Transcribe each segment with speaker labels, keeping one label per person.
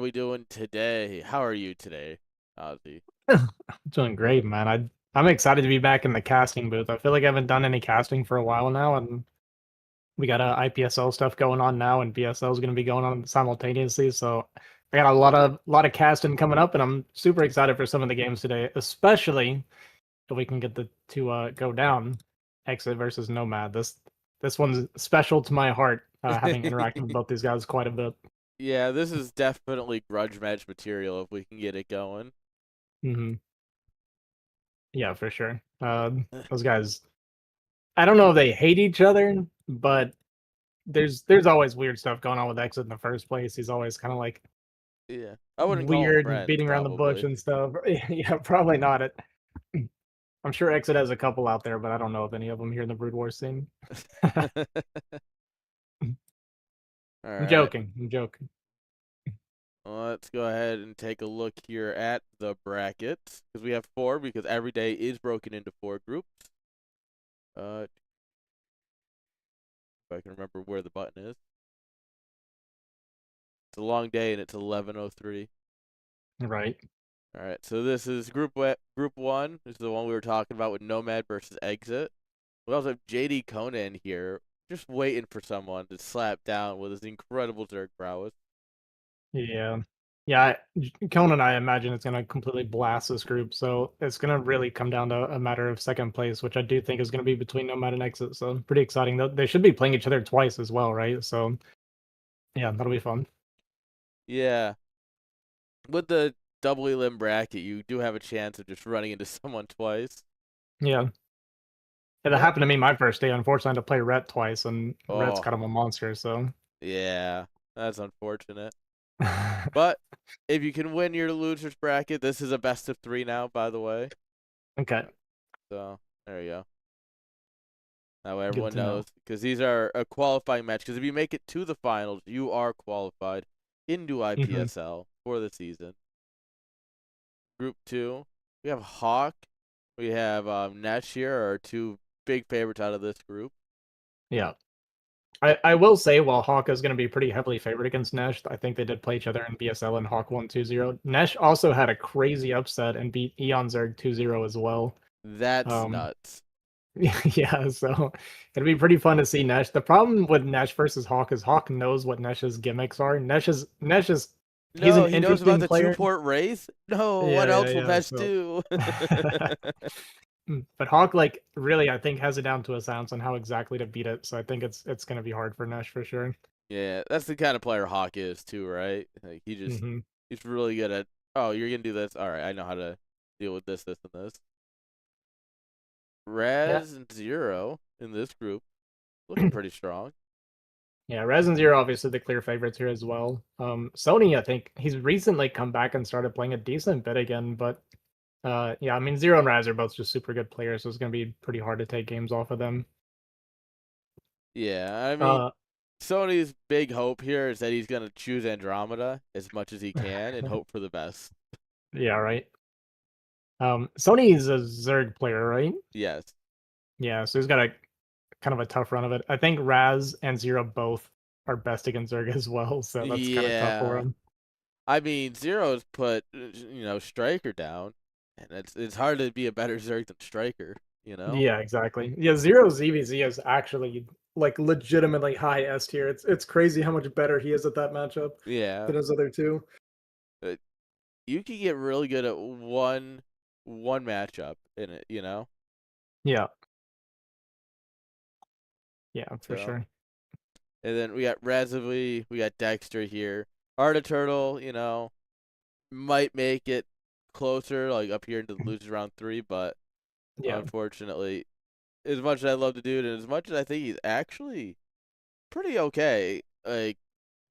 Speaker 1: we doing today? How are you today, Ozzy?
Speaker 2: Doing great, man. I'm excited to be back in the casting booth. I feel like I haven't done any casting for a while now, and we got IPSL stuff going on now, and BSL is going to be going on simultaneously. So I got a lot of casting coming up, and I'm super excited for some of the games today, especially if we can get the to go down Exit versus Nomad. This one's special to my heart, having interacted with both these guys quite a bit.
Speaker 1: Yeah, this is definitely grudge match material if we can get it going.
Speaker 2: Hmm. Yeah, for sure. Those guys. I don't know if they hate each other, but there's always weird stuff going on with Exit in the first place. He's always kind of like
Speaker 1: Yeah, I wouldn't call them
Speaker 2: weird and
Speaker 1: friends,
Speaker 2: beating around the bush
Speaker 1: probably.
Speaker 2: and stuff. Yeah, probably not. I'm sure Exit has a couple out there, but I don't know of any of them here in the Brood War scene. I'm
Speaker 1: All right,
Speaker 2: joking. I'm joking.
Speaker 1: let's go ahead and take a look here at the brackets because we have four because every day is broken into four groups. If I can remember where the button is. It's a long day and it's 11:03.
Speaker 2: Right.
Speaker 1: All right, so this is group one. This is the one we were talking about with Nomad versus Exit. We also have JD Conan here, just waiting for someone to slap down with his incredible Zerg prowess.
Speaker 2: Yeah. Yeah, Conan, I imagine it's going to completely blast this group. So it's going to really come down to a matter of second place, which I do think is going to be between Nomad and Exit. So pretty exciting. They should be playing each other twice as well, right? So yeah, that'll be fun.
Speaker 1: Yeah, with the double elim bracket, you do have a chance of just running into someone twice.
Speaker 2: Yeah. Yeah, that
Speaker 1: Yeah.
Speaker 2: happened to me my first day. Unfortunately, I had to play Rhett twice, and Rhett's
Speaker 1: Oh,
Speaker 2: kind of a monster. So,
Speaker 1: yeah, that's unfortunate. But if you can win your losers bracket, this is a best of three now, by the way.
Speaker 2: okay,
Speaker 1: So there you go. That way
Speaker 2: good
Speaker 1: everyone
Speaker 2: to know.
Speaker 1: knows because these are a qualifying match. Because if you make it to the finals, you are qualified into
Speaker 2: Hmm.
Speaker 1: IPSL for the season. Group two, we have Hawk, we have Nesh here, are two big favorites out of this group.
Speaker 2: Yeah, I will say while Hawk is going to be pretty heavily favored against Nesh, I think they did play each other in BSL and Hawk won 2-0. Nesh also had a crazy upset and beat Eon Zerg 2-0 as well.
Speaker 1: That's
Speaker 2: Um,
Speaker 1: nuts.
Speaker 2: yeah, so it'd be pretty fun to see Nesh. The problem with Nesh versus Hawk is Hawk knows what Nesh's gimmicks are. Nesh is he's
Speaker 1: No,
Speaker 2: an
Speaker 1: he knows about
Speaker 2: interesting
Speaker 1: the two
Speaker 2: player.
Speaker 1: port wraith. No, what
Speaker 2: Yeah, yeah,
Speaker 1: else will
Speaker 2: yeah.
Speaker 1: Nesh
Speaker 2: So
Speaker 1: do?
Speaker 2: But Hawk, like, really, I think has it down to a science on how exactly to beat it. So I think it's gonna be hard for Nesh for sure.
Speaker 1: Yeah, that's the kind of player Hawk is too, right? Like
Speaker 2: Hmm.
Speaker 1: he's really good at. Oh, you're gonna do this. All right, I know how to deal with this, and this.
Speaker 2: Yeah,
Speaker 1: Raz and Zero in this group looking pretty strong.
Speaker 2: yeah. Rez and Zero obviously the clear favorites here as well. Sony, I think he's recently come back and started playing a decent bit again, but yeah, I mean Zero and Raz are both just super good players, so it's gonna be pretty hard to take games off of them.
Speaker 1: Yeah, I mean,
Speaker 2: Uh,
Speaker 1: Sony's big hope here is that he's gonna choose Andromeda as much as he can and hope for the best.
Speaker 2: yeah, right. Sony is a Zerg player, right?
Speaker 1: Yes.
Speaker 2: Yeah, so he's got a kind of a tough run of it. I think Raz and Zero both are best against Zerg as well, so that's kind of tough for
Speaker 1: Yeah.
Speaker 2: him.
Speaker 1: I mean, Zero's put Striker down, and it's hard to be a better Zerg than Striker. You know.
Speaker 2: Yeah, exactly. Yeah, Zero's EVZ is actually like legitimately high S tier. It's crazy how much better he is at that matchup
Speaker 1: Yeah.
Speaker 2: than his other two.
Speaker 1: But you can get really good at one matchup in it.
Speaker 2: Yeah, yeah, for
Speaker 1: So
Speaker 2: sure.
Speaker 1: and then we got Razovly, we got Dexter here. Arda Turtle, might make it closer, like up here into the losers round three, but
Speaker 2: Yeah,
Speaker 1: unfortunately, as much as I love to do it, and as much as I think he's actually pretty okay, like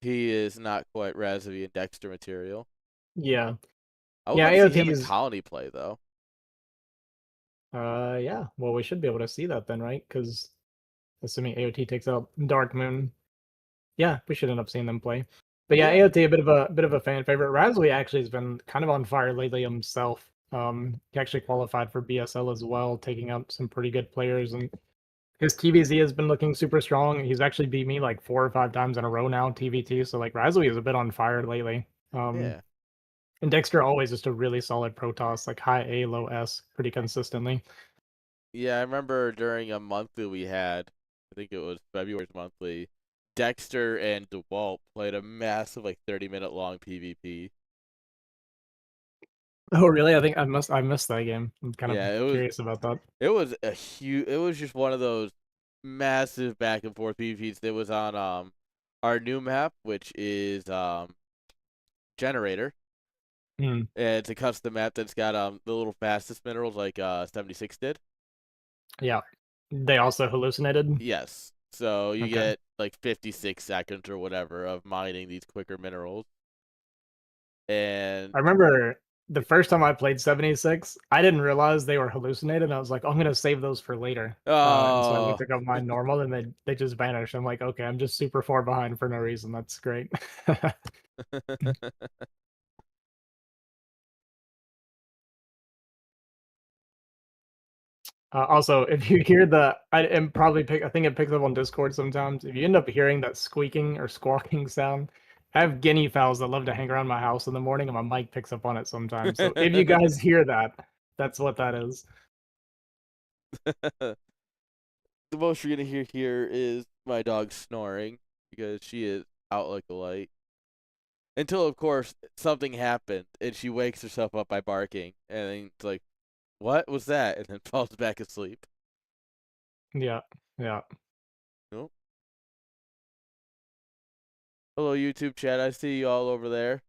Speaker 1: he is not quite Razovy and Dexter material.
Speaker 2: yeah,
Speaker 1: I would
Speaker 2: yeah.
Speaker 1: love to see him
Speaker 2: AOT
Speaker 1: in
Speaker 2: is
Speaker 1: Colony play though.
Speaker 2: yeah. Well, we should be able to see that then, right? Because assuming AOT takes out Dark Moon, yeah, we should end up seeing them play. But yeah,
Speaker 1: Yeah.
Speaker 2: AOT a bit of a fan favorite. Razley actually has been kind of on fire lately himself. He actually qualified for BSL as well, taking out some pretty good players, and his TVZ has been looking super strong. He's actually beat me like 4 or 5 times in a row now, TVT. So like Razley is a bit on fire lately. Um,
Speaker 1: Yeah.
Speaker 2: and Dexter always just a really solid Protoss, like high A, low S, pretty consistently.
Speaker 1: Yeah, I remember during a monthly we had, I think it was February's monthly, Dexter and DeWalt played a massive, like, 30-minute long PvP.
Speaker 2: Oh, really? I think I missed that game. I'm kind of
Speaker 1: Yeah,
Speaker 2: curious about that.
Speaker 1: it was just one of those massive back and forth PvPs that was on our new map, which is Generator.
Speaker 2: Hmm.
Speaker 1: And it's a custom map that's got the little fastest minerals like 76 did.
Speaker 2: Yeah. They also hallucinated.
Speaker 1: Yes. So you
Speaker 2: Okay.
Speaker 1: get like 56 seconds or whatever of mining these quicker minerals. And
Speaker 2: I remember the first time I played 76, I didn't realize they were hallucinated. I was like, I'm gonna save those for later. And so I went
Speaker 1: oh,
Speaker 2: to go mine normal, and they just vanished. I'm like, okay, I'm just super far behind for no reason. That's great. Also, if you hear the, I am probably pick. I think it picks up on Discord sometimes. If you end up hearing that squeaking or squawking sound, I have guinea fowls that love to hang around my house in the morning, and my mic picks up on it sometimes. So if you guys hear that, that's what that is.
Speaker 1: the most you're gonna hear here is my dog snoring because she is out like a light. Until of course something happened and she wakes herself up by barking, and then it's like, "What was that?" and then falls back asleep.
Speaker 2: Yeah, yeah.
Speaker 1: Nope. Hello, YouTube chat. I see you all over there.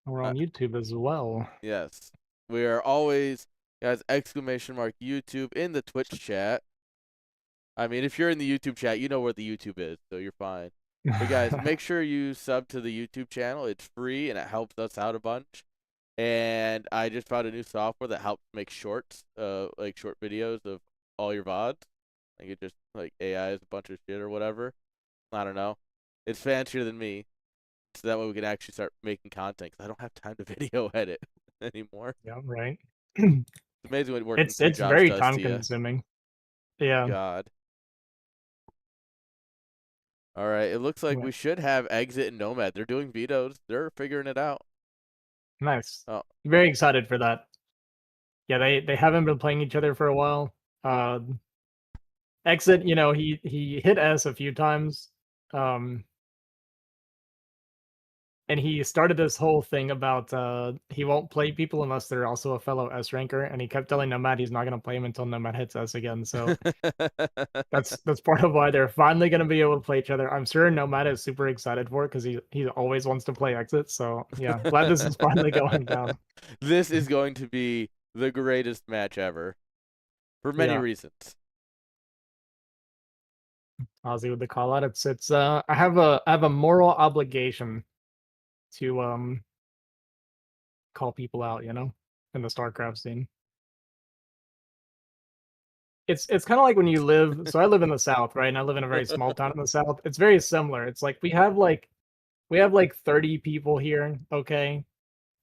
Speaker 2: We're
Speaker 1: Uh,
Speaker 2: on YouTube as well.
Speaker 1: yes, we are always, guys, exclamation mark YouTube in the Twitch chat. I mean, if you're in the YouTube chat, you know where the YouTube is, so you're fine. But guys, make sure you sub to the YouTube channel. It's free and it helps us out a bunch. And I just found a new software that helps make shorts, like short videos of all your VODs. Like it just like AI is a bunch of shit or whatever. I don't know. It's fancier than me, so that way we can actually start making content. Cause I don't have time to video edit anymore.
Speaker 2: Yeah, right.
Speaker 1: It's amazing what working three
Speaker 2: It's
Speaker 1: jobs
Speaker 2: very
Speaker 1: does
Speaker 2: time
Speaker 1: to you.
Speaker 2: consuming. Yeah.
Speaker 1: God. All right, it looks like
Speaker 2: Yeah.
Speaker 1: we should have Exit and Nomad. They're doing vetoes. They're figuring it out.
Speaker 2: Nice.
Speaker 1: Oh,
Speaker 2: Very excited for that. Yeah, they haven't been playing each other for a while. Exit, he hit S a few times. Um and he started this whole thing about he won't play people unless they're also a fellow S ranker, and he kept telling Nomad he's not gonna play him until Nomad hits S again. So that's part of why they're finally gonna be able to play each other. I'm sure Nomad is super excited for it because he always wants to play Exit. So yeah, glad this is finally going down.
Speaker 1: This is going to be the greatest match ever for many
Speaker 2: Yeah,
Speaker 1: reasons.
Speaker 2: Ozzy with the call out. It's I have a moral obligation to call people out, in the StarCraft scene. It's kind of like when you live. So I live in the South, right? And I live in a very small town in the South. It's very similar. It's like we have like 30 people here. Okay,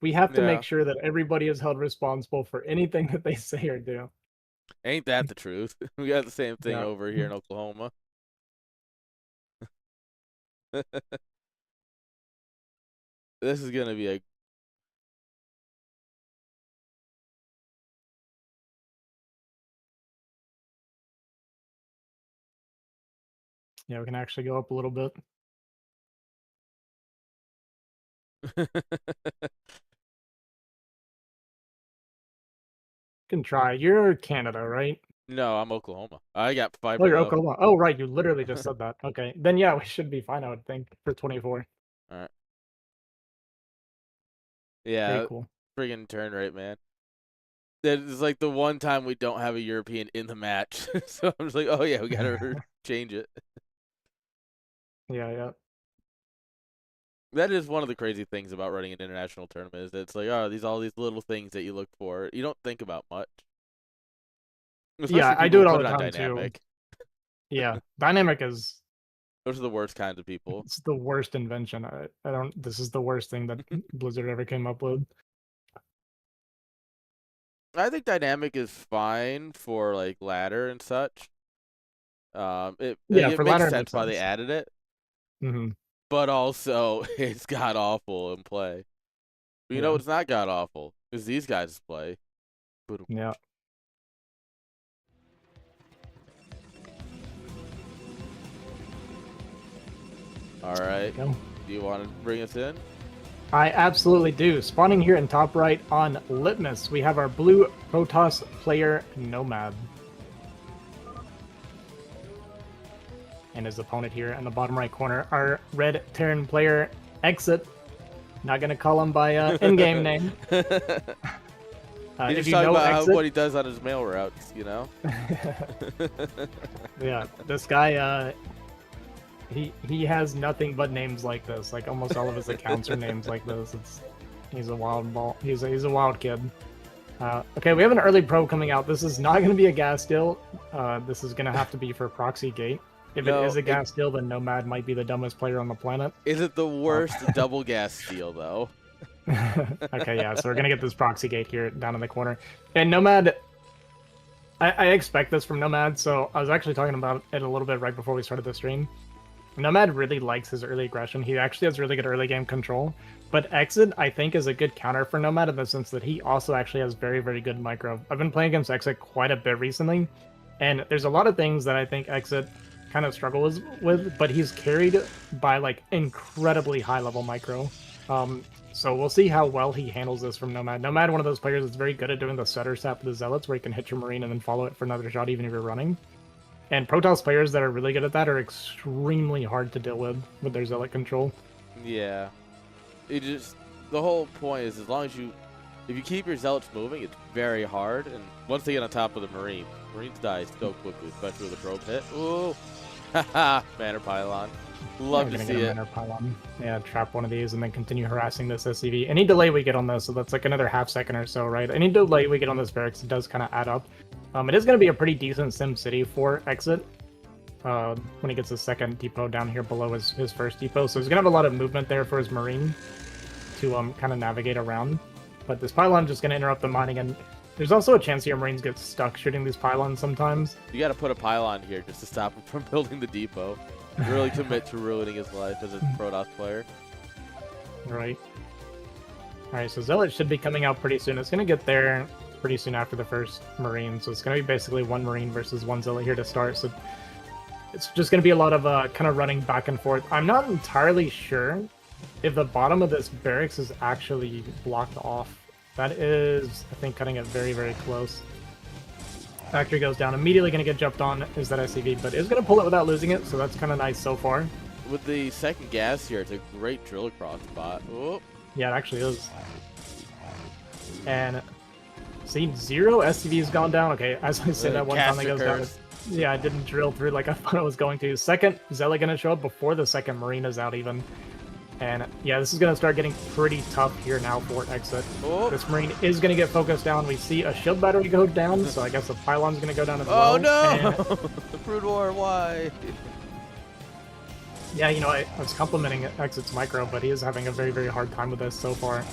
Speaker 2: we have to make
Speaker 1: Yeah,
Speaker 2: sure that everybody is held responsible for anything that they say or do.
Speaker 1: ain't that the truth? We got the same thing
Speaker 2: Yeah,
Speaker 1: over here in Oklahoma. This is gonna be a
Speaker 2: yeah. We can actually go up a little bit. Can try. You're Canada, right?
Speaker 1: No, I'm Oklahoma. I got
Speaker 2: Oh,
Speaker 1: fiber
Speaker 2: you're
Speaker 1: though.
Speaker 2: Oklahoma. Oh, right. You literally just said that. Okay, then yeah, we should be fine. I would think for 24.
Speaker 1: All right.
Speaker 2: Very
Speaker 1: Yeah,
Speaker 2: cool.
Speaker 1: friggin' turn rate, man. That is like the one time we don't have a European in the match. So I'm just like, oh yeah, we gotta change it.
Speaker 2: Yeah, yeah.
Speaker 1: That is one of the crazy things about running an international tournament is that it's like, oh, these all these little things that you look for. You don't think about much, especially
Speaker 2: Yeah, I
Speaker 1: people
Speaker 2: do
Speaker 1: who
Speaker 2: it all
Speaker 1: put
Speaker 2: the
Speaker 1: it on
Speaker 2: time too.
Speaker 1: dynamic.
Speaker 2: Yeah, dynamic is
Speaker 1: Those are the worst kinds of people.
Speaker 2: it's the worst invention. I don't. This is the worst thing that Blizzard ever came up with.
Speaker 1: I think dynamic is fine for like ladder and such. It like,
Speaker 2: Yeah,
Speaker 1: it
Speaker 2: for
Speaker 1: makes
Speaker 2: ladder it
Speaker 1: sense
Speaker 2: makes
Speaker 1: why they
Speaker 2: sense.
Speaker 1: added it.
Speaker 2: Hmm.
Speaker 1: but also it's god awful in play. But you know
Speaker 2: Yeah.
Speaker 1: what's not god awful is these guys' play. Boom.
Speaker 2: Yeah.
Speaker 1: All right.
Speaker 2: Go.
Speaker 1: Do you want to bring us in?
Speaker 2: I absolutely do. Spawning here in top right on Litmus, we have our blue Protoss player Nomad. And his opponent here in the bottom right corner, our red Terran player Exit. Not gonna call him by in-game name.
Speaker 1: He's
Speaker 2: If
Speaker 1: just
Speaker 2: you
Speaker 1: talking
Speaker 2: know
Speaker 1: about
Speaker 2: Exit,
Speaker 1: what he does on his mail routes, you know?
Speaker 2: yeah, this guy, he has nothing but names like this. Like almost all of his accounts are names like this. He's a wild ball. He's a wild kid. Okay, we have an early probe coming out. This is not going to be a gas deal. This is going to have to be for Proxy Gate. If it is a gas deal, then Nomad might be the dumbest player on the planet.
Speaker 1: Is it the worst double gas steal, though?
Speaker 2: Okay, yeah, so we're going to get this Proxy Gate here down in the corner. And Nomad, I expect this from Nomad, so I was actually talking about it a little bit right before we started the stream. Nomad really likes his early aggression. He actually has really good early game control. But Exit, I think, is a good counter for Nomad in the sense that he also actually has very, very good micro. I've been playing against Exit quite a bit recently, and there's a lot of things that I think Exit kind of struggles with, but he's carried by like incredibly high level micro. So we'll see how well he handles this from Nomad. Nomad, one of those players that's very good at doing the stutter sap with the Zealots, where you can hit your Marine and then follow it for another shot even if you're running. And Protoss players that are really good at that are extremely hard to deal with their Zealot control.
Speaker 1: Yeah. The whole point is, as long as if you keep your Zealots moving, it's very hard. And once they get on top of the Marines die so quickly, especially with a probe hit. Ooh. Haha, Manor Pylon. Love to see it.
Speaker 2: Manor Pylon. Yeah, trap one of these and then continue harassing this SCV. Any delay we get on this, so that's like another half second or so, right? Any delay we get on this barracks, it does kind of add up. It is going to be a pretty decent Sim City for Exit when he gets his second depot down here below his first depot. So he's going to have a lot of movement there for his Marine to kind of navigate around. But this pylon just going to interrupt the mining, and there's also a chance your Marines get stuck shooting these pylons sometimes.
Speaker 1: You got to put a pylon here just to stop him from building the depot. Really commit to ruining his life as a Protoss player.
Speaker 2: Right. Alright, so Zealot should be coming out pretty soon. It's going to get there pretty soon after the first Marine, so it's going to be basically one Marine versus one Zealot here to start, so it's just going to be a lot of kind of running back and forth. I'm not entirely sure if the bottom of this barracks is actually blocked off. That is, I think, cutting it very, very close. Factory goes down, immediately going to get jumped on is that SCV, but is going to pull it without losing it, so that's kind of nice so far.
Speaker 1: With the second gas here, it's a great drill across spot. Oh.
Speaker 2: Yeah, it actually is. And see, 0 SCV has gone down. Okay, as I said, that one time that goes down. Yeah, I didn't drill through like I thought it was going to. Second Zealot going to show up before the second Marine is out even. And yeah, this is going to start getting pretty tough here now for Exit.
Speaker 1: Oh.
Speaker 2: This Marine is going to get focused down. We see a shield battery go down, so I guess the pylon's going to go down as well.
Speaker 1: Oh no!
Speaker 2: And
Speaker 1: The Brood War, why?
Speaker 2: yeah, you know, I was complimenting Exit's micro, but he is having a very, very hard time with this so far.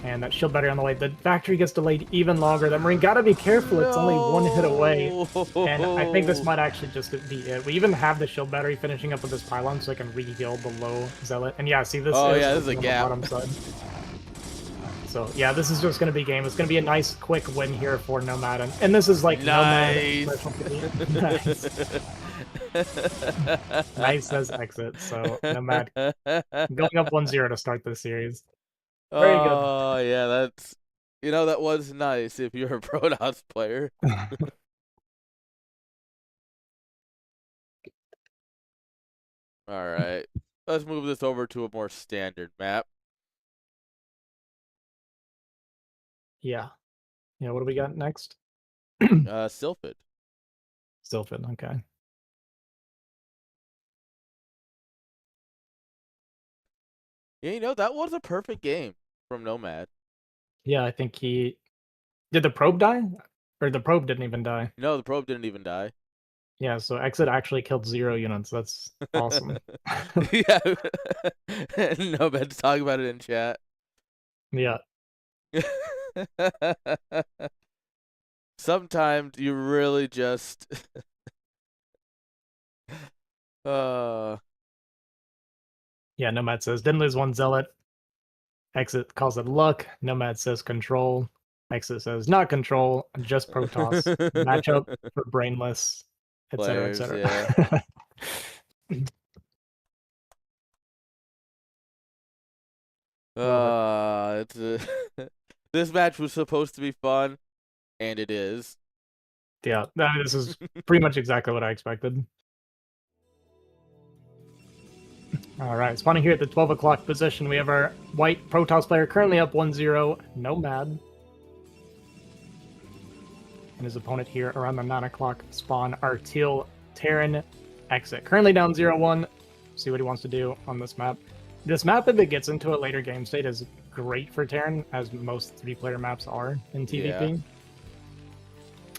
Speaker 2: And that shield battery on the way. The factory gets delayed even longer. That Marine gotta be careful. It's only one hit away. And I think this might actually just be it. We even have the shield battery finishing up with this pylon so I can re-heal the low Zealot. And yeah, see, this
Speaker 1: is a gap.
Speaker 2: On the bottom side. So yeah, this is just gonna be game. It's gonna be a nice quick win here for Nomad. And this is like
Speaker 1: nice.
Speaker 2: Nomad. Nice. Nice as Exit. So Nomad going up 1-0 to start this series. Very good.
Speaker 1: Oh, yeah, that was nice if you're a Protoss player. All right. Let's move this over to a more standard map.
Speaker 2: Yeah. Yeah, what do we got next?
Speaker 1: Sylphid.
Speaker 2: Sylphid, okay.
Speaker 1: Yeah, that was a perfect game from Nomad.
Speaker 2: Yeah, I think he... Did the probe die? Or the probe didn't even die?
Speaker 1: No, the probe didn't even die.
Speaker 2: Yeah, so Exit actually killed 0 units. That's awesome.
Speaker 1: Yeah. Nomad's talking about it in chat.
Speaker 2: Yeah.
Speaker 1: Sometimes you really just...
Speaker 2: Yeah, Nomad says, didn't lose one Zealot. Exit calls it luck. Nomad says control. Exit says not control, just Protoss. Matchup for brainless, etc.,
Speaker 1: Players, yeah.
Speaker 2: etc.
Speaker 1: It's this match was supposed to be fun, and it is.
Speaker 2: Yeah, this is pretty much exactly what I expected. All right, spawning here at the 12 o'clock position, we have our white Protoss player currently up 1-0, Nomad. And his opponent here around the 9 o'clock spawn, our teal Terran exit. Currently down 0-1. See what he wants to do on this map. This map, if it gets into a later game state, is great for Terran, as most 3-player maps are in TVP.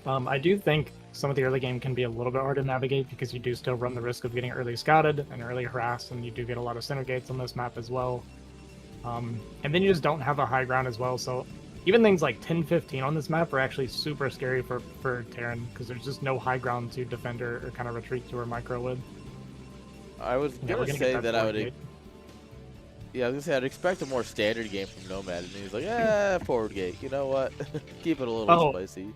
Speaker 2: Yeah. I do think some of the early game can be a little bit hard to navigate because you do still run the risk of getting early scouted and early harassed, and you do get a lot of center gates on this map as well. And then you just don't have a high ground as well, so even things like 10-15 on this map are actually super scary for Terran because there's just no high ground to defend or kind of retreat to or micro with.
Speaker 1: I was gonna say that I would. Yeah, I was gonna say I'd expect a more standard game from Nomad, and he's like, "Yeah, forward gate. You know what? Keep it a little spicy."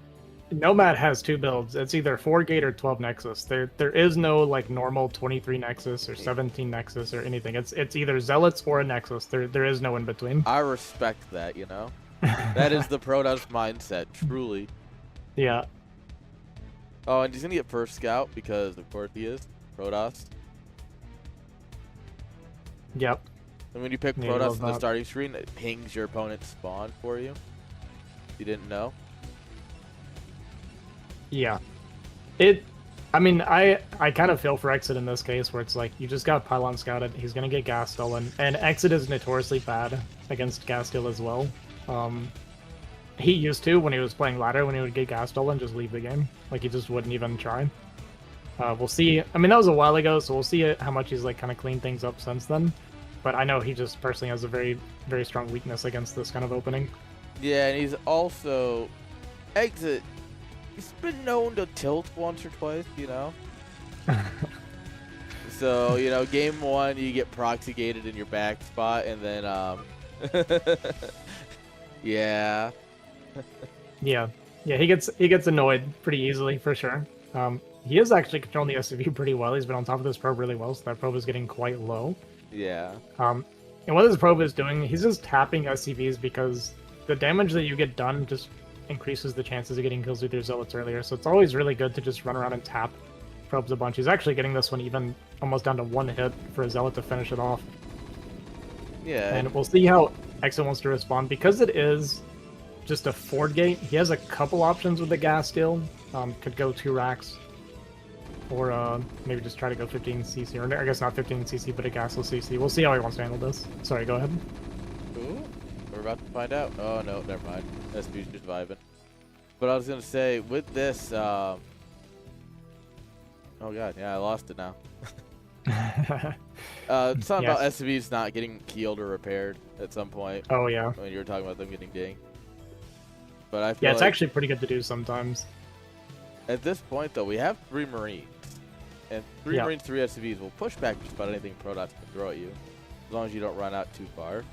Speaker 2: Nomad has 2 builds. It's either 4 gate or 12 Nexus. There is no like normal 23 Nexus or 17 Nexus or anything. It's either Zealots or a Nexus. There is no in between.
Speaker 1: I respect that. You know, that is the Protoss mindset, truly.
Speaker 2: Yeah.
Speaker 1: Oh, and he's gonna get first scout because of course he is Protoss.
Speaker 2: Yep.
Speaker 1: And when you pick Protoss in the starting screen, it pings your opponent's spawn for you. You didn't know?
Speaker 2: Yeah. I mean, I kind of feel for Exit in this case, where it's like, you just got Pylon scouted, he's going to get gas stolen, and Exit is notoriously bad against gas steal as well. He used to, when he was playing ladder, when he would get gas stolen, just leave the game. Like, he just wouldn't even try. We'll see. I mean, that was a while ago, so we'll see how much he's, like, kind of cleaned things up since then. But I know he just personally has a very, very strong weakness against this kind of opening.
Speaker 1: Yeah, and he's also... Exit... He's been known to tilt once or twice, you know? So, you know, game 1, you get proxy gated in your back spot, and then, yeah.
Speaker 2: Yeah, he gets annoyed pretty easily, for sure. He is actually controlling the SCV pretty well. He's been on top of this probe really well, so that probe is getting quite low.
Speaker 1: Yeah.
Speaker 2: And what this probe is doing, he's just tapping SCVs because the damage that you get done just increases the chances of getting kills with your Zealots earlier. So it's always really good to just run around and tap probes a bunch. He's actually getting this one even almost down to 1 hit for a Zealot to finish it off.
Speaker 1: Yeah.
Speaker 2: And we'll see how Exit wants to respond. Because it is just a Ford gate, he has a couple options with the gas steal. Could go 2 racks. Or maybe just try to go 15cc, or I guess not 15cc, but a gasless CC. We'll see how he wants to handle this. Sorry, go ahead.
Speaker 1: Ooh, we're about to find out. Oh no, never mind. SB's just vibing. But I was gonna say, with this, oh god, yeah, I lost it now. Something about SCVs not getting healed or repaired at some point.
Speaker 2: Oh yeah.
Speaker 1: When you were talking about them getting dinged. But I feel
Speaker 2: yeah, it's
Speaker 1: like
Speaker 2: actually pretty good to do sometimes.
Speaker 1: At this point, though, we have 3 Marines. And 3 Marines, 3 SCVs will push back just about anything Protoss can throw at you. As long as you don't run out too far.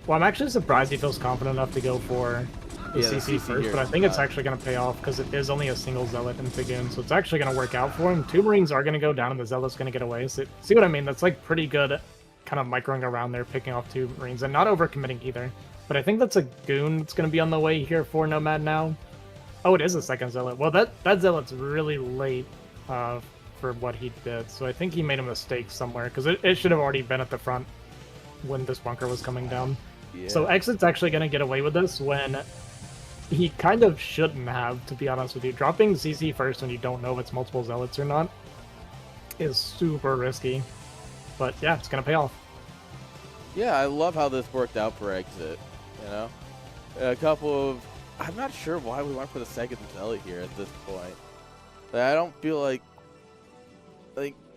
Speaker 2: Well, I'm actually surprised he feels confident enough to go for the CC first, but I think it's actually going to pay off because it is only a single Zealot in Figoon, so it's actually going to work out for him. 2 Marines are going to go down and the Zealot's going to get away. So, see what I mean? That's like pretty good kind of microing around there, picking off 2 Marines, and not overcommitting either. But I think that's a Goon that's going to be on the way here for Nomad now. Oh, it is a second Zealot. Well, that Zealot's really late for what he did, so I think he made a mistake somewhere, because it should have already been at the front when this bunker was coming down. Yeah. So Exit's actually going to get away with this when he kind of shouldn't have, to be honest with you. Dropping CC first when you don't know if it's multiple Zealots or not is super risky. But yeah, it's going to pay off.
Speaker 1: Yeah, I love how this worked out for Exit, you know? A couple of... I'm not sure why we went for the second Zealot here at this point. Like, I don't feel like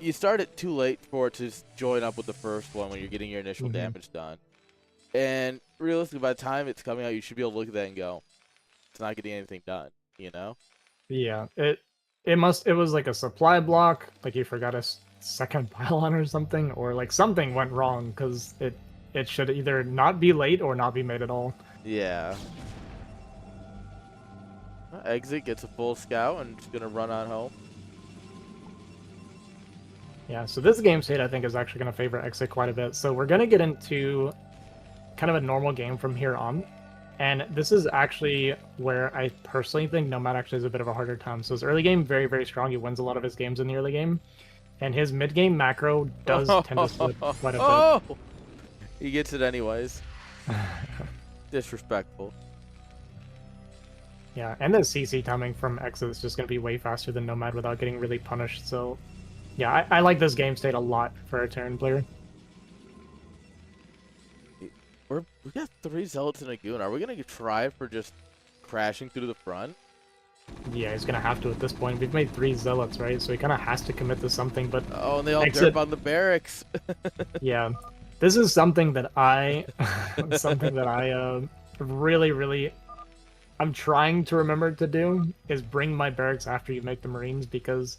Speaker 1: you start it too late for it to join up with the first one when you're getting your initial damage done. And realistically, by the time it's coming out, you should be able to look at that and go, it's not getting anything done, you know?
Speaker 2: Yeah, it was like a supply block, like he forgot to second pylon or something, or like something went wrong because it should either not be late or not be made at all.
Speaker 1: Yeah. Exit gets a full scout and just gonna run on home.
Speaker 2: Yeah, so this game state I think is actually going to favor Exit quite a bit. So we're going to get into kind of a normal game from here on. And this is actually where I personally think Nomad actually has a bit of a harder time. So his early game, very, very strong. He wins a lot of his games in the early game. And his mid-game macro does tend to slip quite a bit.
Speaker 1: Oh! He gets it anyways. Disrespectful.
Speaker 2: Yeah, and the CC timing from Exit is just going to be way faster than Nomad without getting really punished. So yeah, I like this game state a lot for a Terran player.
Speaker 1: We got 3 Zealots and a Goon. Are we going to try for just crashing through the front?
Speaker 2: Yeah, he's going to have to at this point. We've made 3 Zealots, right? So he kind of has to commit to something, but...
Speaker 1: Oh, and they all derp on the barracks.
Speaker 2: Yeah. This is something that I... really, really... I'm trying to remember to do, is bring my barracks after you make the Marines, because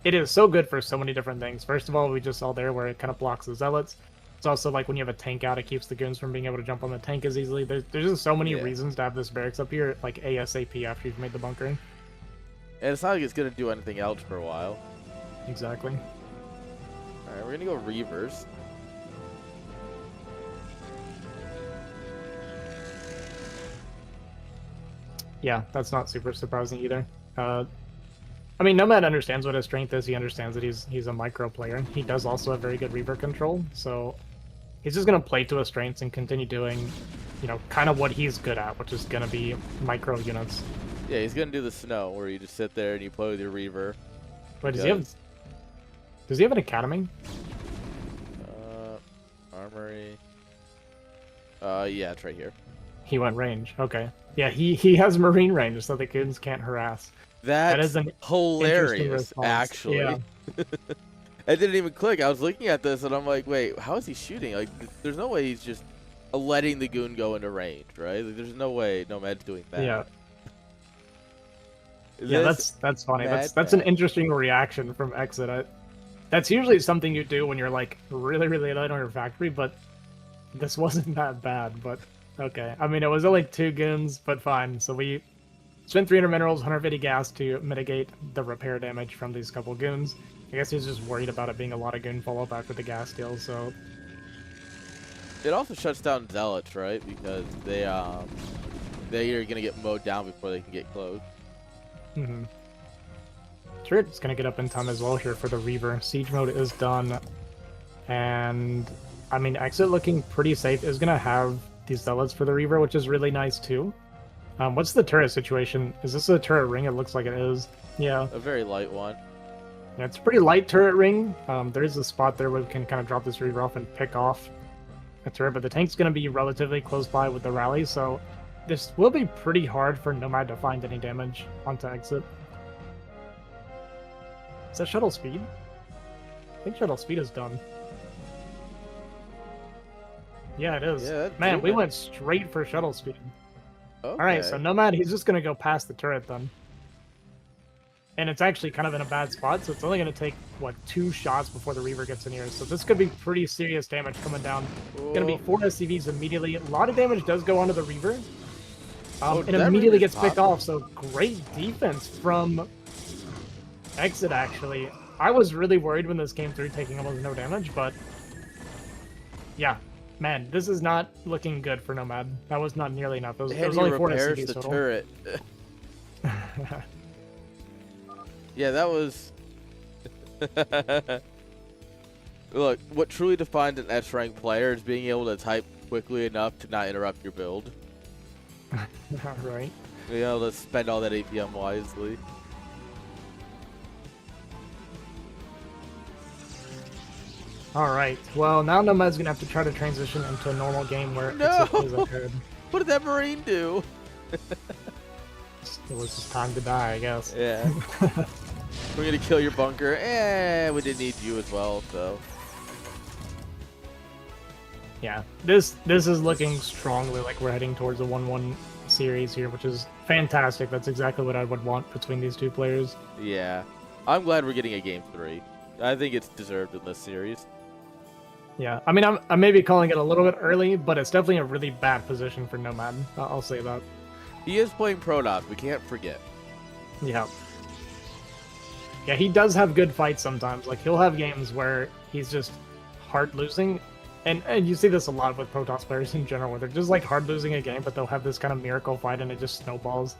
Speaker 2: it is so good for so many different things. First of all, we just saw there where it kind of blocks the Zealots. It's also like when you have a tank out, it keeps the goons from being able to jump on the tank as easily. There's just so many reasons to have this barracks up here, like ASAP after you've made the bunker.
Speaker 1: And it's not like it's going to do anything else for a while.
Speaker 2: Exactly.
Speaker 1: Alright, we're going to go Reavers.
Speaker 2: Yeah, that's not super surprising either. I mean, Nomad understands what his strength is. He understands that he's a micro player. He does also have very good Reaver control, so he's just going to play to his strengths and continue doing, you know, kind of what he's good at, which is going to be micro units.
Speaker 1: Yeah, he's going to do the snow, where you just sit there and you play with your Reaver.
Speaker 2: Wait, does he have an academy?
Speaker 1: Armory. Yeah, it's right here.
Speaker 2: He went range. Okay. Yeah, he has marine range, so the goons can't harass.
Speaker 1: That
Speaker 2: is an
Speaker 1: hilarious, actually.
Speaker 2: Yeah.
Speaker 1: It didn't even click. I was looking at this and I'm like, wait, how is he shooting? Like, there's no way he's just letting the goon go into range, right? Like, there's no way Nomad's doing that.
Speaker 2: Yeah. Yeah, that's funny. That's an interesting reaction from Exit. That's usually something you do when you're like really, really light on your factory, but this wasn't that bad. But okay, I mean it was only 2 goons, but fine. So we spent 300 minerals, 150 gas to mitigate the repair damage from these couple goons. I guess he's just worried about it being a lot of goon follow-up after the gas deal, so...
Speaker 1: It also shuts down Zealots, right? Because they're going to get mowed down before they can get close.
Speaker 2: Mm-hmm. Turret's going to get up in time as well here for the Reaver. Siege mode is done. And, I mean, Exit looking pretty safe. Is going to have these Zealots for the Reaver, which is really nice, too. What's the turret situation? Is this a turret ring? It looks like it is. Yeah.
Speaker 1: A very light one.
Speaker 2: Yeah, it's a pretty light turret ring. There is a spot there where we can kind of drop this Reaver off and pick off a turret, but the tank's going to be relatively close by with the rally, so this will be pretty hard for Nomad to find any damage onto Exit. Is that shuttle speed? I think shuttle speed is done. Yeah, it is.
Speaker 1: Yeah,
Speaker 2: man, we went straight for shuttle speed.
Speaker 1: Okay.
Speaker 2: Alright, so Nomad, he's just going to go past the turret then. And it's actually kind of in a bad spot, so it's only going to take, what, 2 shots before the Reaver gets in here. So this could be pretty serious damage coming down. It's going to be 4 SCVs immediately. A lot of damage does go onto the Reaver. And immediately gets picked off, so great defense from Exit, actually. I was really worried when this came through, taking almost no damage, but... yeah. Man, this is not looking good for Nomad. That was not nearly enough. It was only 4 SCVs total.
Speaker 1: Turret. Yeah, that was... Look, what truly defines an S-rank player is being able to type quickly enough to not interrupt your build.
Speaker 2: Right.
Speaker 1: Being able to spend all that APM wisely.
Speaker 2: Alright, well, now Nomad's gonna have to try to transition into a normal game where it's ahead.
Speaker 1: What did that Marine do?
Speaker 2: It was just time to die, I guess.
Speaker 1: Yeah. We're gonna kill your bunker. We didn't need you as well, so.
Speaker 2: Yeah, this is looking strongly like we're heading towards a 1-1 series here, which is fantastic. That's exactly what I would want between these two players.
Speaker 1: Yeah. I'm glad we're getting a game 3. I think it's deserved in this series.
Speaker 2: Yeah, I mean, I'm maybe calling it a little bit early, but it's definitely a really bad position for Nomad. I'll say that.
Speaker 1: He is playing Protoss. We can't forget.
Speaker 2: Yeah. Yeah, he does have good fights sometimes. Like, he'll have games where he's just hard losing. And you see this a lot with Protoss players in general, where they're just, like, hard losing a game, but they'll have this kind of miracle fight and it just snowballs.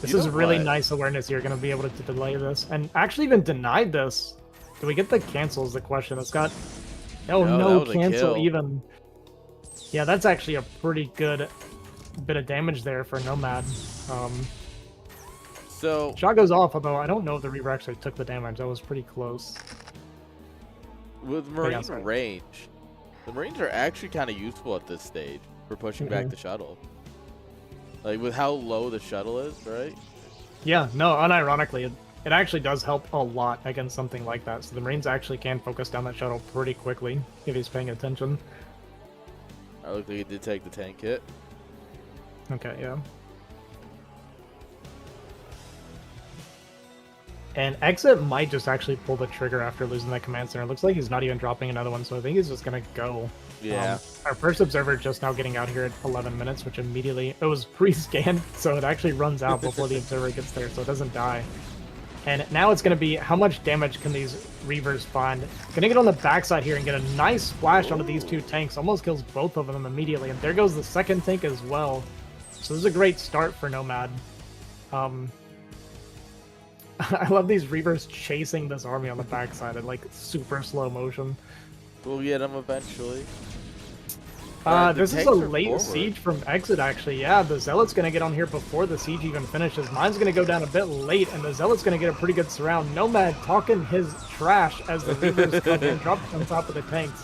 Speaker 2: This is really nice awareness. You're going to be able to delay this. And actually even denied this. Do we get the cancel is the question. It's got... Oh, no cancel even. Yeah, that's actually a pretty good bit of damage there for Nomad.
Speaker 1: So
Speaker 2: shot goes off, although I don't know if the Reaver actually took the damage. That was pretty close.
Speaker 1: With Marine range, the Marines are actually kind of useful at this stage for pushing back the shuttle. Like, with how low the shuttle is, right?
Speaker 2: Yeah, no, unironically, it actually does help a lot against something like that. So the Marines actually can focus down that shuttle pretty quickly if he's paying attention.
Speaker 1: I look like he did take the tank hit.
Speaker 2: Okay, yeah. And Exit might just actually pull the trigger after losing that command center. It looks like he's not even dropping another one, so I think he's just going to go.
Speaker 1: Yeah.
Speaker 2: Our first observer just now getting out here at 11 minutes, which immediately... It was pre-scanned, so it actually runs out before the observer gets there, so it doesn't die. And now it's going to be how much damage can these Reavers find. Going to get on the backside here and get a nice splash onto these two tanks. Almost kills both of them immediately. And there goes the second tank as well. So this is a great start for Nomad. I love these Reavers chasing this army on the backside in like super slow motion.
Speaker 1: We'll get them eventually.
Speaker 2: This is a late siege from Exit, actually. Yeah, the Zealot's going to get on here before the siege even finishes. Mine's going to go down a bit late, and the Zealot's going to get a pretty good surround. Nomad talking his trash as the Reavers come in, drop on top of the tanks.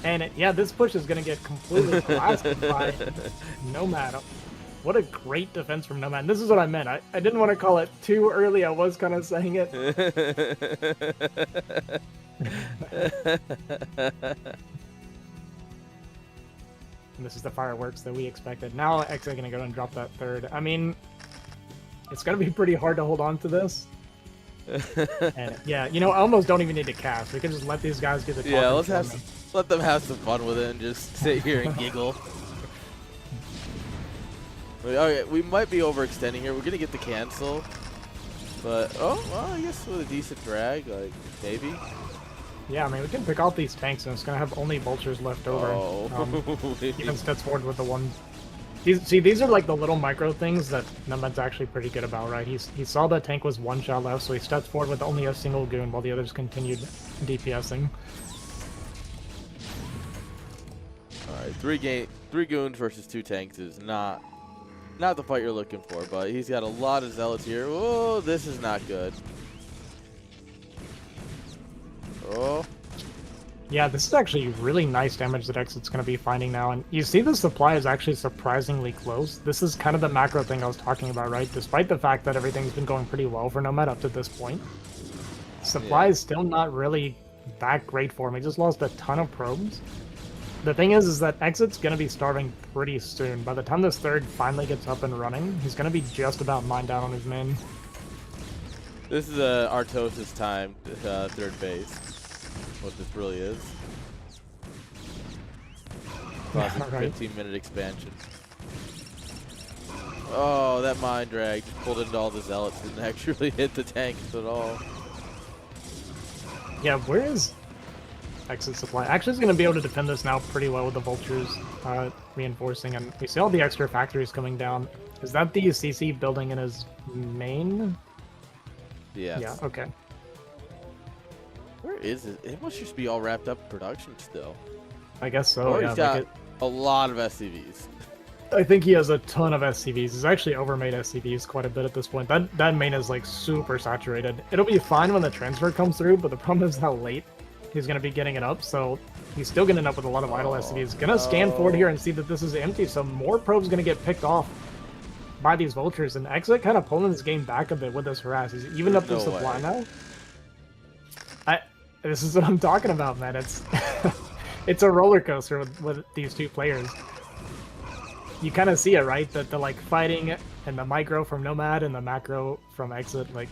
Speaker 2: And yeah, this push is going to get completely blasted by Nomad. What a great defense from Nomad. This is what I meant. I didn't want to call it too early. I was kind of saying it. And this is the fireworks that we expected. Now X are going to go and drop that third. I mean, it's going to be pretty hard to hold on to this. And yeah, you know, I almost don't even need to cast. We can just let these guys do the talking.
Speaker 1: Yeah, let them have some fun with it and just sit here and giggle. Okay, we might be overextending here. We're going to get the cancel. But, oh, well, I guess with a decent drag, like, maybe.
Speaker 2: Yeah, I mean, we can pick off these tanks, and it's going to have only vultures left over.
Speaker 1: Oh.
Speaker 2: Even steps forward with the one. These are like the little micro things that Nomad's actually pretty good about, right? He saw the tank was one shot left, so he steps forward with only a single goon while the others continued DPSing.
Speaker 1: Alright, three goons versus 2 tanks is not the fight you're looking for, but he's got a lot of zealots here. Oh, this is not good. Oh.
Speaker 2: Yeah, this is actually really nice damage that Exit's going to be finding now. And you see the supply is actually surprisingly close. This is kind of the macro thing I was talking about, right? Despite the fact that everything's been going pretty well for Nomad up to this point. Supply is still not really that great for him. He just lost a ton of probes. The thing is that Exit's going to be starving pretty soon. By the time this third finally gets up and running, he's going to be just about mined out on his main.
Speaker 1: This is Artosis time, third base. What this really is. Classic 15-minute expansion. Oh, that mine drag just pulled into all the zealots and didn't actually hit the tanks at all.
Speaker 2: Yeah, where is Exit supply? Actually, is going to be able to defend this now pretty well with the vultures reinforcing, and we see all the extra factories coming down. Is that the CC building in his main?
Speaker 1: Yes.
Speaker 2: Yeah, okay.
Speaker 1: Where is it? It must just be all wrapped up in production still.
Speaker 2: I guess so,
Speaker 1: Or
Speaker 2: yeah.
Speaker 1: he's got a lot of SCVs.
Speaker 2: I think he has a ton of SCVs. He's actually overmade SCVs quite a bit at this point. That main is like super saturated. It'll be fine when the transfer comes through, but the problem is how late he's going to be getting it up. So he's still going to end up with a lot of idle SCVs. Going to scan forward here and see that this is empty. So more probes going to get picked off by these vultures. And Exit kind of pulling this game back a bit with this harass. He's even up to supply now. This is what I'm talking about, man. It's it's a roller coaster with these two players. You kind of see it, right? That the like fighting and the micro from Nomad and the macro from Exit, like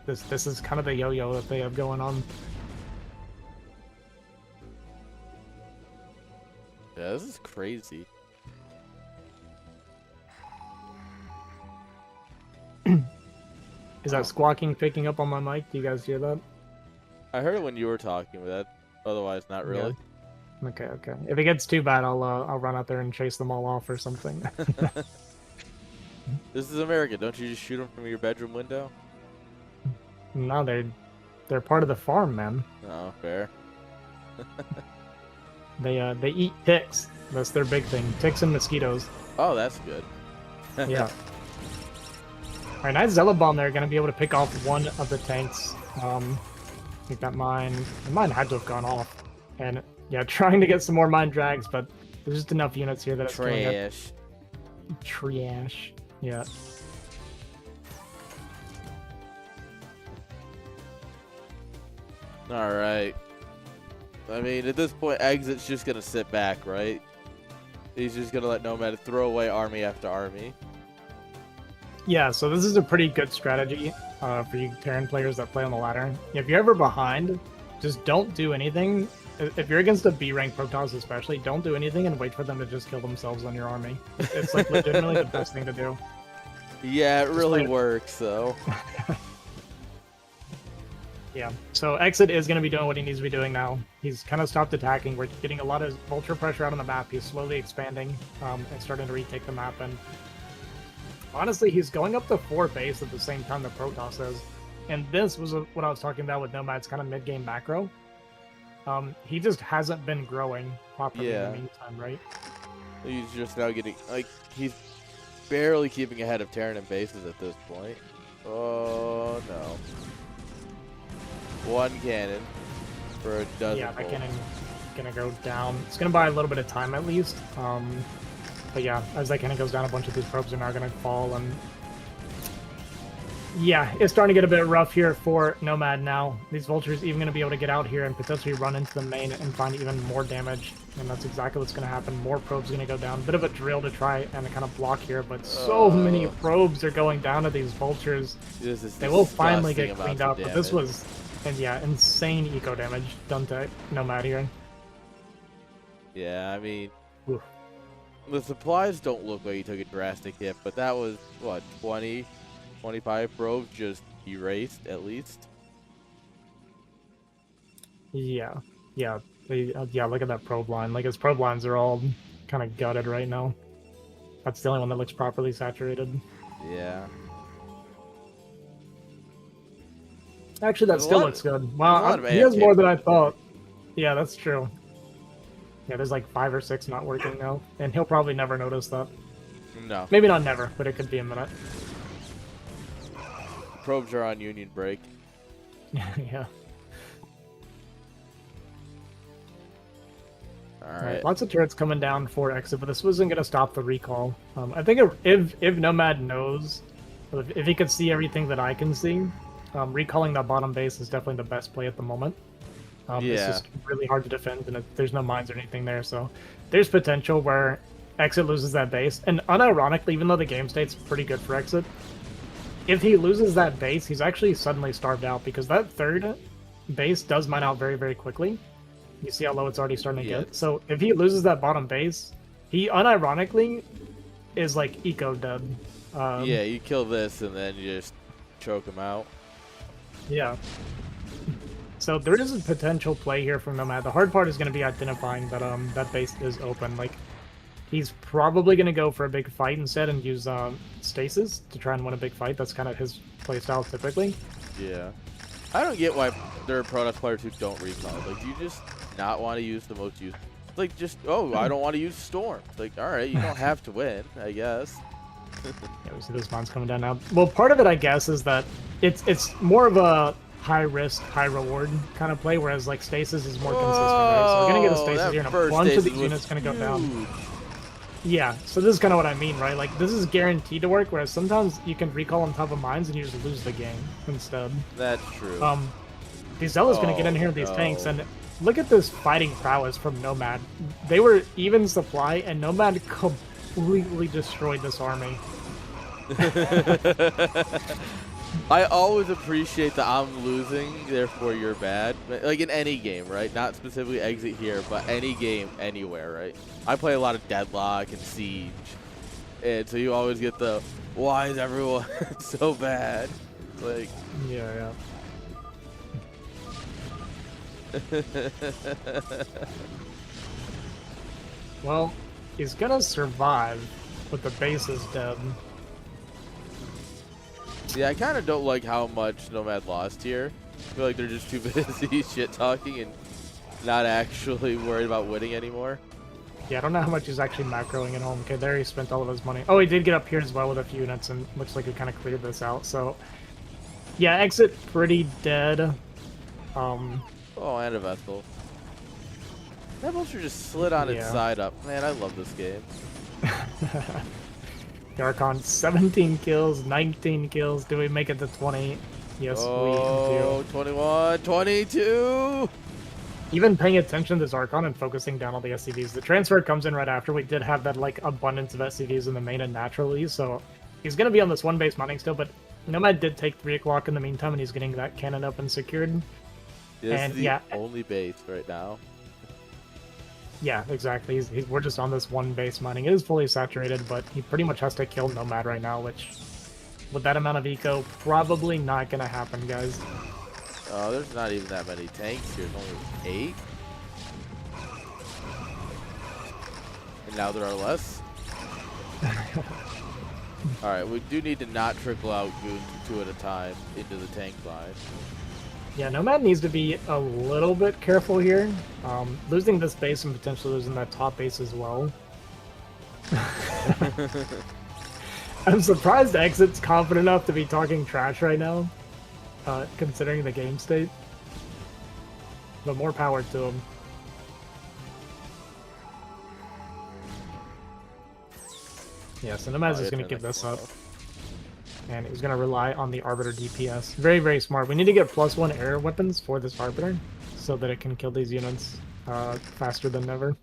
Speaker 2: This is kind of the yo-yo that they have going on.
Speaker 1: Yeah, this is crazy.
Speaker 2: Is that squawking picking up on my mic? Do you guys hear that?
Speaker 1: I heard it when you were talking, but that otherwise not really.
Speaker 2: Yeah. Okay. If it gets too bad, I'll run out there and chase them all off or something.
Speaker 1: This is America. Don't you just shoot them from your bedroom window?
Speaker 2: No, they're part of the farm, man.
Speaker 1: Oh, fair.
Speaker 2: They eat ticks. That's their big thing. Ticks and mosquitoes.
Speaker 1: Oh, that's good.
Speaker 2: Yeah. Alright, nice Zealot Bomb there. Gonna be able to pick off one of the tanks. I think that mine had to have gone off. And yeah, trying to get some more mine drags, but there's just enough units here that it's killing it. Trash. Yeah.
Speaker 1: Alright. I mean, at this point, Exit's just gonna sit back, right? He's just gonna let Nomad throw away army after army.
Speaker 2: Yeah, so this is a pretty good strategy for you Terran players that play on the ladder. If you're ever behind, just don't do anything. If you're against a B-rank Protoss especially, don't do anything and wait for them to just kill themselves on your army. It's like legitimately the best thing to do.
Speaker 1: Yeah, it really works, though.
Speaker 2: Yeah, so Exit is going to be doing what he needs to be doing now. He's kind of stopped attacking. We're getting a lot of vulture pressure out on the map. He's slowly expanding and starting to retake the map. And honestly, he's going up to 4 base at the same time that Protoss is. And this was what I was talking about with Nomad's kind of mid-game macro. He just hasn't been growing properly in the meantime, right?
Speaker 1: He's just now getting, like, he's barely keeping ahead of Terran and bases at this point. Oh, no. 1 cannon for a dozen.
Speaker 2: Yeah, that cannon's gonna go down. It's gonna buy a little bit of time at least. But yeah, as that cannon goes down, a bunch of these probes are now gonna fall, and yeah, it's starting to get a bit rough here for Nomad now. These vultures even gonna be able to get out here and potentially run into the main and find even more damage, and that's exactly what's gonna happen. More probes gonna go down. Bit of a drill to try and kind of block here, but so many probes are going down to these vultures. They will finally get cleaned up, but this was. And yeah, insane eco damage done to Nomad here.
Speaker 1: Yeah, I mean,
Speaker 2: oof.
Speaker 1: The supplies don't look like he took a drastic hit, but that was, what, 20, 25 probes just erased, at least?
Speaker 2: Yeah. Yeah, look at that probe line. Like, his probe lines are all kind of gutted right now. That's the only one that looks properly saturated.
Speaker 1: Yeah.
Speaker 2: Actually, that still looks good. Wow, he has more than I thought. Yeah, that's true. Yeah, there's like 5 or 6 not working now, and he'll probably never notice that.
Speaker 1: No.
Speaker 2: Maybe not never, but it could be a minute.
Speaker 1: Probes are on union break.
Speaker 2: Yeah.
Speaker 1: Alright.
Speaker 2: Lots of turrets coming down for Exit, but this wasn't going to stop the recall. I think if Nomad knows, if he could see everything that I can see, recalling that bottom base is definitely the best play at the moment. It's just really hard to defend, and there's no mines or anything there, so there's potential where Exit loses that base. And unironically, even though the game state's pretty good for Exit, if he loses that base, he's actually suddenly starved out, because that third base does mine out very, very quickly. You see how low it's already starting to get? So if he loses that bottom base, he unironically is like eco dead.
Speaker 1: Yeah, you kill this and then you just choke him out.
Speaker 2: Yeah. So there is a potential play here from Nomad. The hard part is going to be identifying that that base is open. Like, he's probably going to go for a big fight instead and use stasis to try and win a big fight. That's kind of his playstyle typically.
Speaker 1: Yeah. I don't get why there are Protoss players who don't recall. Like, do you just not want to use the most used? Like, just, oh, I don't want to use Storm. It's like, all right, you don't have to win, I guess.
Speaker 2: Yeah, we see those mines coming down now. Well, part of it, I guess, is that it's more of a high risk, high reward kind of play, whereas like stasis is more consistent, right? So we're gonna get a stasis here, and a bunch of these units gonna go down. Yeah, so this is kind of what I mean, right? Like, this is guaranteed to work, whereas sometimes you can recall on top of mines and you just lose the game instead.
Speaker 1: That's true.
Speaker 2: These Zealot's gonna get in here with these tanks, and look at this fighting prowess from Nomad. They were even supply, and Nomad completely destroyed this army.
Speaker 1: I always appreciate that I'm losing, therefore you're bad. Like in any game, right? Not specifically Exit here, but any game, anywhere, right? I play a lot of Deadlock and Siege. And so you always get the, why is everyone so bad? It's like...
Speaker 2: Yeah. Well, he's gonna survive with the bases dead.
Speaker 1: Yeah, I kind of don't like how much Nomad lost here. I feel like they're just too busy shit-talking and not actually worried about winning anymore.
Speaker 2: Yeah, I don't know how much he's actually macroing at home. Okay, there he spent all of his money. Oh, he did get up here as well with a few units, and looks like he kind of cleared this out. So, yeah, exit pretty dead.
Speaker 1: Oh, and a vessel. That monster just slid on its side up. Man, I love this game.
Speaker 2: Archon, 17 kills, 19 kills. Do we make it to 20? Yes, we do.
Speaker 1: 21, 22!
Speaker 2: Even paying attention to this Archon and focusing down on the SCVs. The transfer comes in right after. We did have that like abundance of SCVs in the main and naturally, so he's going to be on this one base mining still, but Nomad did take 3 o'clock in the meantime, and he's getting that cannon up and secured.
Speaker 1: This is the only base right now.
Speaker 2: Yeah, exactly. We're just on this one base mining. It is fully saturated, but he pretty much has to kill Nomad right now, which, with that amount of eco, probably not going to happen, guys.
Speaker 1: Oh, there's not even that many tanks here. There's only 8. And now there are less. Alright, we do need to not trickle out goons 2 at a time into the tank line.
Speaker 2: Yeah, Nomad needs to be a little bit careful here. Losing this base and potentially losing that top base as well. I'm surprised Exit's confident enough to be talking trash right now, considering the game state. But more power to him. Yeah, so Nomad's just going to give this up. And he's going to rely on the Arbiter DPS. Very, very smart. We need to get +1 air weapons for this Arbiter so that it can kill these units faster than ever.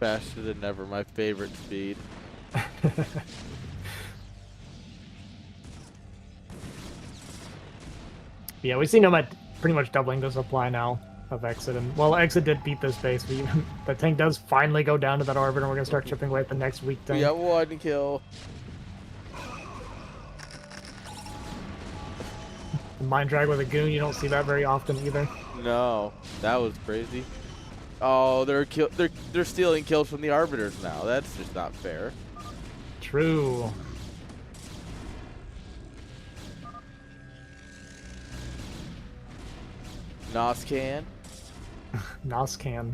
Speaker 1: Faster than ever, my favorite speed.
Speaker 2: Yeah, we see Nomad pretty much doubling the supply now of Exit. And well, Exit did beat this base. The tank does finally go down to that Arbiter, and we're going to start chipping away at the next weak tank.
Speaker 1: We got 1 kill.
Speaker 2: Mind drag with a goon, you don't see that very often either.
Speaker 1: No, that was crazy. Oh, they're stealing kills from the Arbiters now. That's just not fair.
Speaker 2: True.
Speaker 1: Noscan.
Speaker 2: Noscan.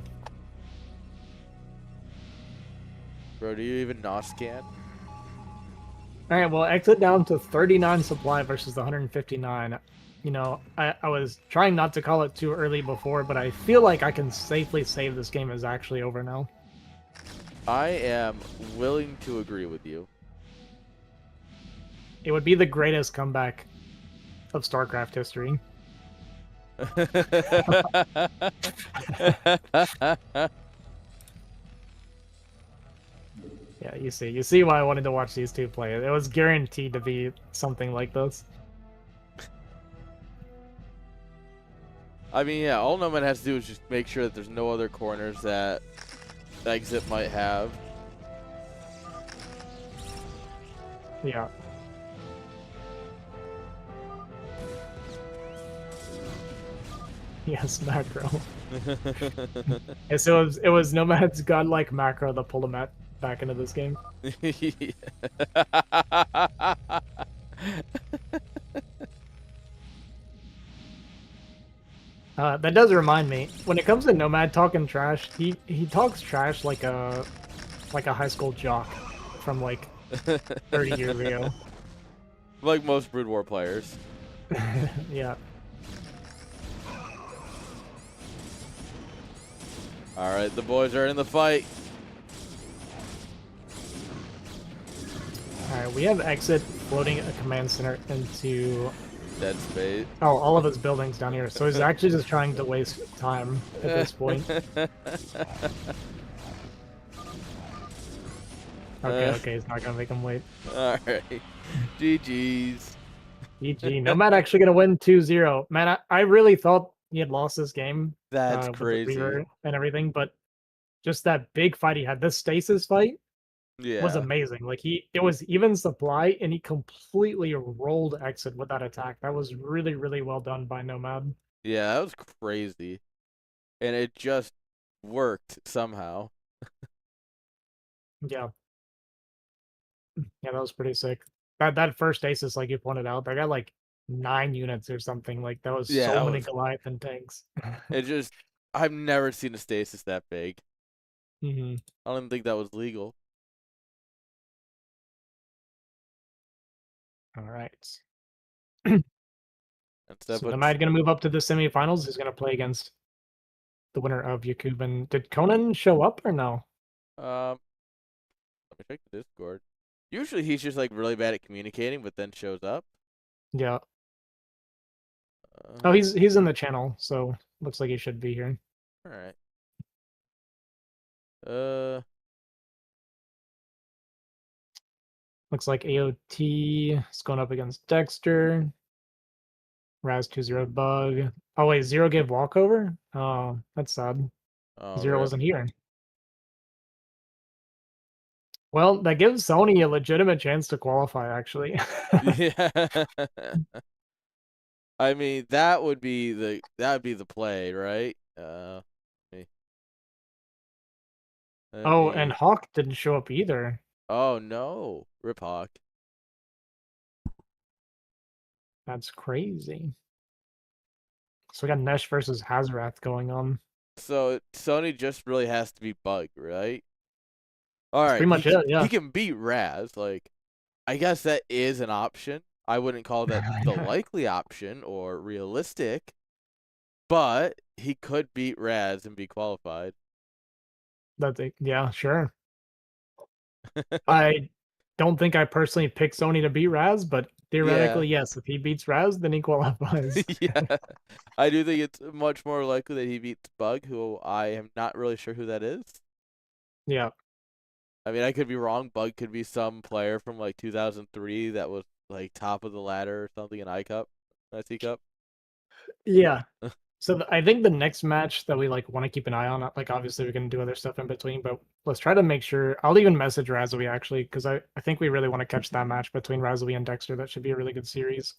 Speaker 1: Bro, do you even Noscan?
Speaker 2: Alright, well, Exit down to 39 supply versus the 159. You know, I was trying not to call it too early before, but I feel like I can safely say this game is actually over now.
Speaker 1: I am willing to agree with you.
Speaker 2: It would be the greatest comeback of StarCraft history. Yeah, you see why I wanted to watch these two play. It was guaranteed to be something like this.
Speaker 1: I mean, yeah, all Nomad has to do is just make sure that there's no other corners that Exit might have.
Speaker 2: Yeah. Yes, macro. Yes, it was Nomad's godlike macro that pulled him back into this game. That does remind me, when it comes to Nomad talking trash, he talks trash like a high school jock from like 30 years ago.
Speaker 1: Like most Brood War players.
Speaker 2: Yeah.
Speaker 1: Alright, the boys are in the fight.
Speaker 2: Alright, we have Exit floating a command center into
Speaker 1: Dead space.
Speaker 2: Oh, all of his buildings down here. So he's actually just trying to waste time at this point. Okay, he's not gonna make him wait.
Speaker 1: Alright. GG's.
Speaker 2: GG. Nomad actually gonna win 2-0. Man, I really thought he had lost this game
Speaker 1: That's
Speaker 2: with the
Speaker 1: crazy.
Speaker 2: revert and everything, but just that big fight he had, this stasis fight was
Speaker 1: Yeah.
Speaker 2: amazing. Like it was even supply and he completely rolled exit with that attack. That was really, really well done by Nomad.
Speaker 1: Yeah, that was crazy. And it just worked somehow.
Speaker 2: Yeah. Yeah, that was pretty sick. That first aces, like you pointed out, that got like 9 units or something. Like that was
Speaker 1: Yeah,
Speaker 2: so
Speaker 1: that
Speaker 2: many
Speaker 1: was
Speaker 2: Goliath tanks.
Speaker 1: it just I've never seen a stasis that big.
Speaker 2: Hmm.
Speaker 1: I don't even think that was legal.
Speaker 2: All right.
Speaker 1: Instead,
Speaker 2: So
Speaker 1: but
Speaker 2: Nomad gonna move up to the semifinals. He's gonna play against the winner of Yakub. And did Conan show up or no?
Speaker 1: let me check the Discord. Usually he's just like really bad at communicating, but then shows up.
Speaker 2: Yeah. Oh,
Speaker 1: Uh,
Speaker 2: he's in the channel, so looks like he should be here.
Speaker 1: all right. Uh,
Speaker 2: Looks like AOT is going up against Dexter. Raz 2-0 bug. Oh wait, Zero gave walkover? Oh, that's sad.
Speaker 1: oh
Speaker 2: Zero
Speaker 1: rip.
Speaker 2: wasn't here. Well, that gives Sony a legitimate chance to qualify, actually.
Speaker 1: Yeah. I mean that would be the play, right? Me let
Speaker 2: Oh, and
Speaker 1: me.
Speaker 2: Hawk didn't show up either.
Speaker 1: Oh no, Rip Hawk.
Speaker 2: That's crazy. So we got Nesh versus Hazrath going on.
Speaker 1: So Sony just really has to be Bug, right? All
Speaker 2: That's
Speaker 1: right,
Speaker 2: pretty much it,
Speaker 1: he
Speaker 2: yeah.
Speaker 1: can beat Raz. Like I guess that is an option. I wouldn't call that the likely option or realistic, but he could beat Raz and be qualified.
Speaker 2: Yeah, sure. I don't think I personally picked Sony to beat Raz, but
Speaker 1: Yeah,
Speaker 2: theoretically, yes. If he beats Raz, then he qualifies.
Speaker 1: yeah. I do think it's much more likely that he beats Bug, who I am not really sure who that is.
Speaker 2: Yeah.
Speaker 1: I mean, I could be wrong. Bug could be some player from like 2003 that was like top of the ladder or something in IC Cup.
Speaker 2: Yeah. So I think the next match that we like want to keep an eye on, like obviously we can do other stuff in between, but let's try to make sure. I'll even message Razoui actually because I think we really want to catch that match between Razoui and Dexter. That should be a really good series.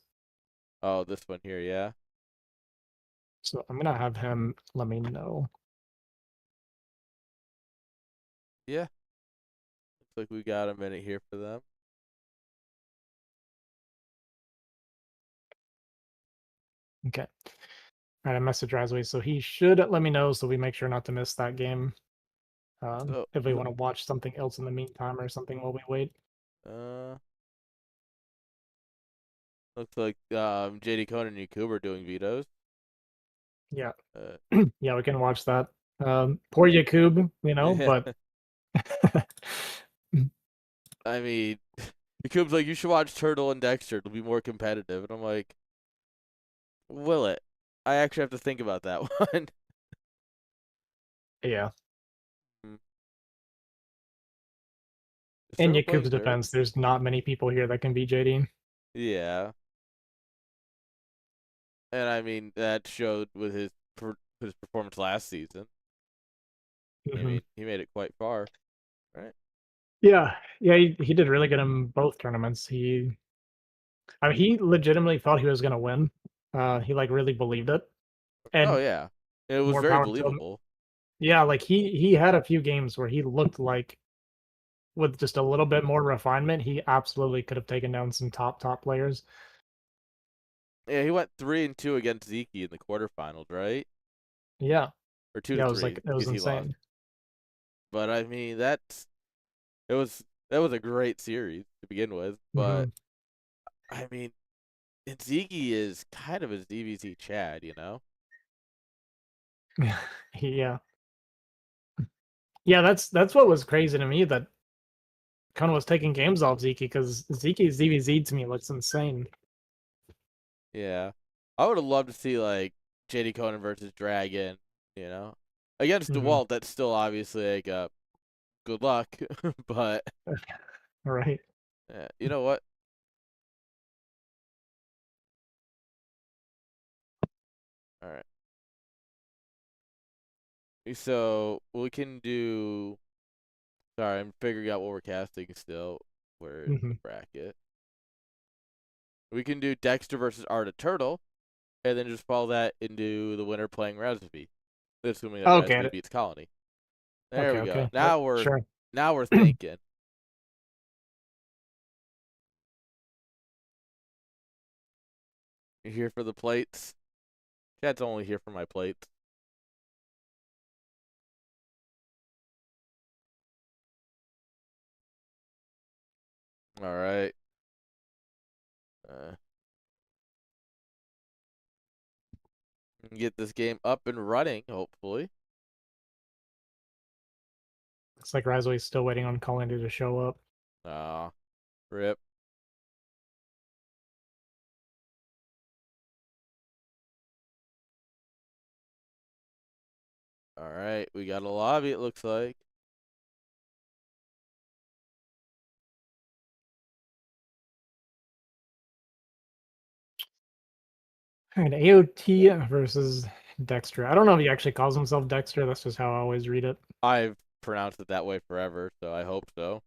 Speaker 1: Oh, this one here, yeah,
Speaker 2: So I'm gonna have him let me know.
Speaker 1: yeah. Looks like we got a minute here for them.
Speaker 2: Okay. All right, I message Razoui, so he should let me know so we make sure not to miss that game.
Speaker 1: So,
Speaker 2: If we want to watch something else in the meantime or something while we wait.
Speaker 1: uh, looks like JD Conan and Yakuba are doing vetoes.
Speaker 2: Yeah.
Speaker 1: Uh,
Speaker 2: Yeah, we can watch that. Poor Yakub,
Speaker 1: yeah.
Speaker 2: but
Speaker 1: I mean, Yakuba's like, you should watch Turtle and Dexter. It'll be more competitive. And I'm like, will it? I actually have to think about that one.
Speaker 2: yeah.
Speaker 1: Hmm. Is
Speaker 2: In
Speaker 1: Turtle playing
Speaker 2: Yakub's
Speaker 1: dirt?
Speaker 2: defense, there's not many people here that can beat JD.
Speaker 1: Yeah. And I mean, that showed with his performance last season. I
Speaker 2: Hmm.
Speaker 1: mean, he made it quite far, right?
Speaker 2: Yeah, yeah, he did really good in both tournaments. I mean, he legitimately thought he was gonna win. He like really believed it,
Speaker 1: Oh
Speaker 2: and
Speaker 1: yeah, it was
Speaker 2: more
Speaker 1: very
Speaker 2: power to him.
Speaker 1: believable.
Speaker 2: Yeah, like he had a few games where he looked like with just a little bit more refinement, he absolutely could have taken down some top players.
Speaker 1: Yeah, he went 3-2 against Zeke in the quarterfinals, right?
Speaker 2: Yeah,
Speaker 1: Or two to
Speaker 2: yeah, it was
Speaker 1: three
Speaker 2: like it was
Speaker 1: because he lost.
Speaker 2: insane.
Speaker 1: But I mean, it was that was a great series to begin with. But
Speaker 2: Hmm.
Speaker 1: I mean, Zeke is kind of a DBZ Chad, you know?
Speaker 2: Yeah, yeah, that's what was crazy to me that Kona was taking games off Zeke because Zeke's DBZ to me looks insane.
Speaker 1: Yeah, I would have loved to see like JD Conan versus Dragon, you know, against
Speaker 2: Hmm.
Speaker 1: DeWalt. That's still obviously like good luck, but
Speaker 2: Right.
Speaker 1: you know what? All right. So we can do. Sorry, I'm figuring out what we're casting still. We're in the bracket. We can do Dexter versus Arda Turtle, and then just follow that into the winner playing Razby, assuming that
Speaker 2: Okay.
Speaker 1: Razby beats Colony. There
Speaker 2: Okay.
Speaker 1: we go.
Speaker 2: Okay. Yep, sure.
Speaker 1: Now we're thinking. You here for the plates? Chat's only here for my plates. All right. Get this game up and running, hopefully.
Speaker 2: Looks like Razway's still waiting on Colony to show up.
Speaker 1: Rip. All right, we got a lobby, it looks like.
Speaker 2: All right, AOT versus Dexter. I don't know if he actually calls himself Dexter. That's just how I always read it.
Speaker 1: I've pronounced it that way forever, so I hope so.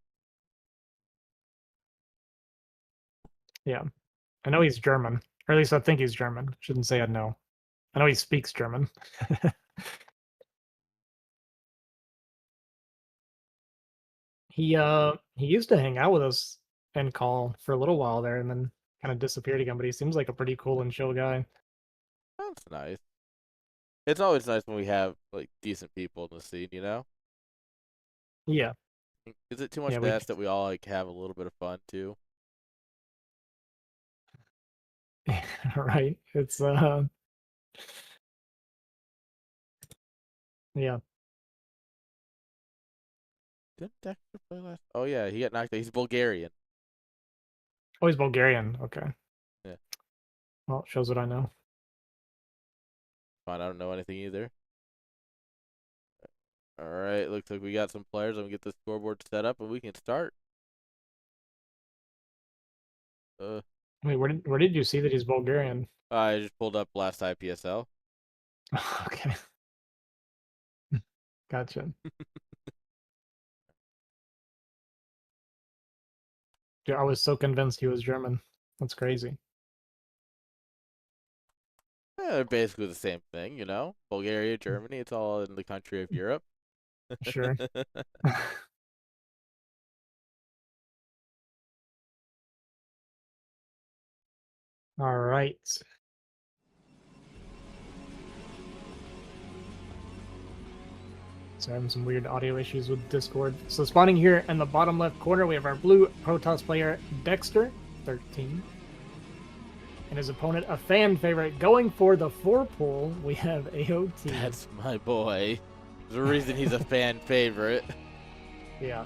Speaker 2: Yeah. I know he's German. Or at least I think he's German. Shouldn't say I know. I know he speaks German. He used to hang out with us and call for a little while there and then kind of disappeared again, but he seems like a pretty cool and chill guy.
Speaker 1: That's nice. It's always nice when we have like decent people in the scene, you know?
Speaker 2: Yeah.
Speaker 1: Is it too much
Speaker 2: Yeah,
Speaker 1: to ask that we all like have a little bit of fun too?
Speaker 2: right. It's yeah.
Speaker 1: Didn't Dexter play last? Oh yeah, he got knocked out. He's Bulgarian.
Speaker 2: Oh, he's Bulgarian. Okay.
Speaker 1: Yeah.
Speaker 2: Well, shows what I know.
Speaker 1: Fine, I don't know anything either. All right, looks like we got some players. I'm gonna get the scoreboard set up and we can start.
Speaker 2: Wait, where did you see that he's Bulgarian?
Speaker 1: I just pulled up last IPSL.
Speaker 2: Okay. Gotcha. Dude, I was so convinced he was German. That's crazy.
Speaker 1: They're basically the same thing, you know? Bulgaria, Germany, it's all in the country of Europe.
Speaker 2: Sure. All right. So having some weird audio issues with Discord. So spawning here in the bottom left corner, we have our blue Protoss player Dexter, 13. And his opponent, a fan favorite, going for the 4-pull, we have AOT.
Speaker 1: That's my boy. There's a reason he's a fan favorite.
Speaker 2: Yeah.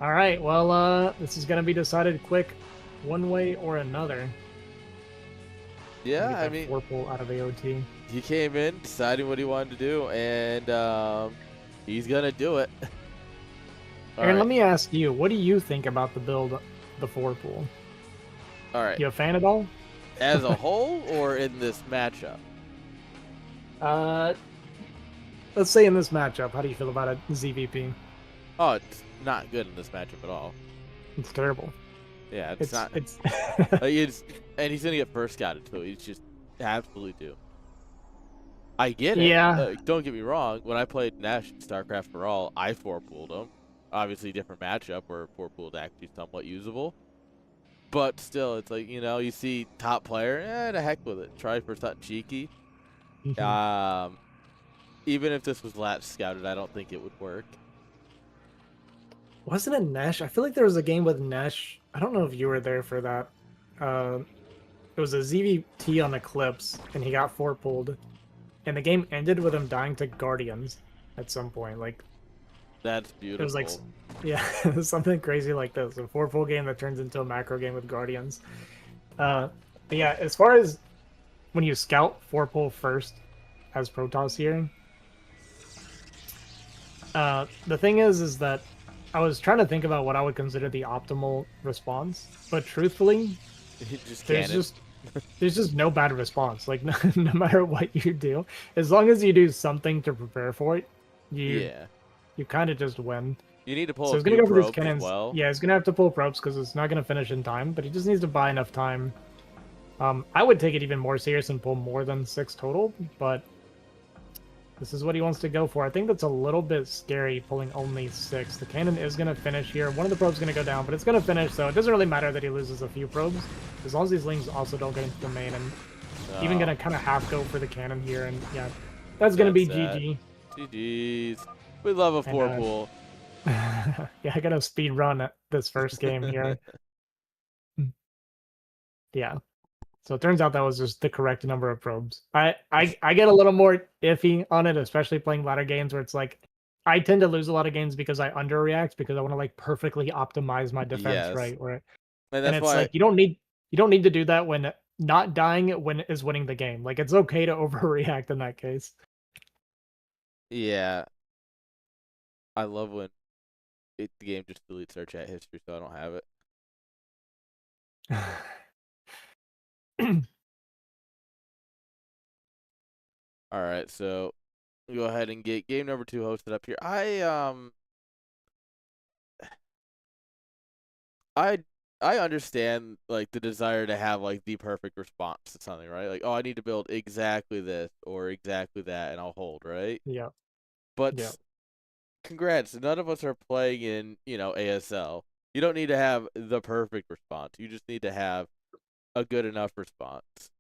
Speaker 2: All right, well, this is going to be decided quick, one way or another.
Speaker 1: Yeah, I mean,
Speaker 2: 4-pull out of AOT.
Speaker 1: He came in deciding what he wanted to do, and he's going to do it.
Speaker 2: Aaron, let me ask you, what do you think about the build, the 4-pull?
Speaker 1: All right.
Speaker 2: You a fan at all?
Speaker 1: As a whole or in this matchup?
Speaker 2: Let's say in this matchup, how do you feel about it, ZVP?
Speaker 1: Oh, it's not good in this matchup at all.
Speaker 2: It's terrible.
Speaker 1: Yeah, it's not.
Speaker 2: It's
Speaker 1: and he's gonna get first scouted too. He's just absolutely do. I get it.
Speaker 2: Yeah.
Speaker 1: Don't get me wrong. When I played Nash in StarCraft for All, I 4-pulled him. Obviously, different matchup where 4-pulled actually somewhat usable. But still, it's like, you know, you see top player, the heck with it. Try for something cheeky.
Speaker 2: Mm-hmm.
Speaker 1: Even if this was latch scouted, I don't think it would work.
Speaker 2: Wasn't it Nash? I feel like there was a game with Nash. I don't know if you were there for that. It was a ZVT on Eclipse, and he got 4-pulled. And the game ended with him dying to Guardians at some point. Like,
Speaker 1: that's beautiful.
Speaker 2: It was like, yeah, something crazy like this. A 4-pull game that turns into a macro game with Guardians. But yeah, as far as when you scout 4-pull first as Protoss here, the thing is that I was trying to think about what I would consider the optimal response, but truthfully,
Speaker 1: just
Speaker 2: there's
Speaker 1: cannon.
Speaker 2: there's just no bad response. Like no matter what you do, as long as you do something to prepare for it, you
Speaker 1: Yeah.
Speaker 2: you kind of just win.
Speaker 1: You need to pull
Speaker 2: So
Speaker 1: a
Speaker 2: he's gonna
Speaker 1: few
Speaker 2: go for these
Speaker 1: probes as
Speaker 2: cannons.
Speaker 1: well.
Speaker 2: Yeah, he's gonna have to pull probes because it's not gonna finish in time. But he just needs to buy enough time. I would take it even more serious and pull more than 6 total, but this is what he wants to go for. I think that's a little bit scary, pulling only 6. The cannon is going to finish here. One of the probes is going to go down, but it's going to finish, so it doesn't really matter that he loses a few probes, as long as these lings also don't get into the main. And even going to kind of half go for the cannon here, and yeah, that's going to be GG.
Speaker 1: GG's. We love a 4 pool.
Speaker 2: Yeah, I got to speed run this first game here. Yeah. So it turns out that was just the correct number of probes. I get a little more iffy on it, especially playing ladder games where it's like I tend to lose a lot of games because I underreact because I want to like perfectly optimize my defense,
Speaker 1: Yes.
Speaker 2: right? Where
Speaker 1: And
Speaker 2: and
Speaker 1: that's
Speaker 2: it's
Speaker 1: why
Speaker 2: like you don't need to do that when not dying when is winning the game. Like it's okay to overreact in that case.
Speaker 1: yeah, I love when the game just deletes our chat history so I don't have it. All right, so go ahead and get game number 2 hosted up here. I I understand like the desire to have like the perfect response to something, right? Like, oh, I need to build exactly this or exactly that and I'll hold, right?
Speaker 2: Yeah. Yeah.
Speaker 1: But congrats, none of us are playing in, ASL. You don't need to have the perfect response. You just need to have a good enough response.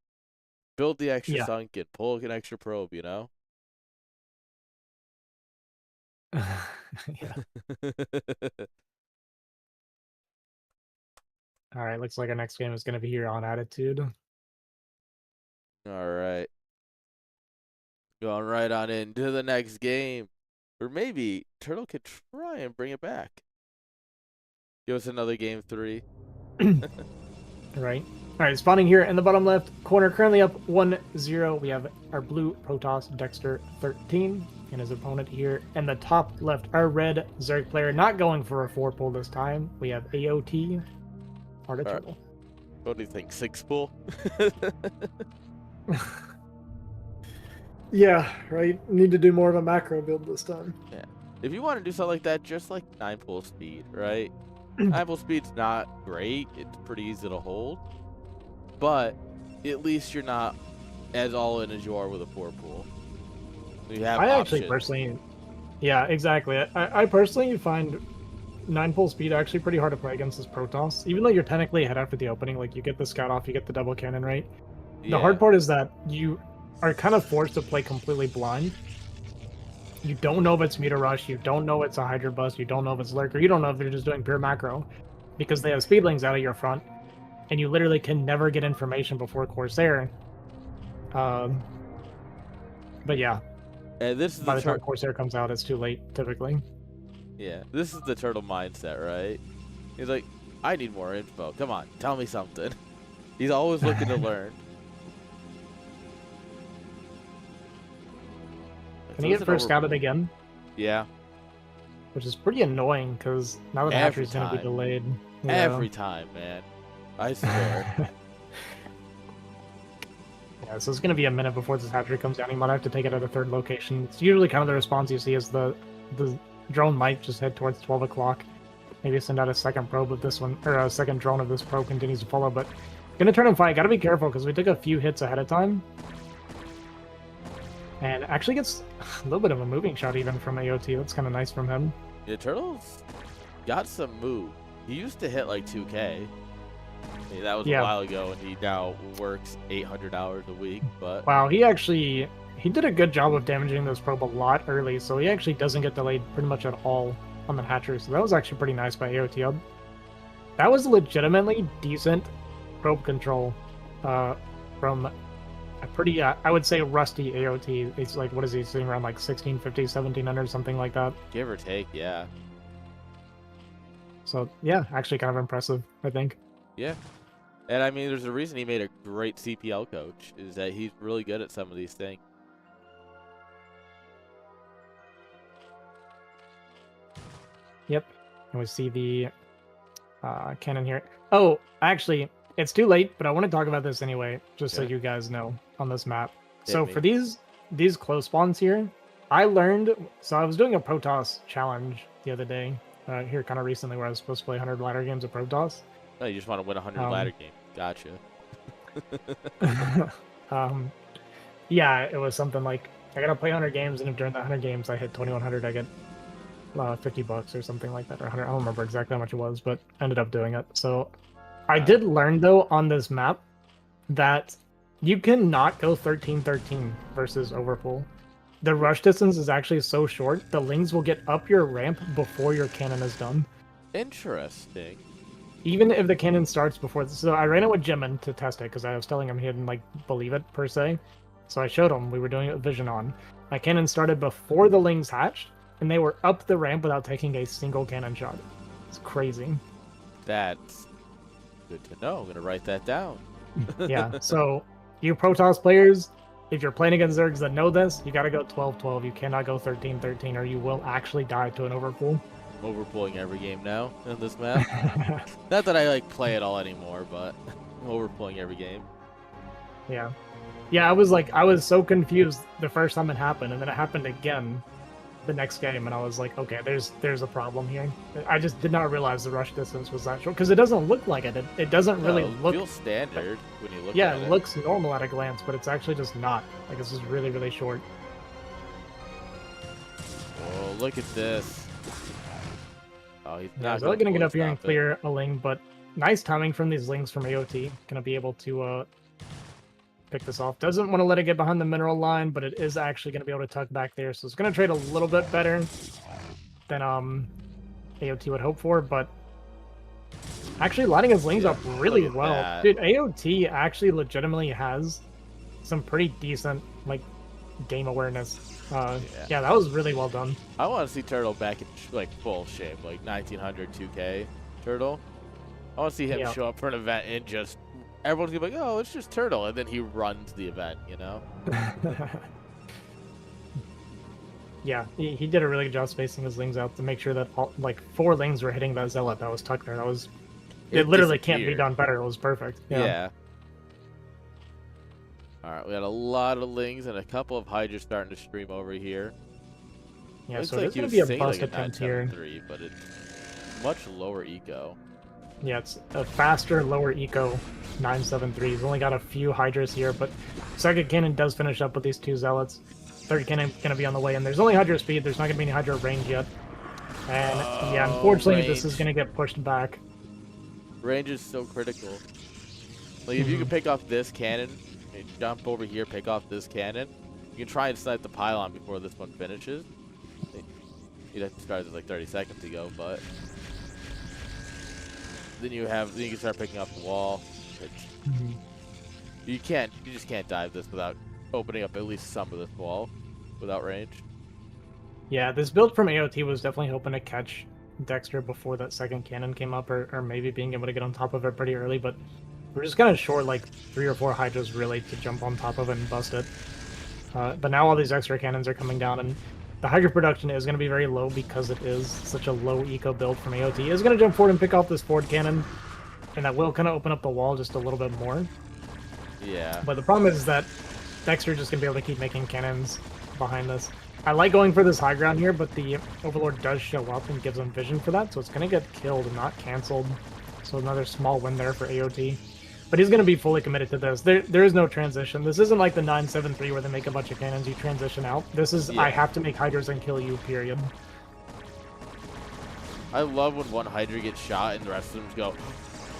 Speaker 1: Build the extra
Speaker 2: Yeah.
Speaker 1: sunken, pull an extra probe,
Speaker 2: Yeah. All right, looks like our next game is going to be here on Attitude.
Speaker 1: All right. Going right on into the next game. Or maybe Turtle could try and bring it back. Give us another game 3.
Speaker 2: Right. All right, spawning here in the bottom left corner, currently up 1-0. We have our blue Protoss Dexter 13 and his opponent here. And the top left, our red Zerg player, not going for a 4 pull this time. We have AOT, Art
Speaker 1: All right.
Speaker 2: Turtle.
Speaker 1: What do you think? 6 pull?
Speaker 2: Yeah, right. Need to do more of a macro build this time.
Speaker 1: Yeah. If you want to do something like that, just like 9 pull speed, right? 9 pull speed's not great. It's pretty easy to hold. But at least you're not as all in as you are with a 4 pull. You have
Speaker 2: I
Speaker 1: options.
Speaker 2: actually personally, yeah, exactly. I personally find 9 pull speed actually pretty hard to play against this Protoss. Even though you're technically ahead after the opening, like you get the scout off, you get the double cannon, right?
Speaker 1: Yeah.
Speaker 2: The hard part is that you are kind of forced to play completely blind. You don't know if it's meter rush, you don't know it's a Hydra bust, you don't know if it's lurker, you don't know if they're just doing pure macro. Because they have speedlings out of your front, and you literally can never get information before Corsair. But yeah.
Speaker 1: And this is
Speaker 2: by the time Corsair comes out, it's too late, typically.
Speaker 1: Yeah, this is the turtle mindset, right? He's like, I need more info. Come on, tell me something. He's always looking to learn.
Speaker 2: Can he get first scouted again?
Speaker 1: Yeah.
Speaker 2: Which is pretty annoying, because now that hatchery's going to be delayed.
Speaker 1: Yeah. Every time, man. I swear.
Speaker 2: Yeah, so it's going to be a minute before this hatchery comes down. He might have to take it at a third location. It's usually kind of the response you see is the drone might just head towards 12 o'clock. Maybe send out a second probe of this one, or a second drone if this probe continues to follow, but gonna turn and fight. Gotta be careful, because we took a few hits ahead of time. And actually gets a little bit of a moving shot even from AOT. That's kind of nice from him.
Speaker 1: Yeah, Turtle's got some move. He used to hit like 2K. I mean, that was a while ago, and he now works 800 hours a week. But
Speaker 2: wow, he did a good job of damaging this probe a lot early, so he actually doesn't get delayed pretty much at all on the hatchery. So that was actually pretty nice by AOT. That was legitimately decent probe control from a pretty, I would say, rusty AOT. It's like, what is he sitting around like 1650, 1700, something like that?
Speaker 1: Give or take, yeah.
Speaker 2: So yeah, actually kind of impressive, I think.
Speaker 1: Yeah. And I mean, there's a reason he made a great CPL coach, is that he's really good at some of these things.
Speaker 2: Yep. And we see the cannon here. Oh, actually, It's too late, but I want to talk about this anyway, just so
Speaker 1: Okay.
Speaker 2: you guys know on this map.
Speaker 1: Hit
Speaker 2: So for
Speaker 1: me.
Speaker 2: these close spawns here, I learned. So I was doing a Protoss challenge the other day, here kind of recently, where I was supposed to play 100 ladder games of Protoss.
Speaker 1: Oh, you just want to win 100
Speaker 2: Um,
Speaker 1: ladder games. Gotcha.
Speaker 2: um, yeah, it was something like I gotta play 100 games, and if during the 100 games I hit 2100, I get $50 or something like that, or 100. I don't remember exactly how much it was, but I ended up doing it. So I did learn though on this map that you cannot go 13-13 versus overpull. The rush distance is actually so short, the lings will get up your ramp before your cannon is done.
Speaker 1: Interesting.
Speaker 2: Even if the cannon starts before. So I ran it with Jimin to test it because I was telling him he didn't like believe it per se. So I showed him we were doing it with vision on. My cannon started before the lings hatched, and they were up the ramp without taking a single cannon shot. It's crazy.
Speaker 1: That's good to know. I'm gonna write that down.
Speaker 2: Yeah. So you Protoss players, if you're playing against Zergs that know this, you got to go 12-12. You cannot go 13-13, or you will actually die to an overpull.
Speaker 1: Overpulling every game now on this map. Not that I like play it all anymore, but I'm overpulling every game.
Speaker 2: Yeah. Yeah, I was so confused the first time it happened, and then it happened again the next game, and I was like, okay, there's a problem here. I just did not realize the rush distance was that short, because it doesn't look like it. It doesn't really
Speaker 1: No, it
Speaker 2: look...
Speaker 1: feels standard when you look
Speaker 2: Yeah,
Speaker 1: at
Speaker 2: it
Speaker 1: it.
Speaker 2: looks normal at a glance, but it's actually just not. Like, this is really, really short.
Speaker 1: Oh, look at this. Oh, he's
Speaker 2: Yeah,
Speaker 1: not
Speaker 2: so they're gonna get up here and
Speaker 1: stop it.
Speaker 2: clear a ling, but nice timing from these lings from AOT. Gonna be able to pick this off. Doesn't want to let it get behind the mineral line, but it is actually gonna be able to tuck back there, so it's gonna trade a little bit better than AOT would hope for, but actually lining his lings up really
Speaker 1: look at
Speaker 2: well.
Speaker 1: that.
Speaker 2: Dude, AOT actually legitimately has some pretty decent like game awareness. Yeah, that was really well done.
Speaker 1: I want to see Turtle back in like full shape, like 1900 2K Turtle. I want to see him
Speaker 2: Yeah.
Speaker 1: show up for an event and just everyone's gonna be like, "Oh, it's just Turtle," and then he runs the event. You know?
Speaker 2: Yeah, he did a really good job spacing his lings out to make sure that all, like 4 lings were hitting that zealot that was tucked there. That was it literally can't be
Speaker 1: disappeared.
Speaker 2: done better. It was perfect.
Speaker 1: Yeah. All right, we got a lot of lings and a couple of hydras starting to stream over here.
Speaker 2: Yeah,
Speaker 1: Looks
Speaker 2: so
Speaker 1: like
Speaker 2: it's
Speaker 1: he
Speaker 2: gonna
Speaker 1: was
Speaker 2: be a
Speaker 1: saying
Speaker 2: bust
Speaker 1: like a
Speaker 2: attempt here.
Speaker 1: 973, but it's much lower eco.
Speaker 2: Yeah, it's a faster, lower eco 973. He's only got a few hydras here, but second cannon does finish up with these 2 zealots. Third cannon gonna be on the way, and there's only hydra speed. There's not gonna be any hydra range yet. And yeah, unfortunately, this is gonna get pushed back.
Speaker 1: Range is so critical. Like if you can pick off this cannon, and jump over here, pick off this cannon, you can try and snipe the pylon before this one finishes. You'd have to start it like 30 seconds ago, but then you can start picking off the wall. You just can't dive this without opening up at least some of this wall without range.
Speaker 2: Yeah, this build from AOT was definitely hoping to catch Dexter before that second cannon came up, or maybe being able to get on top of it pretty early, but we're just kind of short like 3 or 4 hydras really to jump on top of it and bust it. But now all these extra cannons are coming down, and the hydra production is going to be very low because it is such a low eco build from AOT. Is going to jump forward and pick off this forward cannon, and that will kind of open up the wall just a little bit more.
Speaker 1: Yeah.
Speaker 2: But the problem is that Dexter just going to be able to keep making cannons behind this. I like going for this high ground here, but the Overlord does show up and gives him vision for that, so it's going to get killed and not canceled. So another small win there for AOT. But he's going to be fully committed to this. There is no transition. This isn't like the 973 where they make a bunch of cannons, you transition out. This is, I have to make hydras and kill you, period.
Speaker 1: I love when one hydra gets shot and the rest of them go,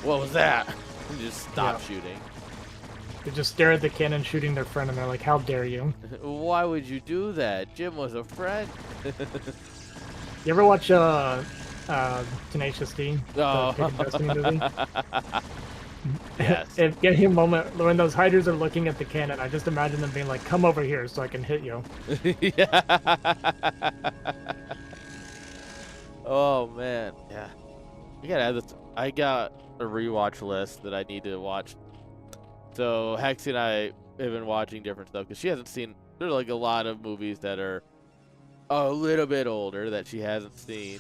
Speaker 1: "What was that?" and just stop shooting.
Speaker 2: They just stare at the cannon shooting their friend and they're like, how dare you?
Speaker 1: Why would you do that? Jim was a friend.
Speaker 2: You ever watch Tenacious D?
Speaker 1: Oh.
Speaker 2: The Pick and Destiny movie?
Speaker 1: Yes.
Speaker 2: If getting a moment when those hydras are looking at the cannon, I just imagine them being like, come over here so I can hit you.
Speaker 1: Yeah. Oh man, yeah. You gotta add this. I got a rewatch list that I need to watch. So Hexy and I have been watching different stuff because she hasn't seen. There's like a lot of movies that are a little bit older that she hasn't seen,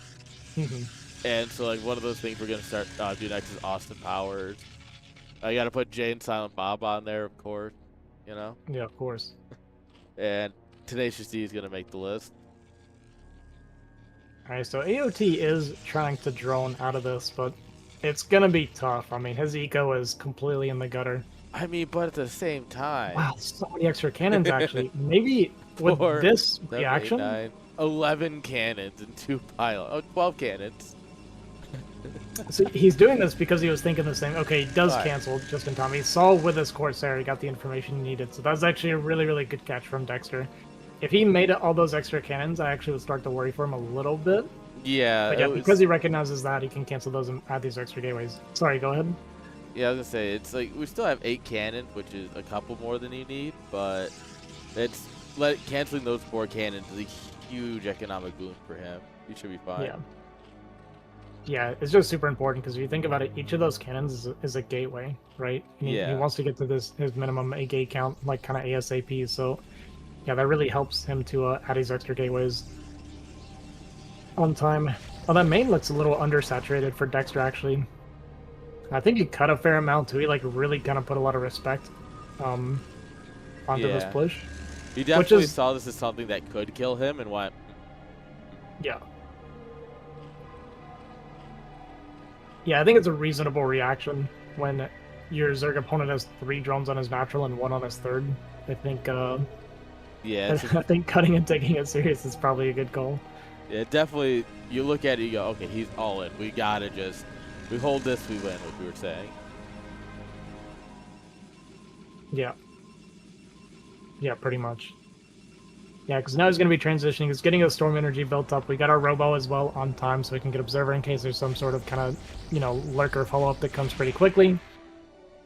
Speaker 1: and so like one of those things we're gonna start doing next is Austin Powers. I gotta put Jay and Silent Bob on there, of course. You know.
Speaker 2: Yeah, of course.
Speaker 1: And Tenacious D is gonna make the list.
Speaker 2: All right, so AOT is trying to drone out of this, but it's gonna be tough. I mean, his eco is completely in the gutter.
Speaker 1: I mean, but at the same time.
Speaker 2: Wow, so many extra cannons actually. Maybe with
Speaker 1: 4,
Speaker 2: this
Speaker 1: 7, 8,
Speaker 2: reaction,
Speaker 1: 9, 11 cannons and 2 pylons. Oh, 12 cannons.
Speaker 2: so he's doing this because he was thinking the same. Okay, he does
Speaker 1: Right.
Speaker 2: cancel just in time. He saw with his Corsair, he got the information he needed. So that's actually a really, really good catch from Dexter. If he made all those extra cannons, I actually would start to worry for him a little bit.
Speaker 1: Yeah.
Speaker 2: But yeah, because he recognizes that, he can cancel those and add these extra gateways. Sorry, go ahead.
Speaker 1: Yeah, I was gonna say it's like we still have 8 cannons, which is a couple more than you need, but it's canceling those 4 cannons is a huge economic boon for him. He should be fine.
Speaker 2: Yeah. Yeah, it's just super important because if you think about it, each of those cannons is a gateway, right? And he wants to get to his minimum a gate count, like kind of ASAP. So, yeah, that really helps him to add these extra gateways on time. Oh, that main looks a little undersaturated for Dexter, actually. I think he cut a fair amount, too. He, like, really kind of put a lot of respect onto this push.
Speaker 1: He definitely saw this as something that could kill him and went...
Speaker 2: Yeah. Yeah, I think it's a reasonable reaction when your Zerg opponent has 3 drones on his natural and 1 on his third. I think,
Speaker 1: yeah,
Speaker 2: I think cutting and taking it serious is probably a good call.
Speaker 1: Yeah, definitely. You look at it, you go, okay, he's all in. We gotta just, we hold this, we win, what we were saying.
Speaker 2: Yeah. Yeah, pretty much. Yeah, because now he's going to be transitioning. He's getting his storm energy built up. We got our robo as well on time, so we can get observer in case there's some sort of kind of, you know, lurker follow-up that comes pretty quickly.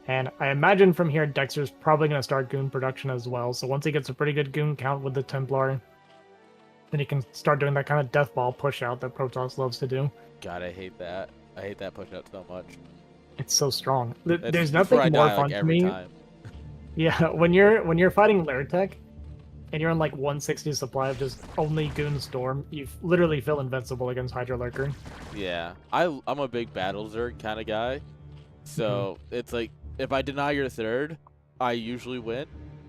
Speaker 2: And I imagine from here, Dexter's probably going to start goon production as well. So once he gets a pretty good goon count with the Templar, then he can start doing that kind of death ball push out that Protoss loves to do.
Speaker 1: God, I hate that. I hate that push out so much.
Speaker 2: It's so strong. There's nothing more fun to me.
Speaker 1: Time.
Speaker 2: Yeah, when you're fighting Lairtech, and you're on like 160 supply of just only Goon Storm, you literally feel invincible against Hydra Lurker.
Speaker 1: Yeah, I'm a big battle Zerg kind of guy, so it's like if I deny your third, I usually win.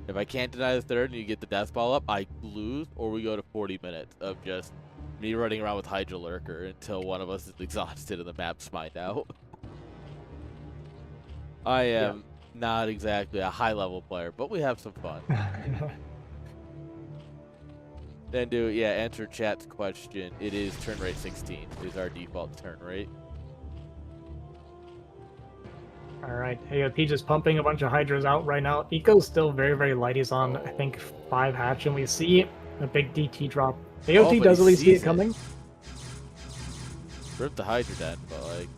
Speaker 1: If I can't deny the third and you get the death ball up, I lose, or we go to 40 minutes of just me running around with Hydra Lurker until one of us is exhausted and the map's mined out. I am not exactly a high-level player, but we have some fun. Then answer chat's question. It is turn rate 16 is our default turn rate.
Speaker 2: Alright, AOP just pumping a bunch of Hydras out right now. Eco's still very, very light. He's on, I think, 5 hatch, and we see a big DT drop. AOT does at least see it coming.
Speaker 1: Rip the Hydra Den, but like,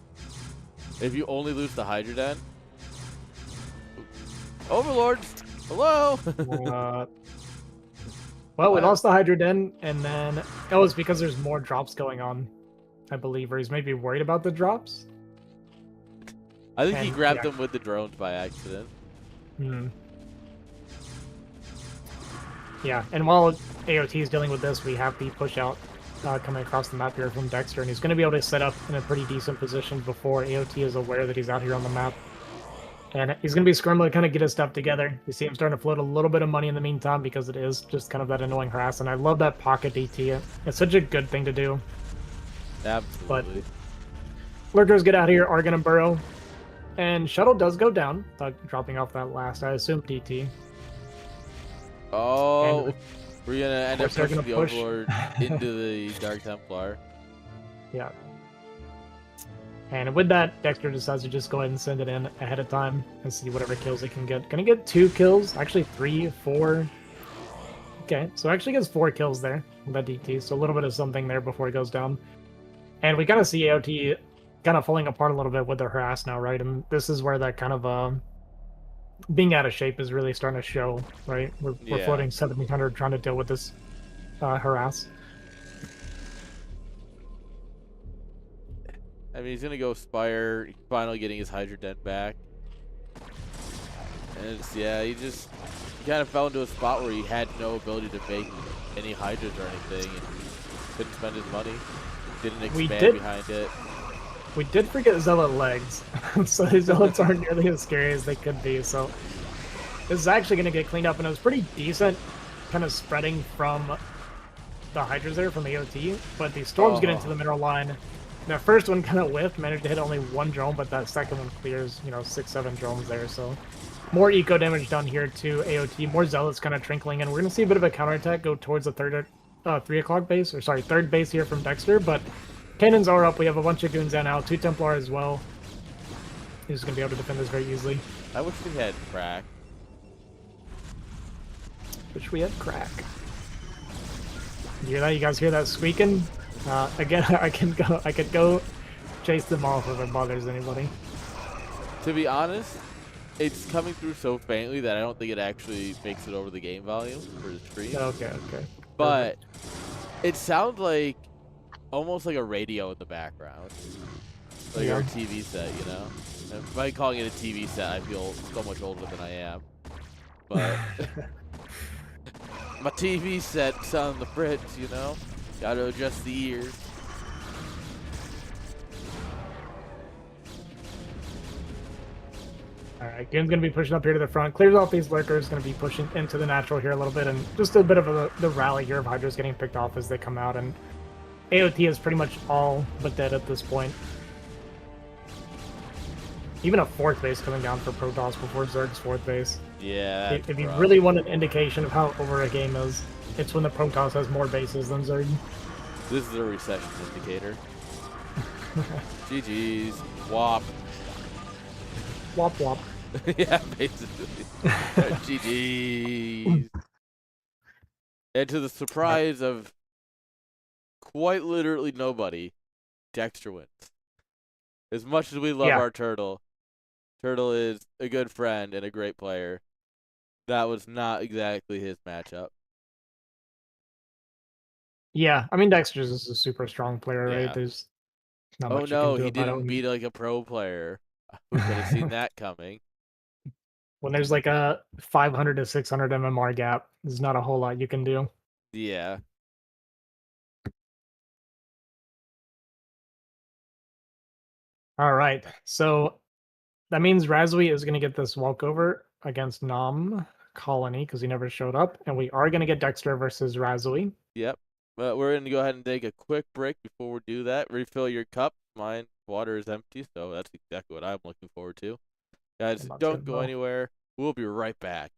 Speaker 1: if you only lose the Hydra Den... Overlords! Hello!
Speaker 2: Well, we lost the Hydra Den, and then... Oh, it's because there's more drops going on, I believe, or he's maybe worried about the drops?
Speaker 1: I think he grabbed them with the drones by accident.
Speaker 2: Yeah, and while AOT is dealing with this, we have the push-out coming across the map here from Dexter, and he's going to be able to set up in a pretty decent position before AOT is aware that he's out here on the map. And he's going to be scrambling to kind of get his stuff together. You see him starting to float a little bit of money in the meantime because it is just kind of that annoying harass. And I love that pocket DT. It's such a good thing to do.
Speaker 1: Absolutely.
Speaker 2: But lurkers get out here, are going to burrow. And shuttle does go down, dropping off that last, I assume, DT.
Speaker 1: Oh, and we're going to end up pushing the
Speaker 2: push.
Speaker 1: Overlord into the Dark Templar.
Speaker 2: Yeah. And with that, Dexter decides to just go ahead and send it in ahead of time and see whatever kills it can get. Gonna get 2 kills, actually 3, 4. Okay, so actually gets 4 kills there with that DT, so a little bit of something there before it goes down. And we kind of see AOT kind of falling apart a little bit with their harass now, right? And this is where that kind of being out of shape is really starting to show, right? We're floating 1700 trying to deal with this harass.
Speaker 1: I mean, he's going to go Spire, finally getting his Hydra Den back. And it's, he kind of fell into a spot where he had no ability to make any Hydras or anything, and couldn't spend his money. Didn't expand behind it.
Speaker 2: We did forget Zealot legs, so the Zealots aren't nearly as scary as they could be, so this is actually going to get cleaned up, and it was pretty decent kind of spreading from the Hydras there from AOT, but the Storms get into the middle line. That first one kind of whiffed, managed to hit only one drone, but that second one clears, 6-7 drones there, so more eco damage done here to AOT, more Zealots kind of trinkling, and we're going to see a bit of a counterattack go towards the third base here from Dexter, but cannons are up. We have a bunch of goons down now, 2 Templar as well. He's going to be able to defend this very easily.
Speaker 1: I wish we had crack.
Speaker 2: Wish we had crack. You hear that? You guys hear that squeaking? Again, I could go chase them off if it bothers anybody.
Speaker 1: To be honest, it's coming through so faintly that I don't think it actually makes it over the game volume for the stream.
Speaker 2: Okay.
Speaker 1: But it sounds like almost like a radio in the background. Like our TV set, And by calling it a TV set, I feel so much older than I am. But my TV set's on the fritz, Gotta adjust the ears.
Speaker 2: Alright, Goon's going to be pushing up here to the front. Clears off these lurkers, going to be pushing into the natural here a little bit, and just a bit of the rally here of Hydras getting picked off as they come out, and AOT is pretty much all but dead at this point. Even a 4th base coming down for Protoss before Zerg's 4th base.
Speaker 1: Yeah.
Speaker 2: If you really want an indication of how over a game is, it's when the Protoss has more bases than Zerg.
Speaker 1: This is a recession indicator. GG's. Wop.
Speaker 2: Wop wop.
Speaker 1: Yeah, basically. GG's. And to the surprise of quite literally nobody, Dexter wins. As much as we love our Turtle, Turtle is a good friend and a great player. That was not exactly his matchup.
Speaker 2: Yeah, I mean Dexter's is a super strong player, right? There's not much you can do
Speaker 1: he
Speaker 2: about
Speaker 1: didn't beat like a pro player. Who could have seen that coming?
Speaker 2: When there's like a 500 to 600 MMR gap, there's not a whole lot you can do.
Speaker 1: Yeah.
Speaker 2: All right, so that means Razui is going to get this walkover against Nam Colony because he never showed up, and we are going to get Dexter versus Razui.
Speaker 1: Yep. But we're going to go ahead and take a quick break before we do that. Refill your cup. Mine water is empty, so that's exactly what I'm looking forward to. Guys, don't go anywhere. We'll be right back.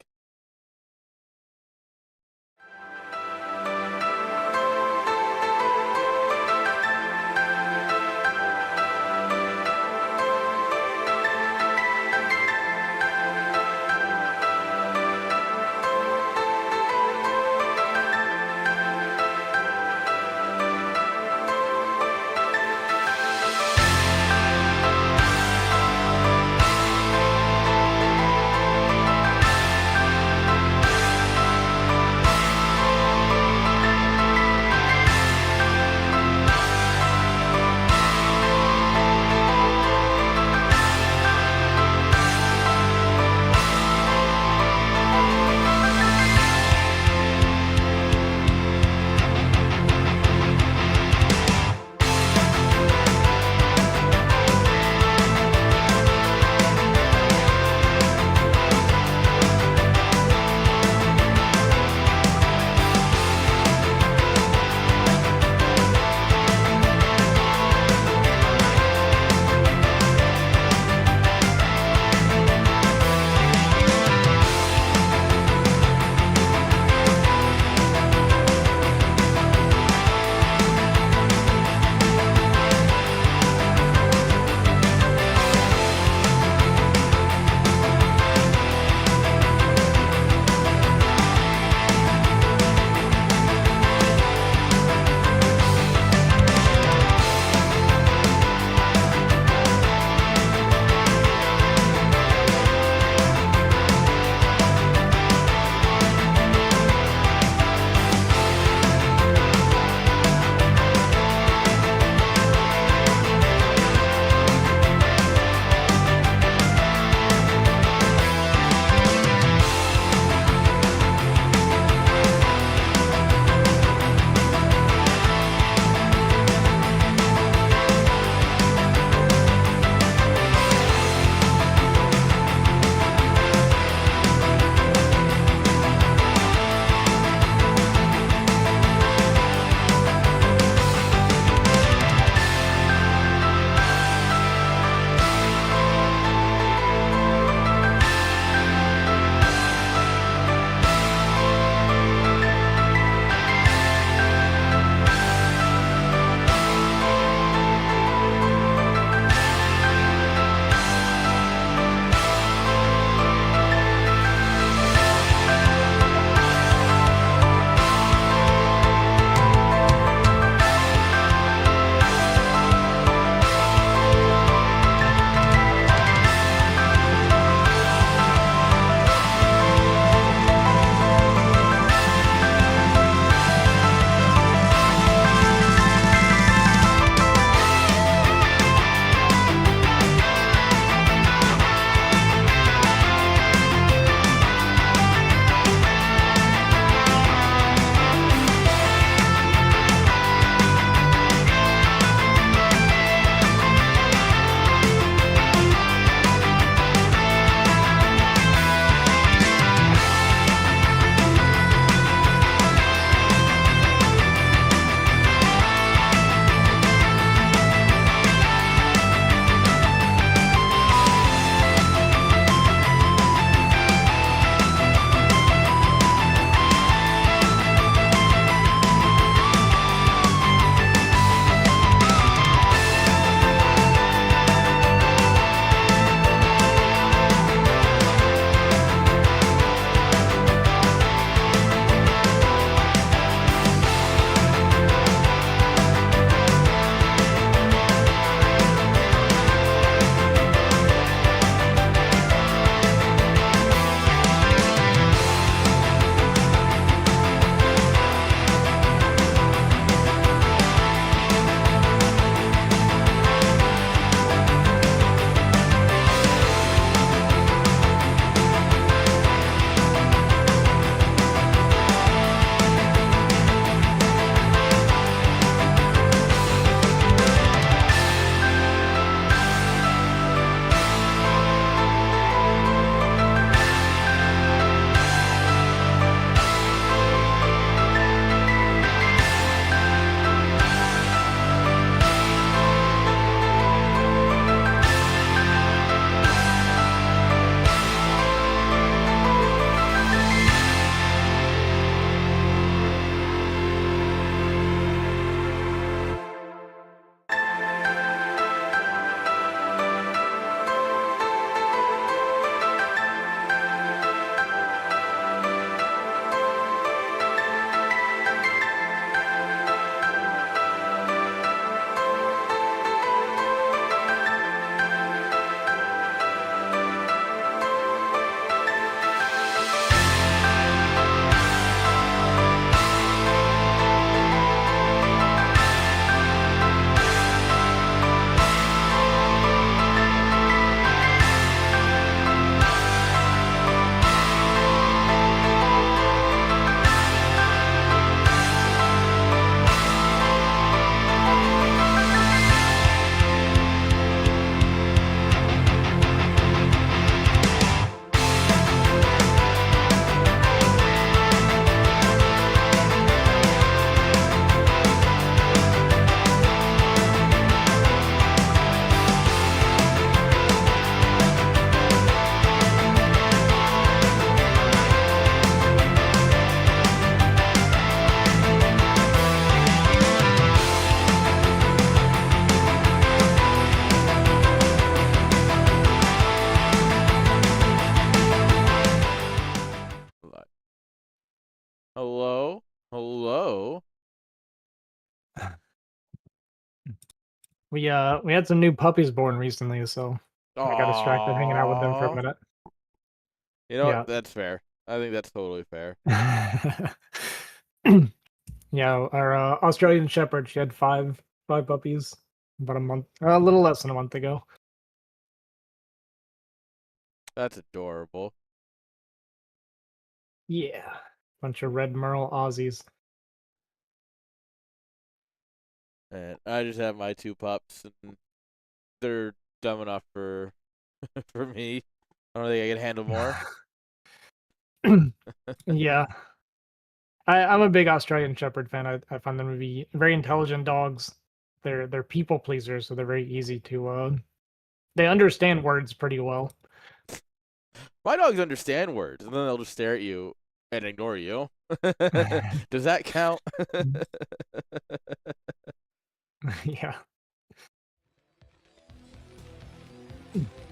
Speaker 1: Hello.
Speaker 2: We had some new puppies born recently, so I got distracted hanging out with them for a
Speaker 1: Aww.
Speaker 2: minute.
Speaker 1: You know what?
Speaker 2: Yeah.
Speaker 1: That's fair. I think that's totally fair.
Speaker 2: Yeah, our Australian Shepherd, she had five puppies about a little less than a month ago.
Speaker 1: That's adorable.
Speaker 2: Yeah, bunch of red merle Aussies.
Speaker 1: And I just have my 2 pups, and they're dumb enough for for me. I don't think I can handle more.
Speaker 2: Yeah, I'm a big Australian Shepherd fan. I find them to be very intelligent dogs. They're people pleasers, so they're very easy to they understand words pretty well.
Speaker 1: My dogs understand words, and then they'll just stare at you and ignore you. Does that count?
Speaker 2: Yeah.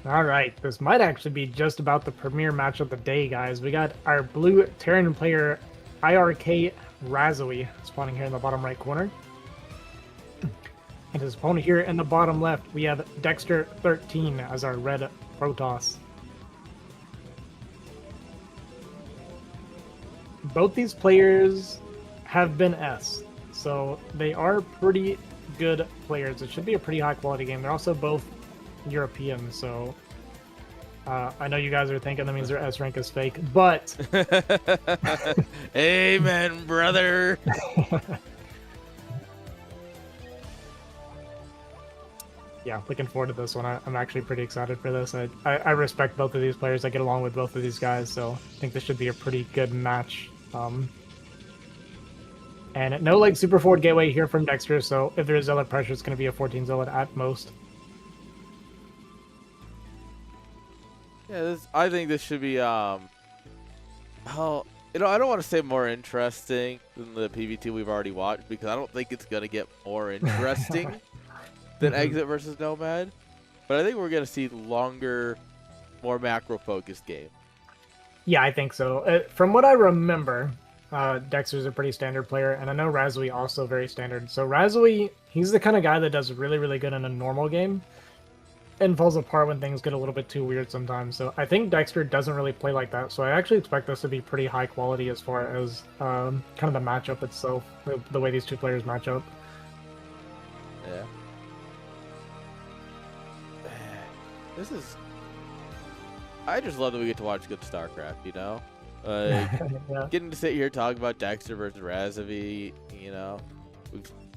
Speaker 2: All right, this might actually be just about the premier match of the day, guys. We got our blue Terran player IRK Razui spawning here in the bottom right corner. And his opponent here in the bottom left, we have Dexter 13 as our red Protoss. Both these players have been S, so they are pretty good players. It should be a pretty high quality game. They're also both European, so I know you guys are thinking that means their S rank is fake, but
Speaker 1: Amen, brother.
Speaker 2: Yeah, looking forward to this one. I'm actually pretty excited for this. I respect both of these players. I get along with both of these guys, so I think this should be a pretty good match. And no like super forward gateway here from Dexter, so if there is zealot pressure, it's going to be a 14 zealot at most.
Speaker 1: Yeah, I think this should be I don't want to say more interesting than the PvT we've already watched, because I don't think it's gonna get more interesting than Exit versus Nomad. But I think we're gonna see longer, more macro focused game.
Speaker 2: Yeah, I think so. From what I remember, Dexter's a pretty standard player, and I know Razui also very standard. So Razui, he's the kind of guy that does really, really good in a normal game and falls apart when things get a little bit too weird sometimes. So I think Dexter doesn't really play like that. So I actually expect this to be pretty high quality as far as kind of the matchup itself, the way these two players match up.
Speaker 1: Yeah. This is... I just love that we get to watch good StarCraft, you know? Like,
Speaker 2: Yeah.
Speaker 1: getting to sit here talk about Dexter versus Razvi, you know?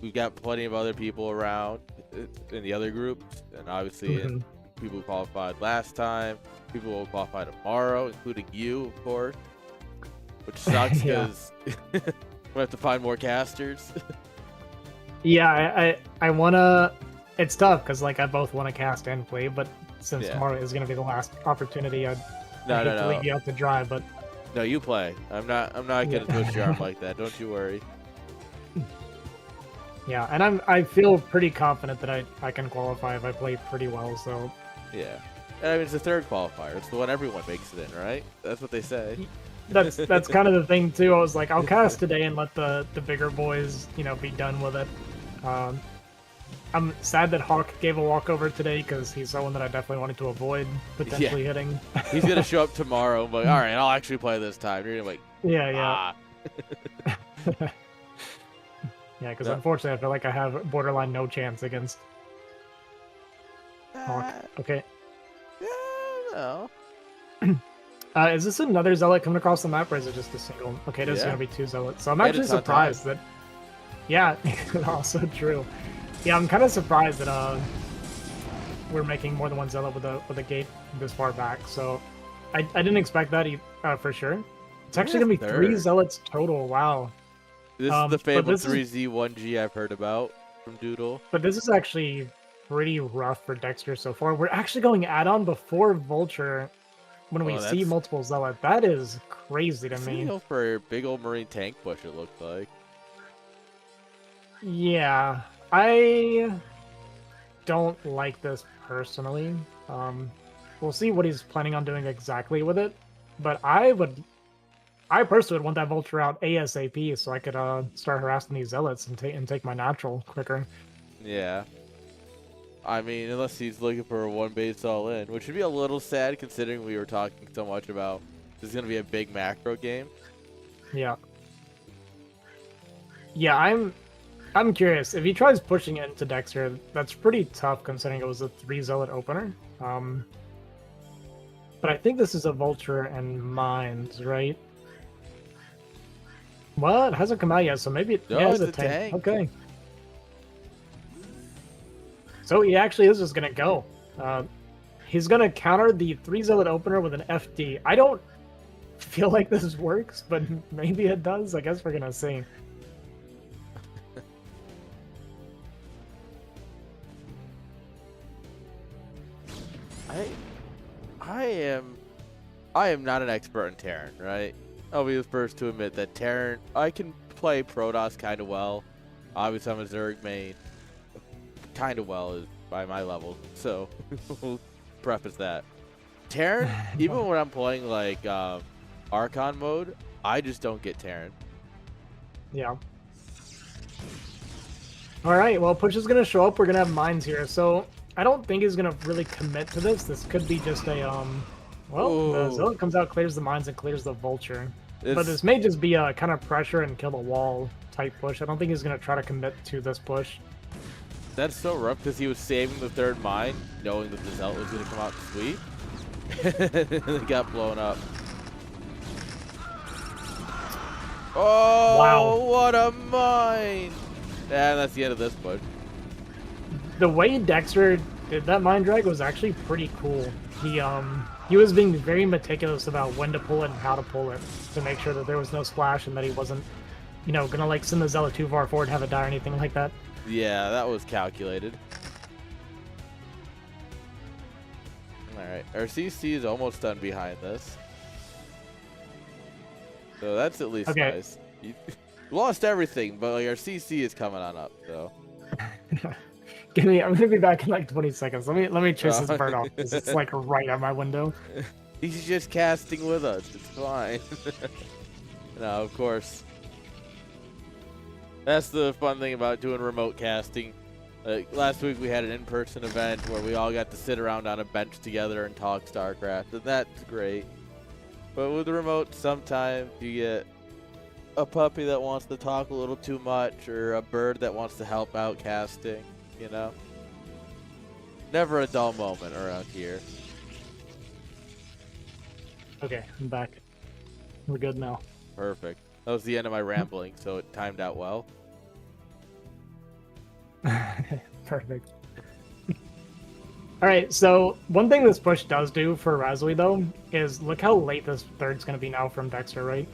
Speaker 1: We've got plenty of other people around in the other groups, and obviously in people who qualified last time, people who will qualify tomorrow, including you, of course, which sucks because we have to find more casters.
Speaker 2: Yeah, I wanna. It's tough because like I both want to cast and play, but since
Speaker 1: Yeah.
Speaker 2: tomorrow is gonna be the last opportunity, I'd
Speaker 1: No,
Speaker 2: hate to leave you out to dry. But
Speaker 1: no, you play. I'm not gonna twist your arm like that. Don't you worry.
Speaker 2: yeah, and I feel pretty confident that I can qualify if I play pretty well. So
Speaker 1: Yeah. And I mean, it's the third qualifier. It's the one everyone makes it in, right? That's what they say.
Speaker 2: that's kind of the thing too. I was like, I'll cast today and let the bigger boys, be done with it. I'm sad that Hawk gave a walkover today because he's someone that I definitely wanted to avoid potentially hitting.
Speaker 1: He's gonna show up tomorrow. I'm like, all right, I'll actually play this time. You're gonna be like,
Speaker 2: yeah. Yeah, because unfortunately, I feel like I have borderline no chance against Hawk. Okay.
Speaker 1: No.
Speaker 2: Is this another zealot coming across the map, or is it just a single? Okay, there's going to be 2 zealots. So I'm actually surprised that... Yeah, also true. Yeah, I'm kind of surprised that we're making more than 1 zealot with a gate this far back. So I didn't expect that for sure. It's actually going to be 3 zealots total. Wow.
Speaker 1: This is the fabled 3Z1G I've heard about from Doodle.
Speaker 2: But this is actually pretty rough for Dexter so far. We're actually going add-on before Vulture when we see multiple zealot. That is crazy to me.
Speaker 1: Go for a big old marine tank push, it looked like.
Speaker 2: Yeah, I don't like this personally. We'll see what he's planning on doing exactly with it, but I I personally would want that vulture out ASAP so I could start harassing these zealots and take my natural quicker.
Speaker 1: Yeah. I mean, unless he's looking for a one base all in, which would be a little sad considering we were talking so much about this is going to be a big macro game.
Speaker 2: Yeah. Yeah, I'm curious. If he tries pushing it into Dexter, that's pretty tough considering it was a 3 zealot opener. But I think this is a vulture and mines, right? What? Hasn't come out yet, so maybe
Speaker 1: No,
Speaker 2: it's
Speaker 1: it's
Speaker 2: a
Speaker 1: a
Speaker 2: tank.
Speaker 1: tank.
Speaker 2: Okay. So he actually is just gonna go. He's gonna counter the 3 zealot opener with an FD. I don't feel like this works, but maybe it does. I guess we're gonna see.
Speaker 1: I am not an expert in Terran, right? I'll be the first to admit that Terran, I can play Protoss kind of well. Obviously, I'm a Zerg main. Kind of well is by my level, so we'll preface that. Terran, even when I'm playing like Archon mode, I just don't get Terran.
Speaker 2: Yeah. All right. Well, push is gonna show up. We're gonna have mines here, so I don't think he's gonna really commit to this. This could be just a Well, the zealot comes out, clears the mines, and clears the vulture. But this may just be a kind of pressure and kill the wall type push. I don't think he's gonna try to commit to this push.
Speaker 1: That's so rough because he was saving the third mine, knowing that the zealot was gonna come out and sweep. It got blown up. Oh,
Speaker 2: Wow.
Speaker 1: what a mine! And that's the end of this push.
Speaker 2: The way Dexter did that mine drag was actually pretty cool. He was being very meticulous about when to pull it and how to pull it to make sure that there was no splash and that he wasn't, gonna like send the zealot too far forward and have it die or anything like that.
Speaker 1: Yeah, that was calculated. Alright, our CC is almost done behind this. So that's at least nice. You lost everything, but like our CC is coming on up, so.
Speaker 2: I'm gonna be back in like 20 seconds. Let me chase this bird off because it's like right at my window.
Speaker 1: He's just casting with us. It's fine. No, of course. That's the fun thing about doing remote casting. Last week we had an in-person event where we all got to sit around on a bench together and talk StarCraft, and that's great. But with the remote, sometimes you get a puppy that wants to talk a little too much, or a bird that wants to help out casting, Never a dull moment around here.
Speaker 2: Okay, I'm back. We're good now.
Speaker 1: Perfect. That was the end of my rambling, so it timed out well.
Speaker 2: Perfect. All right, so one thing this push does do for Razui, though, is look how late this third's going to be now from Dexter, right?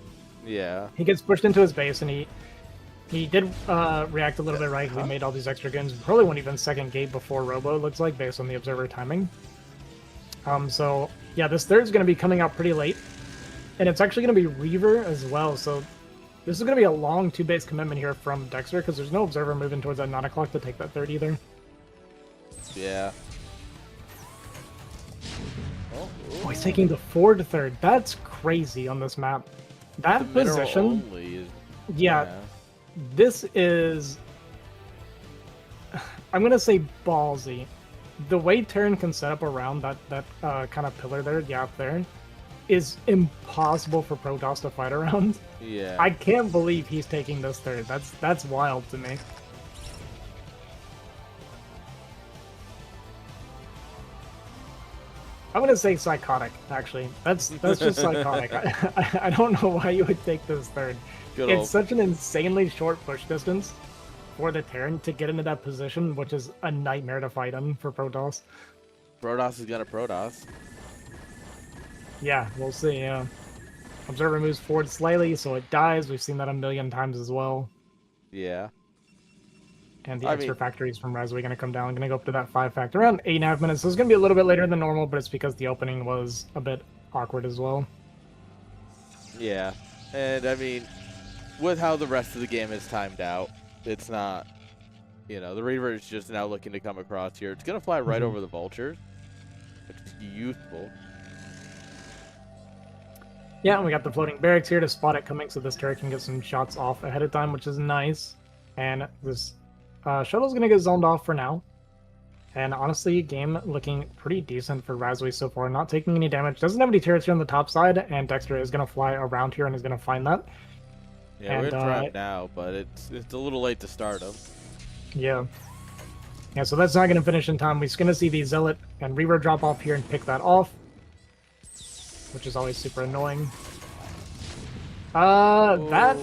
Speaker 1: Yeah.
Speaker 2: He gets pushed into his base, and he did react a little bit right. We made all these extra guns. Probably won't even second gate before Robo, it looks like, based on the observer timing. So, yeah, this third's going to be coming out pretty late. And it's actually going to be Reaver as well, so this is going to be a long 2-base commitment here from Dexter, because there's no observer moving towards that 9 o'clock to take that third either.
Speaker 1: Yeah.
Speaker 2: Oh, he's taking the forward third. That's crazy on this map. That position... Yeah. This is... I'm going to say ballsy. The way Terran can set up around that kind of pillar there, gap there, is impossible for Protoss to fight around.
Speaker 1: Yeah.
Speaker 2: I can't believe he's taking this third. That's wild to me. I'm gonna say psychotic, actually. That's just psychotic. I don't know why you would take this third. It's such an insanely short push distance for the Terran to get into that position, which is a nightmare to fight in for Protoss.
Speaker 1: Protoss is gonna Protoss.
Speaker 2: Yeah, we'll see, yeah. Observer moves forward slightly, so it dies. We've seen that a million times as well.
Speaker 1: Yeah.
Speaker 2: And the extra factories from Razui are going to come down. Going to go up to that 5 factor around 8.5 minutes. So it's going to be a little bit later than normal, but it's because the opening was a bit awkward as well.
Speaker 1: Yeah. And, I mean, with how the rest of the game is timed out, it's not, the Reaver is just now looking to come across here. It's going to fly right over the Vultures, which is useful.
Speaker 2: Yeah, and we got the floating barracks here to spot it coming, so this turret can get some shots off ahead of time, which is nice. And this shuttle's gonna get zoned off for now. And honestly, game looking pretty decent for Razui so far. Not taking any damage. Doesn't have any turrets here on the top side, and Dexter is gonna fly around here and is gonna find that.
Speaker 1: Yeah,
Speaker 2: And,
Speaker 1: we're gonna try him now, but it's a little late to start him.
Speaker 2: Yeah. Yeah, so that's not gonna finish in time. We're just gonna see the Zealot and Reaver drop off here and pick that off, which is always super annoying. That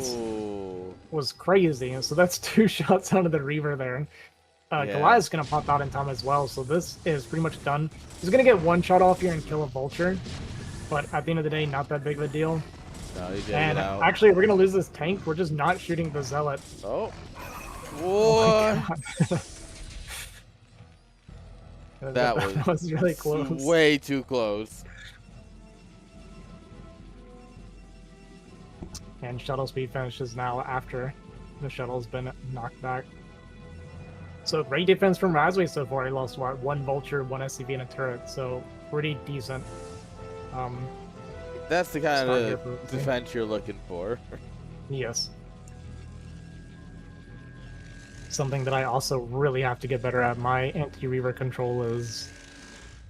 Speaker 2: was crazy. So that's 2 shots out of the Reaver there.
Speaker 1: Yeah.
Speaker 2: Goliath's gonna pop out in time as well, so this is pretty much done. He's gonna get 1 shot off here and kill a Vulture, but at the end of the day, not that big of a deal.
Speaker 1: No, he did
Speaker 2: And
Speaker 1: it out.
Speaker 2: actually, we're gonna lose this tank. We're just not shooting the Zealot.
Speaker 1: Oh.
Speaker 2: Oh
Speaker 1: What?
Speaker 2: That was really close.
Speaker 1: Way too close.
Speaker 2: And shuttle speed finishes now after the shuttle's been knocked back. So great defense from Razui so far. He lost what, 1 Vulture, 1 SCV, and a turret. So pretty decent.
Speaker 1: That's the kind
Speaker 2: Start here
Speaker 1: of
Speaker 2: for
Speaker 1: defense you're looking for.
Speaker 2: Yes. Something that I also really have to get better at. My anti-Reaver control is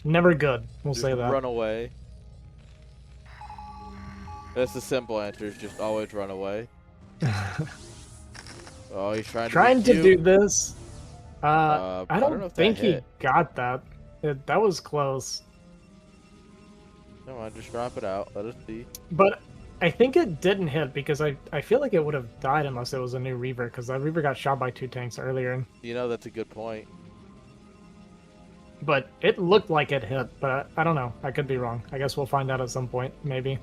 Speaker 2: never good. We'll
Speaker 1: Just
Speaker 2: say that.
Speaker 1: run away. That's the simple answer. Is just always run away. Oh, he's trying
Speaker 2: to do this.
Speaker 1: I
Speaker 2: I
Speaker 1: don't
Speaker 2: don't
Speaker 1: know if that
Speaker 2: think he
Speaker 1: hit.
Speaker 2: got that. That was close.
Speaker 1: Come on, just drop it out. Let us see.
Speaker 2: But I think it didn't hit because I feel like it would have died unless it was a new Reaver, because that Reaver got shot by 2 tanks earlier.
Speaker 1: You know, that's a good point.
Speaker 2: But it looked like it hit, but I don't know. I could be wrong. I guess we'll find out at some point, maybe.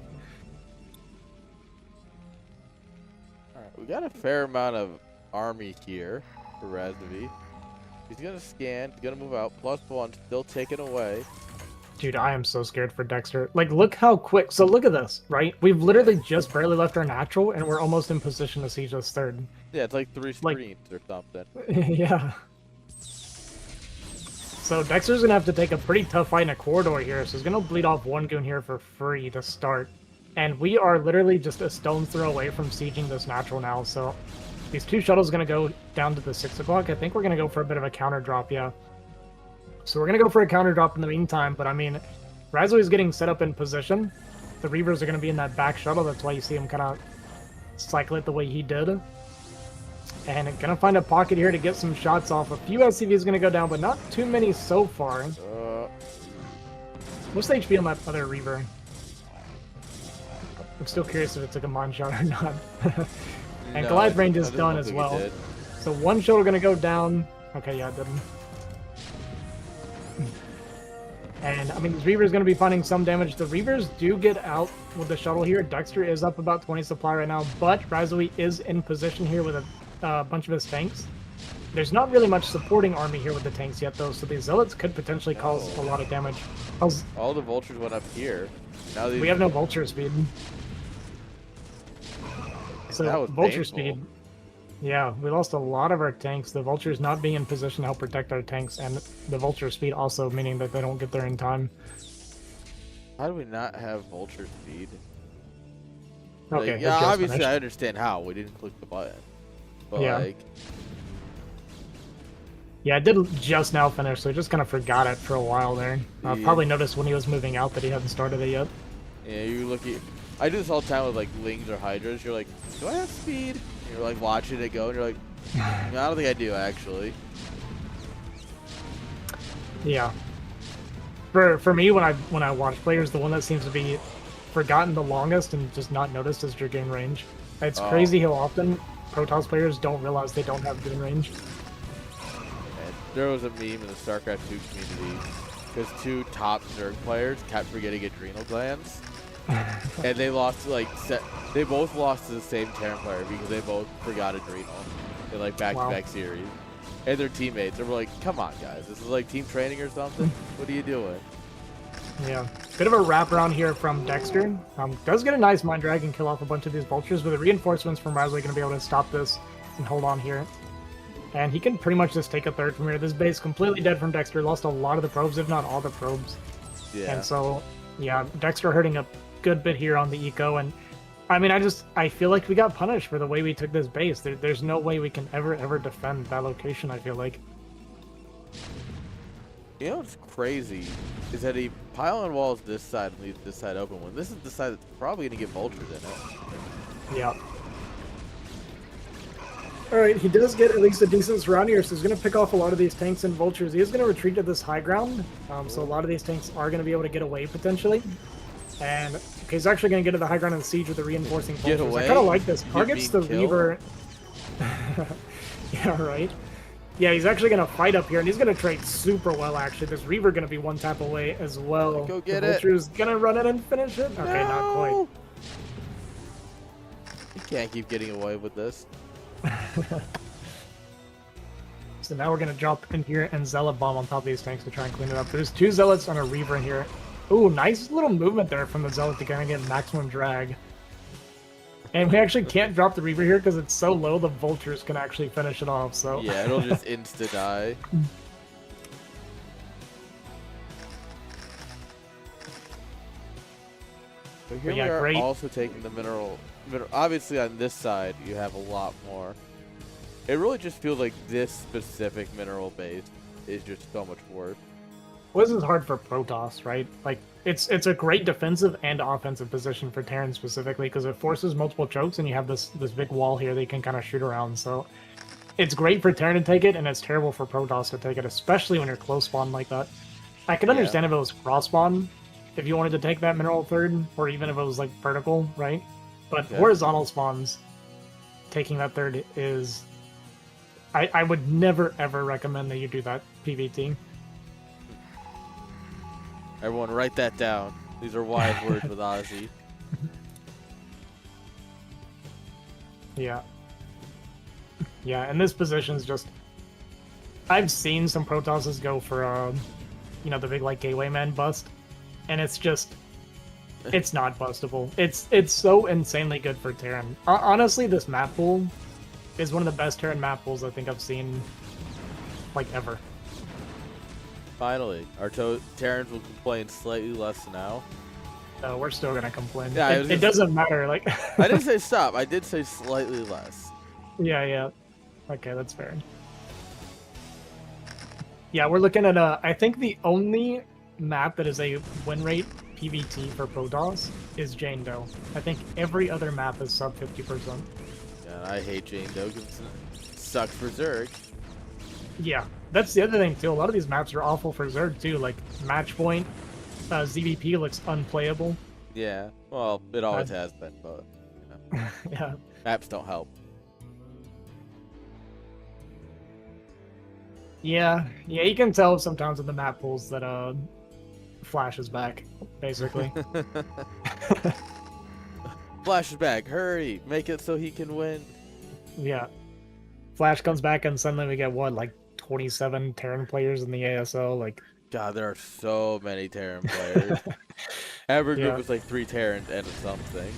Speaker 1: Alright, we got a fair amount of army here for Razvi. He's gonna scan, he's gonna move out. +1, still taken away.
Speaker 2: Dude, I am so scared for Dexter. Like, look how quick. So look at this, right? We've literally just barely left our natural, and we're almost in position to siege this 3rd.
Speaker 1: Yeah, it's like 3 screens or something.
Speaker 2: Yeah. So Dexter's gonna have to take a pretty tough fight in a corridor here, so he's gonna bleed off 1 goon here for free to start. And we are literally just a stone's throw away from sieging this natural now, so these 2 shuttles gonna go down to the 6 o'clock. I think we're gonna go for a bit of a counter drop, yeah. So we're gonna go for a counter drop in the meantime, but I mean, Razzo is getting set up in position. The Reavers are gonna be in that back shuttle, that's why you see him kind of cycle it the way he did. And gonna find a pocket here to get some shots off. A few SCVs gonna go down, but not too many so far. What's the HP on that other Reaver? I'm still curious if it took a Mon shot or not. And
Speaker 1: No,
Speaker 2: Goliath range is
Speaker 1: I
Speaker 2: done
Speaker 1: don't
Speaker 2: as
Speaker 1: think it
Speaker 2: well.
Speaker 1: did.
Speaker 2: So 1 shuttle gonna go down. Okay, yeah, it didn't. And I mean, this Reaver is going to be finding some damage. The Reavers do get out with the shuttle here. Dexter is up about 20 supply right now, but Razui is in position here with a bunch of his tanks. There's not really much supporting army here with the tanks yet, though, so these Zealots could potentially cause a lot of damage.
Speaker 1: All the vultures went up here. Now
Speaker 2: We have no Vulture speed. So
Speaker 1: that was
Speaker 2: Vulture
Speaker 1: painful.
Speaker 2: speed. Yeah, we lost a lot of our tanks. The Vultures not being in position to help protect our tanks, and the Vulture speed also meaning that they don't get there in time.
Speaker 1: How do we not have vulture speed?
Speaker 2: Okay,
Speaker 1: Like,
Speaker 2: it
Speaker 1: yeah,
Speaker 2: just
Speaker 1: obviously
Speaker 2: finished.
Speaker 1: I understand how. We didn't click the button. But
Speaker 2: Yeah.
Speaker 1: like,
Speaker 2: Yeah, it did just now finish, so I just kind of forgot it for a while there. I
Speaker 1: Yeah.
Speaker 2: probably noticed when he was moving out that he hadn't started it yet.
Speaker 1: yeah, you look at. I do this all the time with like lings or hydras. You're like, do I have speed? And you're like watching it go, and you're like, no, I don't think I do actually.
Speaker 2: Yeah. For me, when I watch players, the one that seems to be forgotten the longest and just not noticed is your game range. It's
Speaker 1: Oh.
Speaker 2: crazy how often Protoss players don't realize they don't have game range.
Speaker 1: And there was a meme in the StarCraft 2 community because 2 top Zerg players kept forgetting adrenal glands, and they lost they both lost to the same Terran player because they both forgot adrenal in like back-to-back series. And their teammates, they were like, "Come on, guys, this is like team training or something. What are you doing?"
Speaker 2: Yeah. Bit of a wraparound here from Dexter. Does get a nice Mind Drag and kill off a bunch of these Vultures, but the reinforcements from Rasley going to be able to stop this and hold on here. And he can pretty much just take a 3rd from here. This base completely dead from Dexter. Lost a lot of the probes, if not all the probes.
Speaker 1: Yeah.
Speaker 2: And so, yeah, Dexter hurting good bit here on the eco, and I mean, I feel like we got punished for the way we took this base. There's no way we can ever defend that location, I feel like.
Speaker 1: You know what's crazy is that he pylon walls this side and leaves this side open when this is the side that's probably going to get vultures in it.
Speaker 2: Yeah. Alright, he does get at least a decent surround here, so he's going to pick off a lot of these tanks and vultures. He is going to retreat to this high ground, so a lot of these tanks are going to be able to get away potentially. And okay, he's actually going to get to the high ground and siege with the reinforcing vultures.
Speaker 1: Get away?
Speaker 2: I kind of like this. Targets the
Speaker 1: killed?
Speaker 2: Reaver. Yeah, right. Yeah, he's actually going to fight up here, and he's going to trade super well, actually. This Reaver going to be one tap away as well.
Speaker 1: Go get
Speaker 2: the Vulture's going to run in and finish it? Okay,
Speaker 1: no!
Speaker 2: not quite.
Speaker 1: You can't keep getting away with this.
Speaker 2: So now we're going to drop in here and Zealot Bomb on top of these tanks to try and clean it up. There's 2 Zealots on a Reaver in here. Ooh, nice little movement there from the Zealot to kind of get maximum drag. And we actually can't drop the Reaver here because it's so low, the Vultures can actually finish it off, so...
Speaker 1: Yeah, it'll just insta-die. But here
Speaker 2: yeah,
Speaker 1: we are
Speaker 2: great.
Speaker 1: also taking the mineral... Obviously on this side, you have a lot more. It really just feels like this specific mineral base is just so much worse.
Speaker 2: Well, this is hard for Protoss, right? Like, it's a great defensive and offensive position for Terran specifically because it forces multiple chokes and you have this big wall here that you can kind of shoot around. So it's great for Terran to take it, and it's terrible for Protoss to take it, especially when you're close spawn like that. I could understand if it was cross spawn, if you wanted to take that mineral third, or even if it was like vertical, right? But horizontal spawns, taking that third is... I would never ever recommend that you do that PvT.
Speaker 1: Everyone write that down. These are wise words with Ozzy.
Speaker 2: Yeah. Yeah, and this position's just... I've seen some Protosses go for, you know, the big, like, Gateway Man bust, and it's just... It's not bustable. It's so insanely good for Terran. Honestly, this map pool is one of the best Terran map pools I think I've seen, like, ever.
Speaker 1: Finally, our Terrans will complain slightly less now.
Speaker 2: No, we're still gonna complain.
Speaker 1: Yeah,
Speaker 2: it doesn't matter. Like,
Speaker 1: I didn't say stop. I did say slightly less.
Speaker 2: Yeah. Okay, that's fair. Yeah, we're looking at I think the only map that is a win rate PvT for Protoss is Jane Doe. I think every other map is sub 50%.
Speaker 1: Yeah, I hate Jane Doe because it sucks for Zerg.
Speaker 2: Yeah, that's the other thing too. A lot of these maps are awful for Zerg too. Like Match Point, ZVP looks unplayable.
Speaker 1: Yeah, well, it always has been, but you know,
Speaker 2: yeah,
Speaker 1: maps don't help.
Speaker 2: Yeah, you can tell sometimes in the map pools that Flash is back, basically.
Speaker 1: Flash is back, hurry! Make it so he can win.
Speaker 2: Yeah. Flash comes back and suddenly we get, what, like 27 Terran players in the ASL? Like,
Speaker 1: God, there are so many Terran players. Every group is like 3 Terrans and something.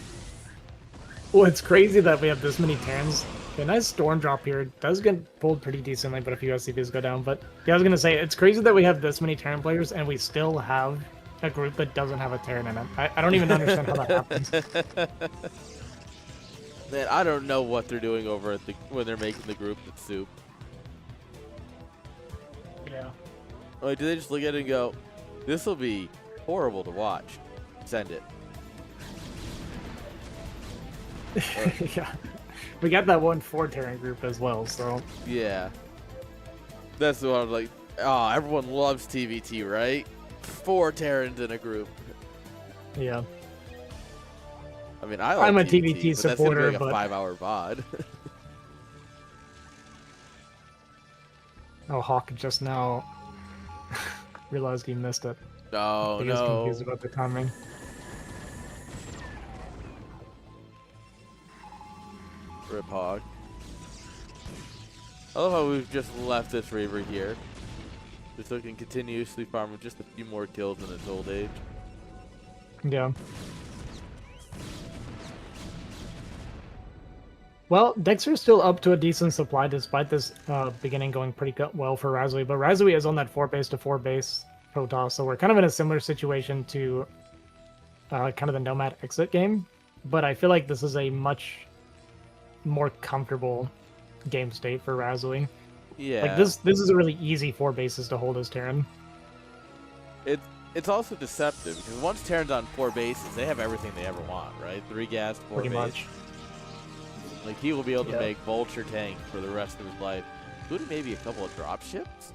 Speaker 2: Well, it's crazy that we have this many Terrans. A nice storm drop here. Does get pulled pretty decently, but a few SCVs go down. But yeah, I was gonna say, it's crazy that we have this many Terran players and we still have a group that doesn't have a Terran in it. I don't even understand how that happens.
Speaker 1: Man, I don't know what they're doing over at when they're making the group with soup.
Speaker 2: Yeah.
Speaker 1: Like, do they just look at it and go, "This will be horrible to watch. Send it."
Speaker 2: Yeah. We got that 1-4 Terran group as well, so...
Speaker 1: Yeah. That's the one I'm like, oh, everyone loves TVT, right? 4 Terrans in a group.
Speaker 2: Yeah.
Speaker 1: I mean, I like
Speaker 2: I'm a
Speaker 1: TVT,
Speaker 2: TVT supporter,
Speaker 1: but that's gonna be like a 5-hour VOD.
Speaker 2: Oh, Hawk just now realized he missed it.
Speaker 1: No,
Speaker 2: He was
Speaker 1: no.
Speaker 2: confused about the timing.
Speaker 1: Rip Hawk. I love how we've just left this Reaver here. Just so it can continuously farm with just a few more kills in its old age.
Speaker 2: Yeah. Well, Dexter's still up to a decent supply despite this beginning going pretty well for Razui, but Razui is on that 4 base to 4 base Protoss, so we're kind of in a similar situation to kind of the Nomad exit game, but I feel like this is a much more comfortable game state for Razui.
Speaker 1: Yeah.
Speaker 2: Like this is a really easy 4 bases to hold as Terran.
Speaker 1: It's also deceptive because once Terran's on 4 bases, they have everything they ever want, right? 3 gas, 4
Speaker 2: Pretty
Speaker 1: base.
Speaker 2: much.
Speaker 1: Like he will be able to make Vulture tank for the rest of his life, including maybe a couple of drop ships.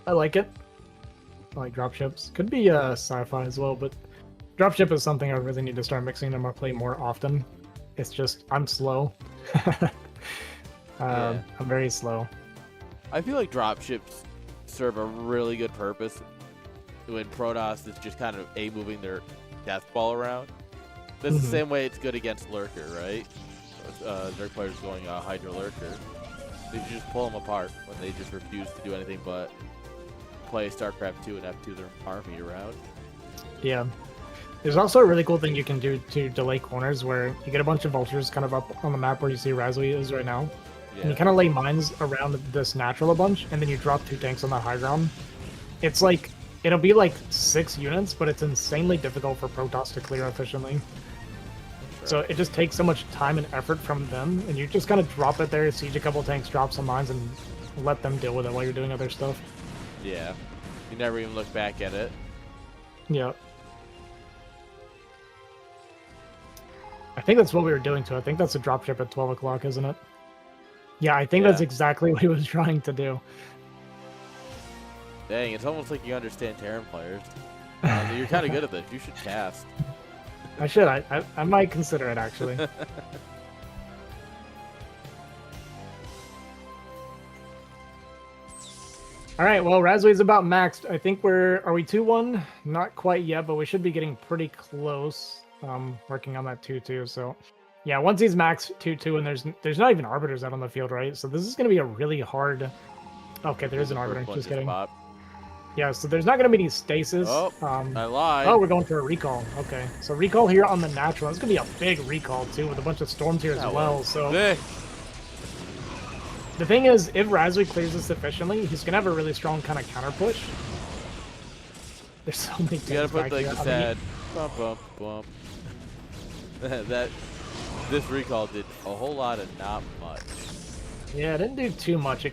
Speaker 2: I like it. I like dropships. Could be sci-fi as well, but dropship is something I really need to start mixing in my play more often. It's just I'm slow. I'm very slow.
Speaker 1: I feel like dropships serve a really good purpose when Protoss is just kind of moving their death ball around. That's the same way it's good against Lurker, right? Their players going Hydra Lurker. They just pull them apart when they just refuse to do anything but play StarCraft 2 and F2 their army around.
Speaker 2: Yeah. There's also a really cool thing you can do to delay corners where you get a bunch of vultures kind of up on the map where you see Razui is right now. Yeah. And you kind of lay mines around this natural a bunch, and then you drop 2 tanks on the high ground. It's like, it'll be like 6 units, but it's insanely difficult for Protoss to clear efficiently. Sure. So it just takes so much time and effort from them, and you just kind of drop it there, siege a couple tanks, drop some mines, and let them deal with it while you're doing other stuff.
Speaker 1: Yeah. You never even look back at it.
Speaker 2: Yeah. I think that's what we were doing too. I think that's a dropship at 12 o'clock, isn't it? Yeah, I think that's exactly what he was trying to do.
Speaker 1: Dang, it's almost like you understand Terran players. You're kind of good at this. You should cast.
Speaker 2: I should. I might consider it, actually. All right, well, Razui's about maxed. I think are we 2-1? Not quite yet, but we should be getting pretty close. Working on that 2-2, so yeah, once he's maxed 2-2 and there's not even arbiters out on the field, right? So this is going to be a really hard... Okay, there is an arbiter, just kidding. Yeah, so there's not going to be any stasis.
Speaker 1: Oh, I lied.
Speaker 2: Oh, we're going for a recall. Okay, so recall here on the natural. It's going to be a big recall, too, with a bunch of storms here as well, so... The thing is, if Razui clears this efficiently, he's going to have a really strong kind of counter push. There's so many things.
Speaker 1: You got to put like
Speaker 2: here.
Speaker 1: the sad bump, bump, bump. This recall did a whole lot of not much.
Speaker 2: Yeah, it didn't do too much. It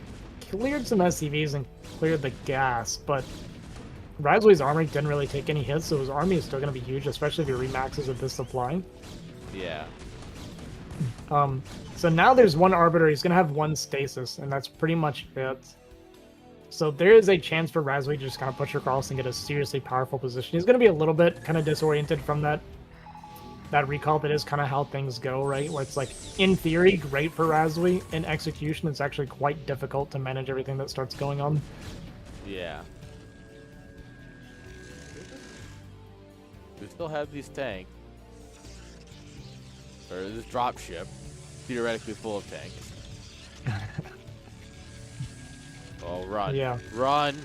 Speaker 2: cleared some SCVs and cleared the gas, but Razui's army didn't really take any hits, so his army is still going to be huge, especially if he remaxes with this supply.
Speaker 1: Yeah.
Speaker 2: So now there's one arbiter. He's going to have 1 stasis, and that's pretty much it. So there is a chance for Razui to just kind of push across and get a seriously powerful position. He's going to be a little bit kind of disoriented from that recall. That is kind of how things go, right? Where it's like, in theory, great for Razui. In execution, it's actually quite difficult to manage everything that starts going on.
Speaker 1: Yeah. We still have these tanks. Or this dropship, theoretically full of tanks. Oh, run.
Speaker 2: Yeah.
Speaker 1: Run.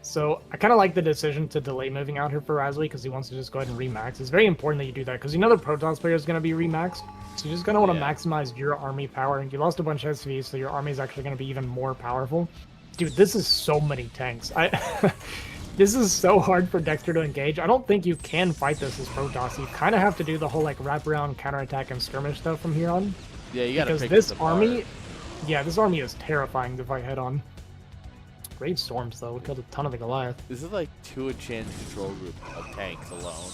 Speaker 2: So I kind of like the decision to delay moving out here for Razui because he wants to just go ahead and remax. It's very important that you do that because you know the Protoss player is going to be remaxed. So you just going to want to maximize your army power. And you lost a bunch of SVs, so your army is actually going to be even more powerful. Dude, this is so many tanks. This is so hard for Dexter to engage. I don't think you can fight this as Protoss. You kind of have to do the whole like wraparound, counterattack, and skirmish stuff from here on.
Speaker 1: Yeah, you got to pick
Speaker 2: this army. Yeah, this army is terrifying to fight head on. Great storms though. We killed a ton of the Goliath.
Speaker 1: This is like 2 enchanted control group of tanks alone.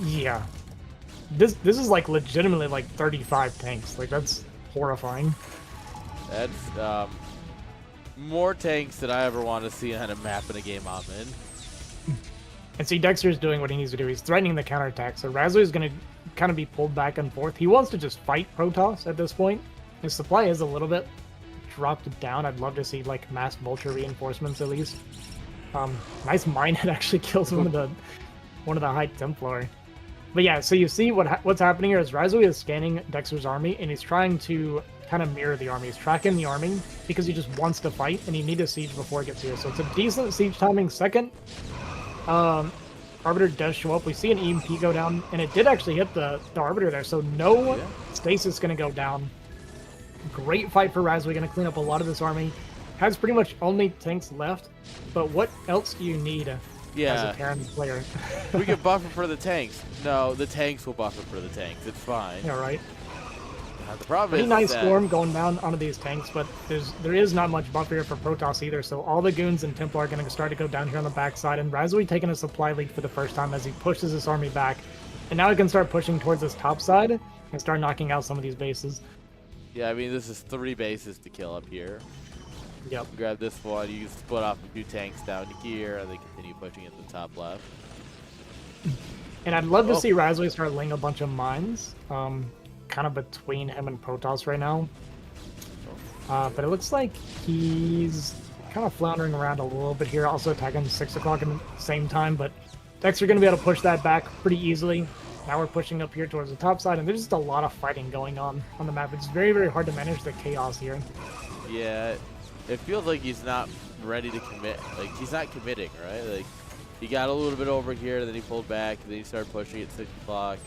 Speaker 2: Yeah. This is like legitimately like 35 tanks. Like that's horrifying.
Speaker 1: That's more tanks than I ever want to see on a map in a game I'm in.
Speaker 2: And see, Dexter's doing what he needs to do. He's threatening the counterattack. So Razui is going to kind of be pulled back and forth. He wants to just fight Protoss at this point. His supply is a little bit dropped down. I'd love to see like mass vulture reinforcements at least. Nice mine hit actually kills one of the high Templar. But yeah, so you see what's happening here is Razui is scanning Dexter's army and he's trying to kind of mirror the army. He's tracking the army because he just wants to fight and he needs a siege before it gets here. So it's a decent siege timing. Second, Arbiter does show up. We see an EMP go down and it did actually hit the Arbiter there. So no stasis is going to go down. Great fight for Razui, going to clean up a lot of this army. Has pretty much only tanks left, but what else do you need as a
Speaker 1: Yeah.
Speaker 2: Terran player.
Speaker 1: We can buffer for the tanks. No, the tanks will buffer for the tanks. It's fine.
Speaker 2: Yeah, right.
Speaker 1: The problem
Speaker 2: Pretty
Speaker 1: is
Speaker 2: nice
Speaker 1: that
Speaker 2: storm going down onto these tanks, but there is not much buffer here for Protoss either, so all the goons and Templar are going to start to go down here on the backside, and Razui taking a supply lead for the first time as he pushes his army back. And now he can start pushing towards this top side and start knocking out some of these bases.
Speaker 1: yeah, I mean, this is 3 bases to kill up here.
Speaker 2: Yep.
Speaker 1: Grab this one. You can split off a few tanks down here, and they continue pushing at the top left.
Speaker 2: And I'd love to see Razui start laying a bunch of mines, kind of between him and Protoss right now. But it looks like he's kind of floundering around a little bit here, also attacking 6 o'clock at the same time, but Dexter going to be able to push that back pretty easily. Now we're pushing up here towards the top side, and there's just a lot of fighting going on the map. It's very, very hard to manage the chaos here.
Speaker 1: Yeah, it feels like he's not ready to commit. Like, he's not committing, right? Like, he got a little bit over here, then he pulled back, and then he started pushing at 6 o'clock.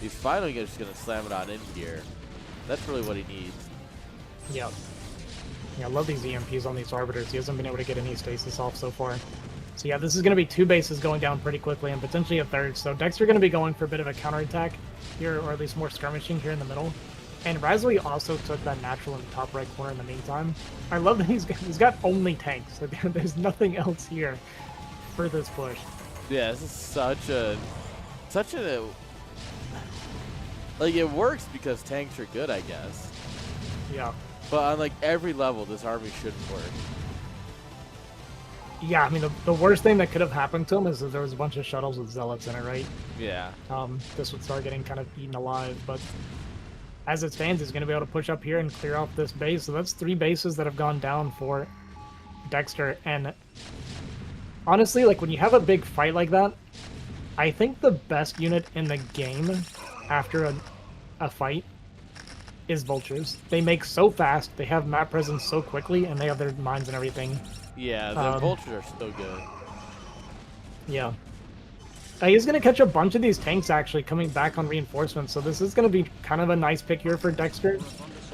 Speaker 1: He's finally just going to slam it on in here. That's really what he needs.
Speaker 2: Yep. Yeah, I love these EMPs on these Arbiters. He hasn't been able to get any stasis off so far. So yeah, this is going to be 2 bases going down pretty quickly and potentially a third. So Dexter going to be going for a bit of a counterattack here, or at least more skirmishing here in the middle. And Razui also took that natural in the top right corner in the meantime. I love that he's got only tanks. There's nothing else here for this push.
Speaker 1: Yeah, this is such a like, it works because tanks are good, I guess.
Speaker 2: Yeah.
Speaker 1: But on like every level, this army shouldn't work.
Speaker 2: Yeah, I mean, the worst thing that could have happened to him is that there was a bunch of shuttles with zealots in it, right?
Speaker 1: Yeah.
Speaker 2: This would start getting kind of eaten alive, but as it stands, he's going to be able to push up here and clear off this base. So that's 3 bases that have gone down for Dexter. And honestly, like, when you have a big fight like that, I think the best unit in the game after a fight is Vultures. They make so fast, they have map presence so quickly, and they have their mines and everything.
Speaker 1: Yeah, the Vultures are so good.
Speaker 2: Yeah. He's going to catch a bunch of these tanks, actually, coming back on reinforcements, so this is going to be kind of a nice pick here for Dexter.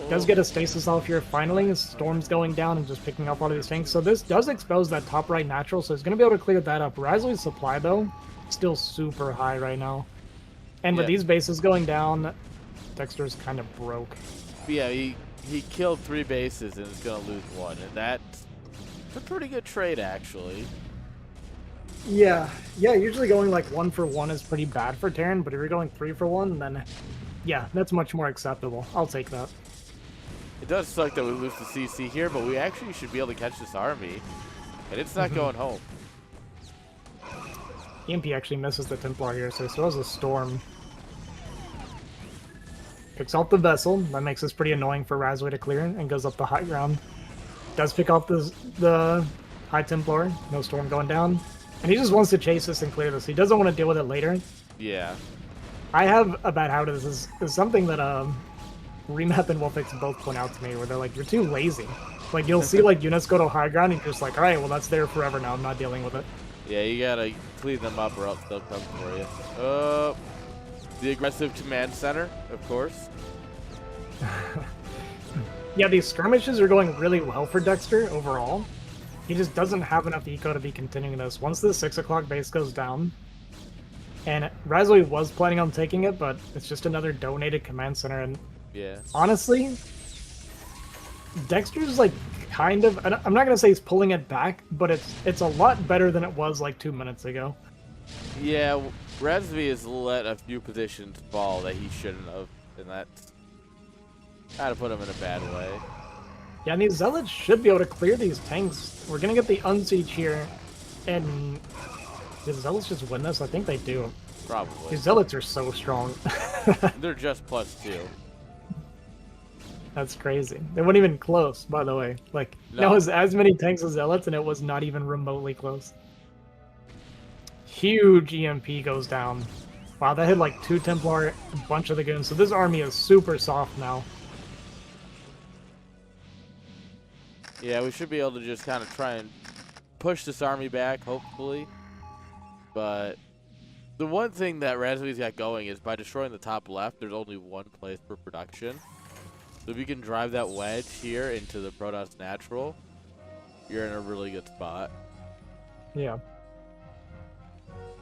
Speaker 2: Does get a stasis off here finally. Storm's going down and just picking up all of these tanks, so this does expose that top right natural, so he's going to be able to clear that up. Razui's supply, though, still super high right now. And with these bases going down, Dexter's kind of broke.
Speaker 1: Yeah, he killed 3 bases and is going to lose 1, and that's a pretty good trade, actually.
Speaker 2: Yeah, usually going like 1 for 1 is pretty bad for Terran, but if you're going 3 for 1, then yeah, that's much more acceptable. I'll take that.
Speaker 1: It does suck that we lose the CC here, but we actually should be able to catch this army, and it's not going home.
Speaker 2: EMP actually misses the Templar here, so he still has a Storm. Picks off the vessel. That makes this pretty annoying for Razui to clear and goes up the high ground. Does pick off the High Templar. No Storm going down. And he just wants to chase this and clear this. He doesn't want to deal with it later.
Speaker 1: Yeah.
Speaker 2: I have about how this is something that Remap and Wolfix both point out to me, where they're like, you're too lazy. Like, you'll see like units go to high ground and you're just like, alright, well that's there forever now. I'm not dealing with it.
Speaker 1: Yeah, you gotta clean them up or else they'll come for you. The aggressive command center, of course.
Speaker 2: Yeah, these skirmishes are going really well for Dexter overall. He just doesn't have enough eco to be continuing this. Once the 6 o'clock base goes down, and Razui was planning on taking it, but it's just another donated command center, and
Speaker 1: yeah,
Speaker 2: honestly, Dexter's like kind of, I'm not gonna say he's pulling it back, but it's a lot better than it was like 2 minutes ago.
Speaker 1: Yeah, Razui has let a few positions fall that he shouldn't have, and that's kind of put him in a bad way.
Speaker 2: Yeah, and these Zealots should be able to clear these tanks. We're gonna get the unsiege here, and did Zealots just win this? I think they do.
Speaker 1: Probably.
Speaker 2: These Zealots are so strong.
Speaker 1: They're just +2.
Speaker 2: That's crazy. They weren't even close, by the way. Like,
Speaker 1: No.
Speaker 2: that was as many tanks as Zealots, and it was not even remotely close. Huge EMP goes down. Wow, that hit like 2 Templar, a bunch of the goons. So this army is super soft now.
Speaker 1: Yeah, we should be able to just kind of try and push this army back, hopefully. But the one thing that Razui's got going is by destroying the top left, there's only 1 place for production. So if you can drive that wedge here into the Protoss natural, you're in a really good spot.
Speaker 2: Yeah.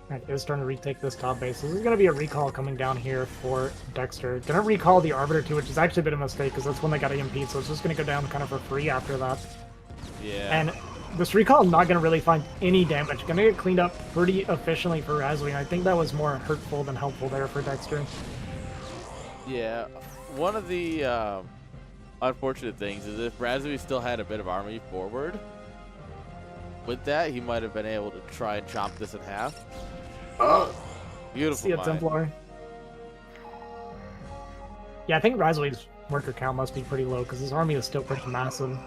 Speaker 2: Alright, is starting to retake this top base. This is going to be a recall coming down here for Dexter. Gonna recall the Arbiter too, which is actually a bit of a mistake because that's when they got EMP'd, so it's just going to go down kind of for free after that.
Speaker 1: Yeah.
Speaker 2: And this recall not going to really find any damage. Going to get cleaned up pretty efficiently for Razui, and I think that was more hurtful than helpful there for Dexter.
Speaker 1: Yeah. One of the unfortunate things is if Razui still had a bit of army forward, with that, he might have been able to try and chop this in half.
Speaker 2: Oh,
Speaker 1: beautiful
Speaker 2: see a
Speaker 1: mine.
Speaker 2: Templar. Yeah, I think Razui's worker count must be pretty low because his army is still pretty massive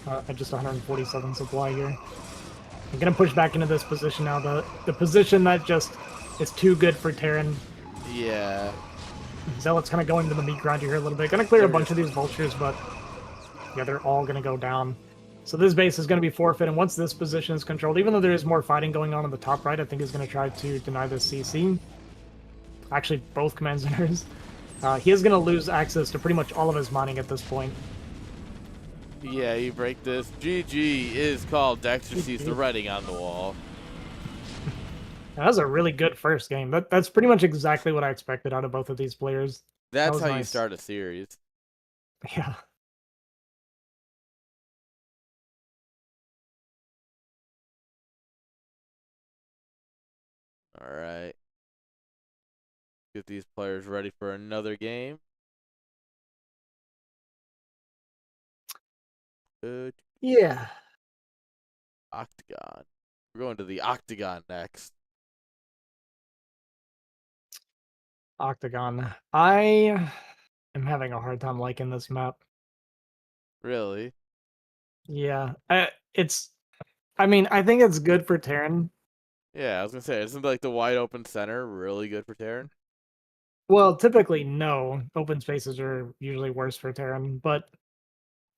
Speaker 2: at just 147 supply here. I'm gonna push back into this position now. The position that just is too good for Terran.
Speaker 1: Yeah.
Speaker 2: Zealot's kind of going to the meat grinder here a little bit. Gonna clear a bunch
Speaker 1: just...
Speaker 2: of these vultures, but yeah, they're all gonna go down. So this base is going to be forfeit, and once this position is controlled, even though there is more fighting going on the top right, I think he's going to try to deny this CC. Actually, both command centers. He is going to lose access to pretty much all of his mining at this point.
Speaker 1: Yeah, you break this. GG is called. Dexter sees the writing on the wall.
Speaker 2: That was a really good first game. That's pretty much exactly what I expected out of both of these players.
Speaker 1: That's
Speaker 2: that
Speaker 1: how
Speaker 2: nice.
Speaker 1: You start a series.
Speaker 2: Yeah.
Speaker 1: All right. Get these players ready for another game.
Speaker 2: Yeah.
Speaker 1: Octagon. We're going to the Octagon next.
Speaker 2: Octagon. I am having a hard time liking this map.
Speaker 1: Really?
Speaker 2: Yeah. I mean, I think it's good for Terran.
Speaker 1: Yeah, I was going to say, isn't like the wide open center really good for Terran?
Speaker 2: Well, typically, no. Open spaces are usually worse for Terran, but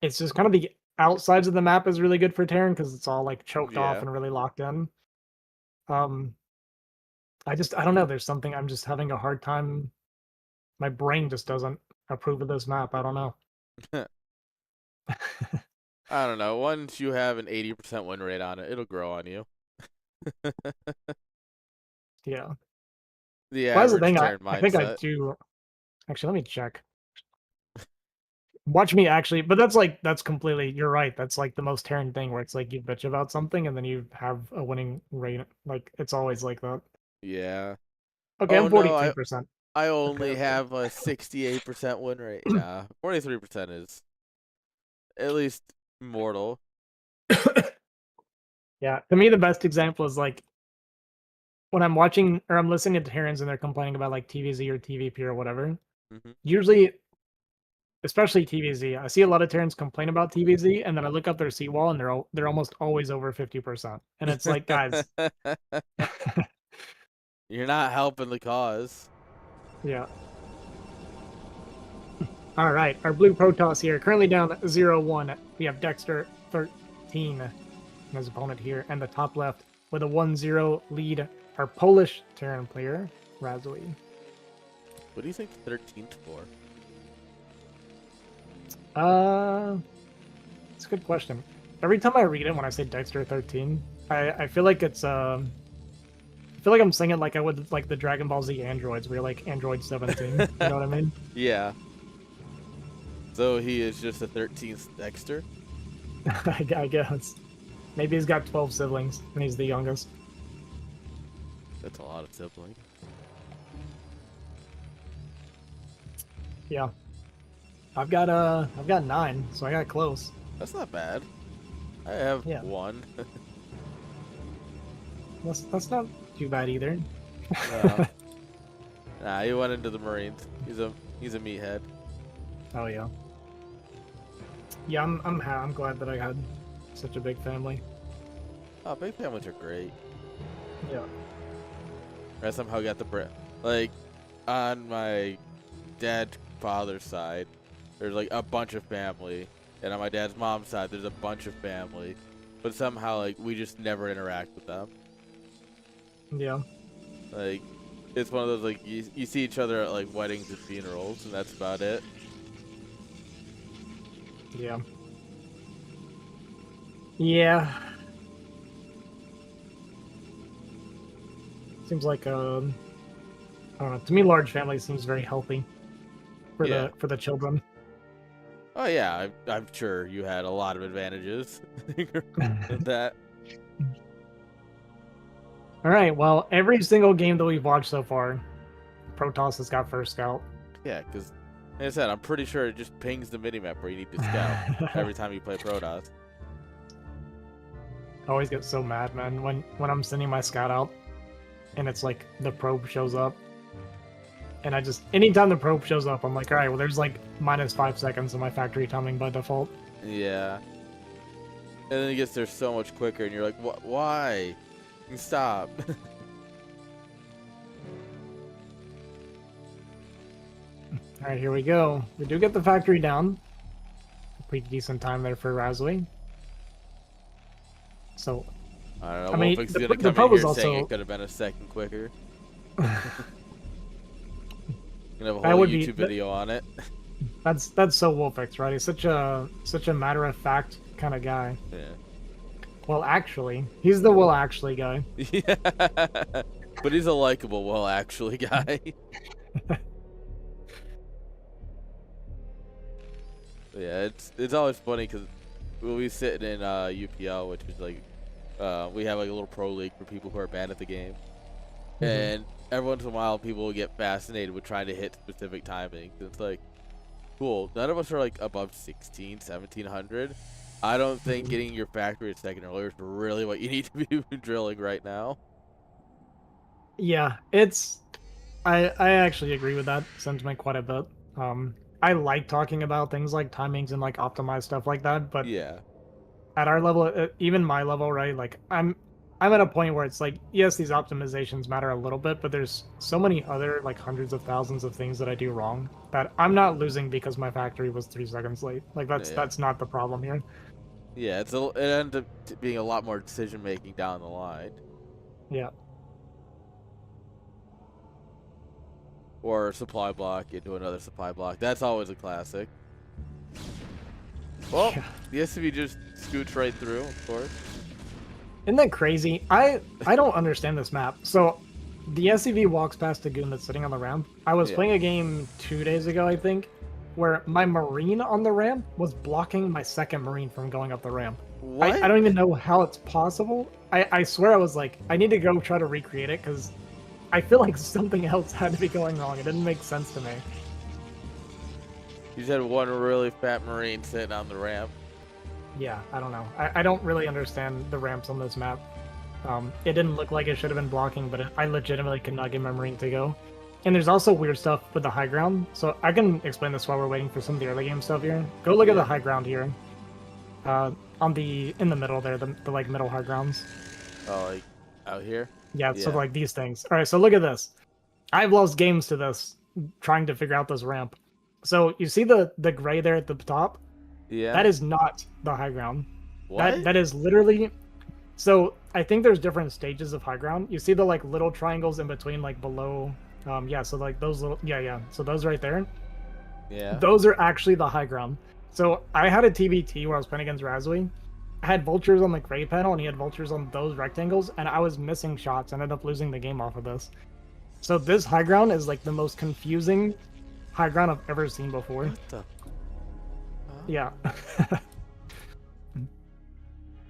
Speaker 2: it's just kind of the outsides of the map is really good for Terran because it's all like choked off and really locked in. I don't know. There's something I'm just having a hard time. My brain just doesn't approve of this map. I don't know.
Speaker 1: I don't know. Once you have an 80% win rate on it, it'll grow on you.
Speaker 2: Yeah.
Speaker 1: The
Speaker 2: Well, that's the
Speaker 1: average
Speaker 2: thing.
Speaker 1: Terran
Speaker 2: I think I
Speaker 1: mindset.
Speaker 2: do. Actually, let me check. Watch me actually, but that's completely. You're right. That's like the most Terran thing where it's like you bitch about something and then you have a winning rate. Like it's always like that.
Speaker 1: Yeah.
Speaker 2: Okay,
Speaker 1: Oh
Speaker 2: I'm
Speaker 1: no,
Speaker 2: 42%.
Speaker 1: I only
Speaker 2: Okay.
Speaker 1: have a 68% win rate. Nah, 43% is at least mortal.
Speaker 2: Yeah, to me the best example is like when I'm watching or I'm listening to Terrans and they're complaining about like TVZ or TVP or whatever.
Speaker 1: Mm-hmm.
Speaker 2: Usually, especially TVZ, I see a lot of Terrans complain about TVZ, and then I look up their seawall and they're almost always over 50%. And it's like, guys,
Speaker 1: You're not helping the cause.
Speaker 2: yeah. All right, our blue Protoss here currently down 0-1. We have Dexter 13 and his opponent here, and the top left with a 1-0 lead. Our Polish Terran player, Razui.
Speaker 1: What do you think 13th for?
Speaker 2: It's a good question. Every time I read it, when I say Dexter 13, I feel like it's I feel like I'm singing like I would like the Dragon Ball Z androids, where you're like Android 17. You know what I mean?
Speaker 1: Yeah. So he is just a 13th Dexter?
Speaker 2: I guess. Maybe he's got 12 siblings and he's the youngest.
Speaker 1: That's a lot of siblings.
Speaker 2: Yeah. I've got 9, so I got close.
Speaker 1: That's not bad. I have 1.
Speaker 2: That's not too bad either.
Speaker 1: No. Nah, he went into the Marines. He's a meathead.
Speaker 2: Oh yeah. Yeah, I'm glad that I had such a big family.
Speaker 1: Oh, big families are great.
Speaker 2: Yeah.
Speaker 1: I somehow got the like on my dad's father's side, there's like a bunch of family, and on my dad's mom's side, there's a bunch of family, but somehow like we just never interact with them.
Speaker 2: Yeah.
Speaker 1: Like it's one of those like you see each other at like weddings and funerals, and that's about it.
Speaker 2: Yeah. Yeah. Seems like I don't know. To me, large family seems very healthy for
Speaker 1: Yeah.
Speaker 2: the children.
Speaker 1: Oh yeah, I'm sure you had a lot of advantages with that.
Speaker 2: All right. Well, every single game that we've watched so far, Protoss has got first scout.
Speaker 1: Yeah, because like I said, I'm pretty sure it just pings the minimap where you need to scout every time you play Protoss.
Speaker 2: I always get so mad, man, when I'm sending my scout out, and it's like the probe shows up, and I just anytime the probe shows up, I'm like, all right, well, there's like -5 seconds of my factory timing by default.
Speaker 1: Yeah. And then it gets there so much quicker, and you're like, why? Stop.
Speaker 2: All right, here we go. We do get the factory down. Pretty decent time there for Rasley. So,
Speaker 1: I don't know.
Speaker 2: I mean,
Speaker 1: Wolfix is
Speaker 2: the
Speaker 1: going to come
Speaker 2: probe
Speaker 1: in
Speaker 2: was
Speaker 1: here saying
Speaker 2: also
Speaker 1: it could have been a second quicker. Gonna have a
Speaker 2: That
Speaker 1: whole
Speaker 2: would be-
Speaker 1: YouTube video on it.
Speaker 2: that's so Wolfix, right? He's such a matter of fact kind of guy.
Speaker 1: Yeah.
Speaker 2: Well, actually, he's the well actually guy.
Speaker 1: Yeah. But he's a likable, well, actually, guy. Yeah, it's always funny because we'll be sitting in UPL, which is like, we have like a little pro league for people who are bad at the game. And every once in a while, people will get fascinated with trying to hit specific timings. It's like, cool. None of us are like above 16, 1700. I don't think getting your factory at second earlier is really what you need to be drilling right now.
Speaker 2: Yeah, I actually agree with that sentiment quite a bit. I like talking about things like timings and like optimized stuff like that, but
Speaker 1: Yeah.
Speaker 2: at our level, even my level, right? Like I'm at a point where it's like, yes, these optimizations matter a little bit, but there's so many other like hundreds of thousands of things that I do wrong that I'm not losing because my factory was 3 seconds late. Like that's not the problem here.
Speaker 1: Yeah, it ends up being a lot more decision making down the line.
Speaker 2: Yeah.
Speaker 1: Or supply block into another supply block. That's always a classic. Well,
Speaker 2: Yeah.
Speaker 1: the SCV just scoots right through, of course.
Speaker 2: Isn't that crazy? I don't understand this map. So the SCV walks past a goon that's sitting on the ramp. I was playing a game 2 days ago, I think, where my Marine on the ramp was blocking my second Marine from going up the ramp.
Speaker 1: What?
Speaker 2: I don't even know how it's possible. I swear I was like, I need to go try to recreate it because I feel like something else had to be going wrong. It didn't make sense to me.
Speaker 1: You just had one really fat Marine sitting on the ramp.
Speaker 2: Yeah, I don't know. I don't really understand the ramps on this map. It didn't look like it should have been blocking, but I legitimately could not get my Marine to go. And there's also weird stuff with the high ground. So I can explain this while we're waiting for some of the early game stuff here. Go look at the high ground here. In the middle there, the like middle high grounds.
Speaker 1: Oh, like out here?
Speaker 2: Yeah, so like these things. All right, so look at this. I've lost games to this, trying to figure out this ramp. So you see the gray there at the top?
Speaker 1: Yeah.
Speaker 2: That is not the high ground.
Speaker 1: What?
Speaker 2: That is literally. So I think there's different stages of high ground. You see the like little triangles in between, like below. Yeah. So like those little. Yeah. So those right there.
Speaker 1: Yeah.
Speaker 2: Those are actually the high ground. So I had a TBT where I was playing against Razui. I had vultures on the gray panel, and he had vultures on those rectangles, and I was missing shots. I ended up losing the game off of this. So this high ground is like the most confusing high ground I've ever seen before.
Speaker 1: What the? Huh?
Speaker 2: Yeah.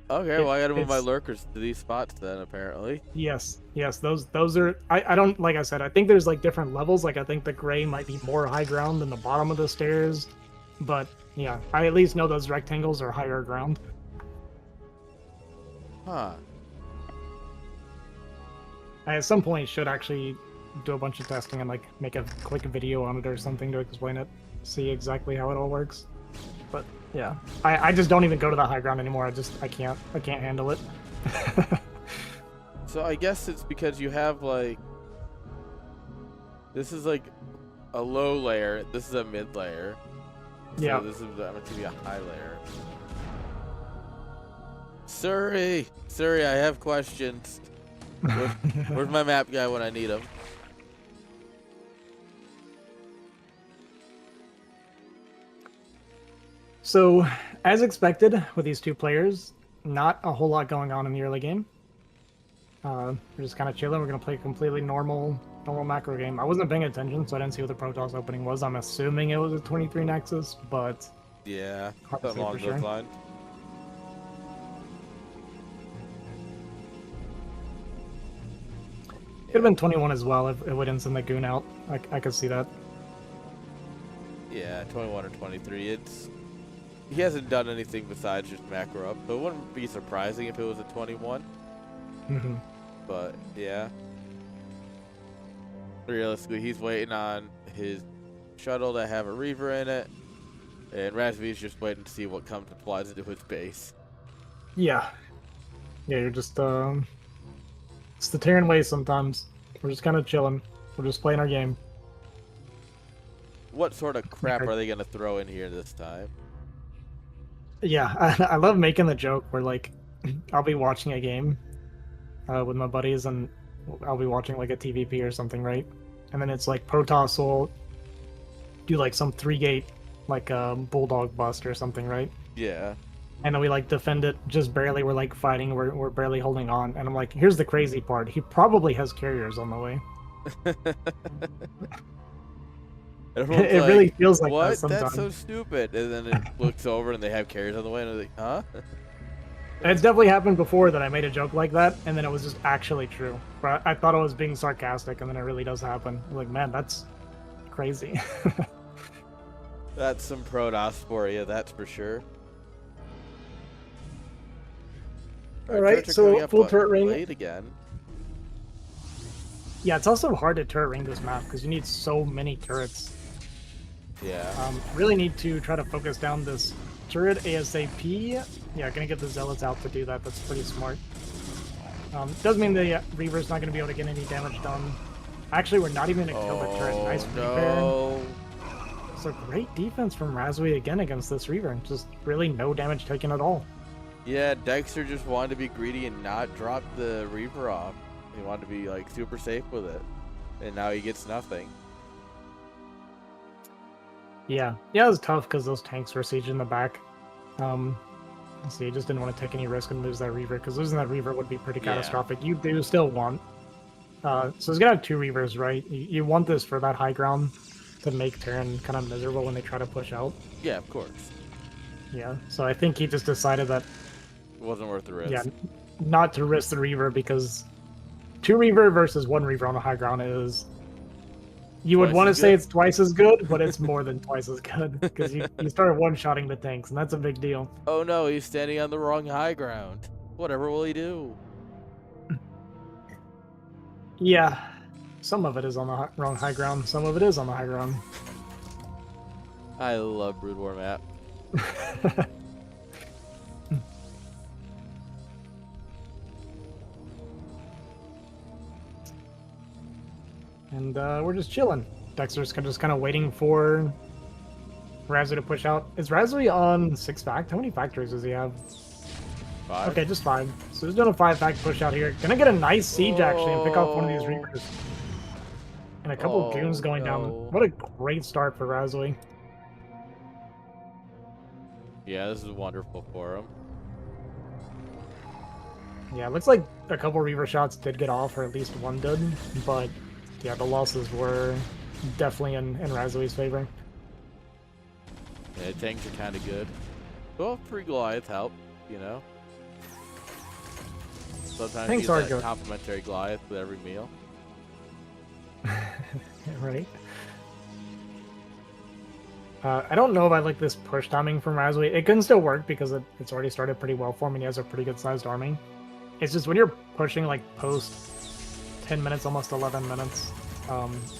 Speaker 1: Okay, well I gotta move my lurkers to these spots then, apparently.
Speaker 2: Yes. Those are. I don't, like I said, I think there's like different levels. Like I think the gray might be more high ground than the bottom of the stairs, but yeah, I at least know those rectangles are higher ground.
Speaker 1: Huh.
Speaker 2: I at some point should actually do a bunch of testing and like make a quick video on it or something to explain it, see exactly how it all works. But yeah, I just don't even go to the high ground anymore. I can't handle it.
Speaker 1: So I guess it's because you have like, this is like a low layer, this is a mid layer. So
Speaker 2: Yeah.
Speaker 1: this is meant to be a high layer. Surrey, I have questions. Where's my map guy when I need him?
Speaker 2: So, as expected with these two players, not a whole lot going on in the early game. We're just kind of chilling. We're gonna play a completely normal macro game. I wasn't paying attention, so I didn't see what the Protoss opening was. I'm assuming it was a 23 Nexus, but
Speaker 1: Yeah,
Speaker 2: hard to
Speaker 1: something
Speaker 2: say for
Speaker 1: along
Speaker 2: sure.
Speaker 1: those lines.
Speaker 2: Could have been 21 as well if it wouldn't send the goon out. I could see that.
Speaker 1: Yeah, 21 or 23. He hasn't done anything besides just macro up, so it wouldn't be surprising if it was a 21.
Speaker 2: Mm-hmm.
Speaker 1: But yeah, realistically, he's waiting on his shuttle to have a Reaver in it, and Razvi's just waiting to see what comes and flies into his base.
Speaker 2: Yeah. Yeah, you're just it's the Terran way sometimes. We're just kind of chilling. We're just playing our game.
Speaker 1: What sort of crap are they gonna throw in here this time?
Speaker 2: Yeah, I love making the joke where like I'll be watching a game with my buddies and I'll be watching like a TVP or something, right? And then it's like Protoss will do like some 3-gate like bulldog bust or something, right?
Speaker 1: Yeah.
Speaker 2: And then we like defend it just barely. We're like fighting. We're barely holding on. And I'm like, here's the crazy part. He probably has carriers on the way.
Speaker 1: Everyone's
Speaker 2: It
Speaker 1: like,
Speaker 2: really feels like that
Speaker 1: what?
Speaker 2: sometimes.
Speaker 1: That's so stupid. And then it looks over and they have carriers on the way, and I'm like, huh?
Speaker 2: It's definitely happened before that I made a joke like that, and then it was just actually true. But I thought I was being sarcastic, and then it really does happen. I'm like, man, that's crazy.
Speaker 1: That's some Protoss for you, that's for sure.
Speaker 2: All right, so full turret ring.
Speaker 1: Late again.
Speaker 2: Yeah, it's also hard to turret ring this map because you need so many turrets.
Speaker 1: Yeah.
Speaker 2: Really need to try to focus down this turret ASAP. Yeah, gonna get the Zealots out to do that. That's pretty smart. Does mean the Reaver's not gonna be able to get any damage done. Actually, we're not even gonna kill the turret. Nice repair. So great defense from Razui again against this Reaver. Just really no damage taken at all.
Speaker 1: Yeah, Dexter just wanted to be greedy and not drop the Reaver off. He wanted to be like super safe with it. And now he gets nothing.
Speaker 2: Yeah, it was tough because those tanks were sieging the back. So you just didn't want to take any risk and lose that Reaver, because losing that Reaver would be pretty catastrophic. You do still want. So he's gonna have 2 Reavers, right? You want this for that high ground to make Terran kind of miserable when they try to push out.
Speaker 1: Yeah, of course.
Speaker 2: Yeah, so I think he just decided that
Speaker 1: it wasn't worth the risk.
Speaker 2: Yeah, not to risk the Reaver, because 2 Reaver versus 1 Reaver on the high ground is... You would want to say it's twice as good, but it's more than twice as good, because you started one-shotting the tanks, and that's a big deal.
Speaker 1: Oh no, he's standing on the wrong high ground. Whatever will he do?
Speaker 2: Yeah, some of it is on the wrong high ground, some of it is on the high ground.
Speaker 1: I love Brood War map.
Speaker 2: And we're just chilling. Dexter's just kind of waiting for Razui to push out. Is Razui on 6 fact? How many factories does he have?
Speaker 1: 5?
Speaker 2: Okay, just 5. So he's doing a 5 fact push out here. Gonna get a nice siege actually and pick off one of these Reapers. And a couple goons going down. What a great start for Razui.
Speaker 1: Yeah, this is wonderful for him.
Speaker 2: Yeah, it looks like a couple Reaver shots did get off, or at least one did, but yeah, the losses were definitely in Razui's favor.
Speaker 1: Yeah, tanks are kind of good. Well, free Goliath help, you know. Sometimes
Speaker 2: tanks
Speaker 1: you
Speaker 2: are
Speaker 1: get
Speaker 2: good.
Speaker 1: Complimentary Goliath with every meal.
Speaker 2: Right. I don't know if I like this push timing from Razui. It can still work because it's already started pretty well for him and he has a pretty good sized army. It's just when you're pushing like post 10 minutes, almost 11 minutes,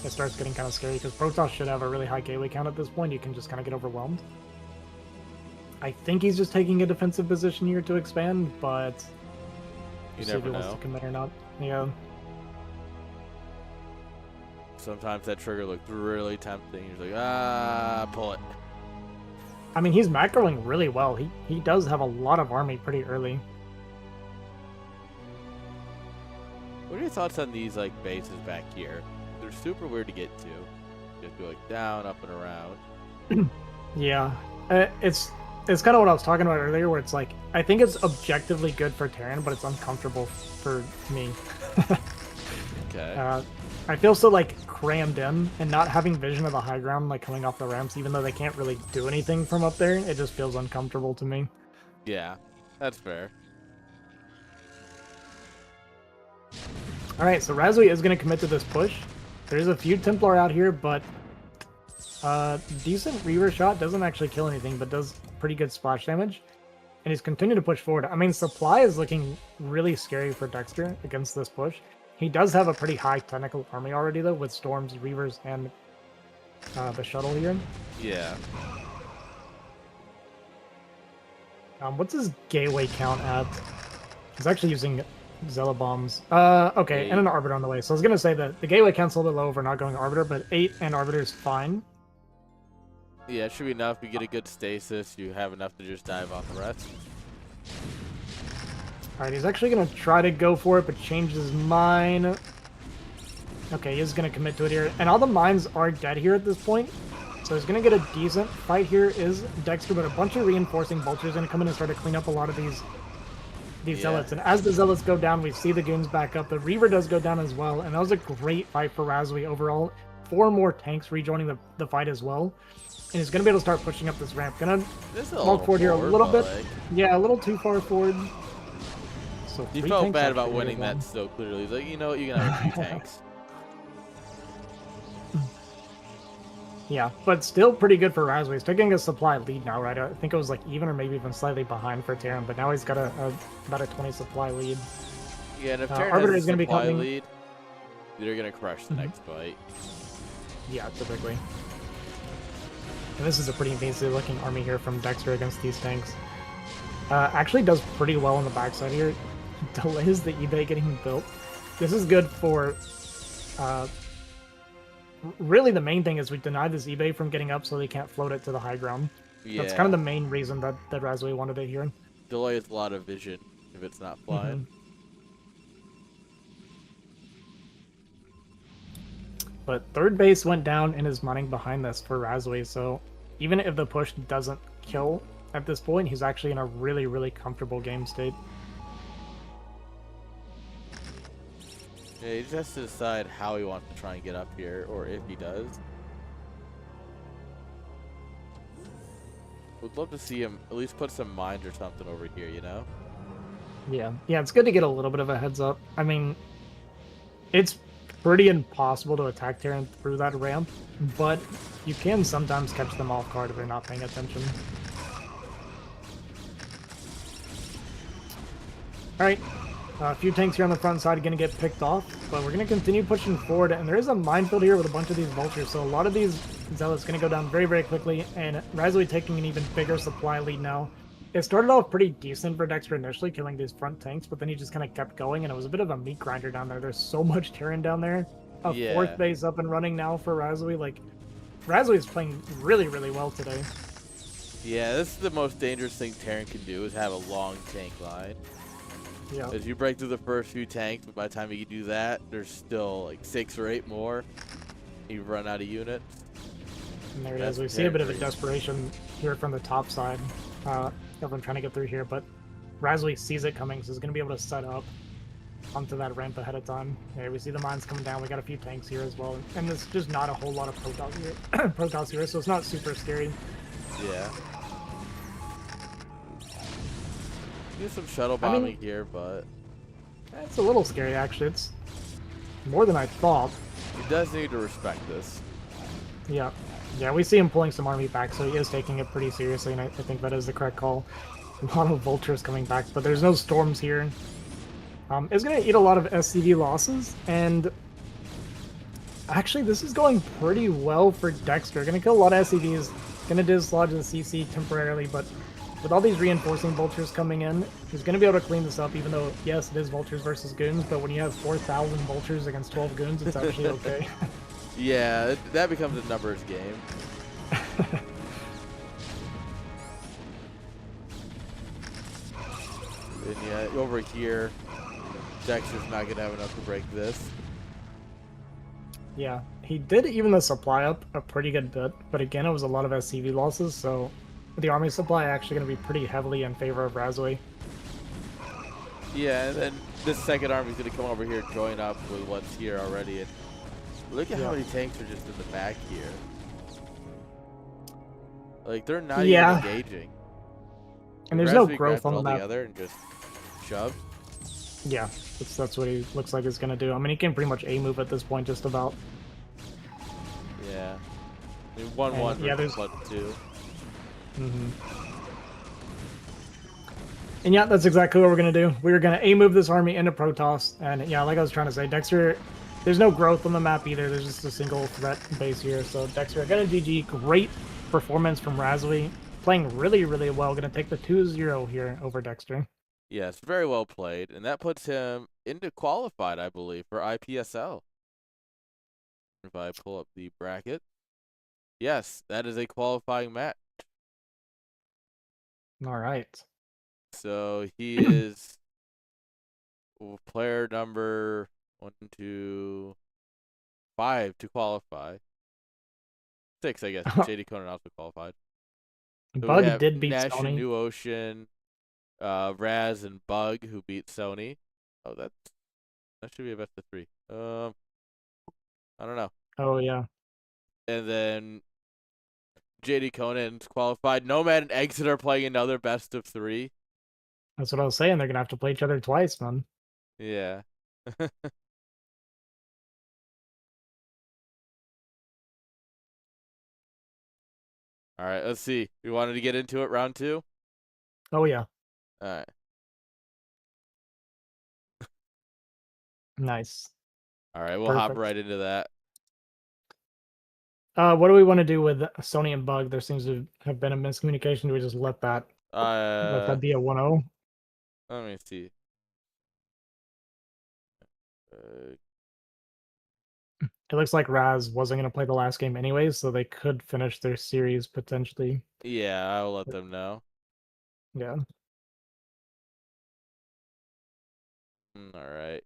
Speaker 2: it starts getting kind of scary because Protoss should have a really high gateway count at this point. You can just kind of get overwhelmed. I think he's just taking a defensive position here to expand, but
Speaker 1: You
Speaker 2: see
Speaker 1: never
Speaker 2: if he
Speaker 1: know.
Speaker 2: wants to commit or not. Yeah.
Speaker 1: Sometimes that trigger looked really tempting. You're like, ah, pull it.
Speaker 2: I mean, he's macroing really well. He does have a lot of army pretty early.
Speaker 1: What are your thoughts on these like bases back here? They're super weird to get to. You have to go like down, up, and around.
Speaker 2: Yeah, it's it's kind of what I was talking about earlier, where it's like, I think it's objectively good for Terran, but it's uncomfortable for me.
Speaker 1: Okay.
Speaker 2: I feel so, like, crammed in, and not having vision of the high ground, like, coming off the ramps, even though they can't really do anything from up there, it just feels uncomfortable to me.
Speaker 1: Yeah, that's fair.
Speaker 2: Alright, so Razui is going to commit to this push. There's a few Templar out here, but decent Reaver shot doesn't actually kill anything, but does pretty good splash damage. And he's continuing to push forward. I mean, supply is looking really scary for Dexter against this push. He does have a pretty high technical army already, though, with Storms, Reavers, and the shuttle here.
Speaker 1: Yeah.
Speaker 2: What's his gateway count at? He's actually using Zella bombs. Okay,
Speaker 1: 8.
Speaker 2: and an Arbiter on the way. So I was going to say that the gateway count's a little bit low for not going Arbiter, but 8 and Arbiter is fine.
Speaker 1: Yeah, it should be enough. You get a good stasis. You have enough to just dive on the rest.
Speaker 2: Alright, he's actually going to try to go for it, but changed his mind. Okay, he is going to commit to it here. And all the mines are dead here at this point. So he's going to get a decent fight here is Dexter, but a bunch of reinforcing vultures going to come in and start to clean up a lot of these zealots. And as the zealots go down, we see the goons back up. The Reaver does go down as well. And that was a great fight for Razui overall. 4 more tanks rejoining the fight as well. And he's going to be able to start pushing up this ramp. Going to walk forward here a little bit. Like... Yeah, a little too far forward. So
Speaker 1: he felt bad about winning that so clearly. He's like, you know what, you can have a few tanks.
Speaker 2: Yeah, but still pretty good for Razui. He's taking a supply lead now, right? I think it was like even or maybe even slightly behind for Terran, but now he's got about a 20 supply lead.
Speaker 1: Yeah, and if Terran
Speaker 2: Arbiter
Speaker 1: has
Speaker 2: is going to be coming.
Speaker 1: Lead, they're going to crush the next fight.
Speaker 2: Yeah, typically. And this is a pretty amazing looking army here from Dexter against these tanks. Actually does pretty well on the backside here. Delays the eBay getting built. This is good for... really the main thing is we denied this eBay from getting up so they can't float it to the high ground. Yeah. That's kind of the main reason that Razui wanted it here.
Speaker 1: Delays a lot of vision if it's not flying.
Speaker 2: But third base went down and is running behind this for Razui, so even if the push doesn't kill at this point, he's actually in a really, really comfortable game state.
Speaker 1: Yeah, he just has to decide how he wants to try and get up here, or if he does. Would love to see him at least put some mines or something over here, you know?
Speaker 2: Yeah, it's good to get a little bit of a heads up. I mean, it's pretty impossible to attack Terran through that ramp, but you can sometimes catch them off guard if they're not paying attention. Alright, a few tanks here on the front side going to get picked off, but we're going to continue pushing forward, and there is a minefield here with a bunch of these vultures, so a lot of these zealots going to go down very, very quickly, and Razui taking an even bigger supply lead now. It started off pretty decent for Dexter initially, killing these front tanks, but then he just kind of kept going, and it was a bit of a meat grinder down there. There's so much Terran down there. A fourth base up and running now for Razui. Like, Razui is playing really, really well today.
Speaker 1: Yeah, this is the most dangerous thing Terran can do, is have a long tank line.
Speaker 2: Yeah.
Speaker 1: As you break through the first few tanks, but by the time you do that, there's still like 6 or 8 more. You run out of units.
Speaker 2: And there it is. We see a bit of a desperation here from the top side. Everyone trying to get through here, but Razui sees it coming, so he's going to be able to set up onto that ramp ahead of time. Okay, we see the mines coming down. We got a few tanks here as well, and there's just not a whole lot of Protoss here, so it's not super scary.
Speaker 1: Yeah. Do some shuttle bombing here, but
Speaker 2: it's a little scary actually. It's more than I thought.
Speaker 1: He does need to respect this.
Speaker 2: Yeah, we see him pulling some army back, so he is taking it pretty seriously, and I think that is the correct call. A lot of vultures coming back, but there's no storms here. It's going to eat a lot of SCV losses, and actually this is going pretty well for Dexter. Going to kill a lot of SCVs, going to dislodge the CC temporarily, but with all these reinforcing vultures coming in, he's going to be able to clean this up, even though, yes, it is vultures versus goons, but when you have 4,000 vultures against 12 goons, it's actually okay.
Speaker 1: Yeah, that becomes a numbers game. And yeah, over here, Dexter's not going to have enough to break this.
Speaker 2: Yeah, he did even the supply up a pretty good bit, but again, it was a lot of SCV losses, so the army supply actually going to be pretty heavily in favor of Razui.
Speaker 1: Yeah, and then this second army's gonna come over here, join up with what's here already, and look at how
Speaker 2: Yeah.
Speaker 1: many tanks are just in the back here. Like they're not even
Speaker 2: Yeah,
Speaker 1: engaging.
Speaker 2: and
Speaker 1: If
Speaker 2: there's no
Speaker 1: Razvi
Speaker 2: growth
Speaker 1: grabs it
Speaker 2: on the
Speaker 1: all
Speaker 2: map.
Speaker 1: together and just shoves.
Speaker 2: Yeah, that's what he looks like he's going to do. I mean, he can pretty much A-move at this point just about.
Speaker 1: Yeah. I mean, 1-1
Speaker 2: And yeah,
Speaker 1: versus
Speaker 2: there's...
Speaker 1: +2.
Speaker 2: And yeah, that's exactly what we're going to do. We're going to A-move this army into Protoss. And yeah, like I was trying to say, Dexter, there's no growth on the map either. There's just a single threat base here. So Dexter, going to GG. Great performance from Razui. Playing really, really well. Going to take the 2-0 here over Dexter.
Speaker 1: Yes, very well played. And that puts him into qualified, I believe, for IPSL. If I pull up the bracket. Yes, that is a qualifying match.
Speaker 2: All right.
Speaker 1: So he is player number 1, 2, 5 to qualify. 6, I guess. JD Conan also qualified. So we
Speaker 2: Bug
Speaker 1: have
Speaker 2: did beat
Speaker 1: Nash and
Speaker 2: Sony.
Speaker 1: New Ocean, Raz and Bug who beat Sony. Oh, that should be a best of 3. I don't know.
Speaker 2: Oh, yeah.
Speaker 1: And then JD Conan's qualified. Nomad and Exit are playing another best of 3.
Speaker 2: That's what I was saying. They're going to have to play each other twice, man.
Speaker 1: Yeah. All right, let's see. You wanted to get into it, round 2?
Speaker 2: Oh, yeah.
Speaker 1: All right.
Speaker 2: Nice.
Speaker 1: All right, we'll hop
Speaker 2: Perfect.
Speaker 1: right into that.
Speaker 2: What do we want to do with Sony and Bug? There seems to have been a miscommunication. Do we just let that be a 1-0?
Speaker 1: Let me see. Uh,
Speaker 2: It looks like Raz wasn't going to play the last game anyways, so they could finish their series potentially.
Speaker 1: yeah, I'll let them know.
Speaker 2: Yeah.
Speaker 1: All right.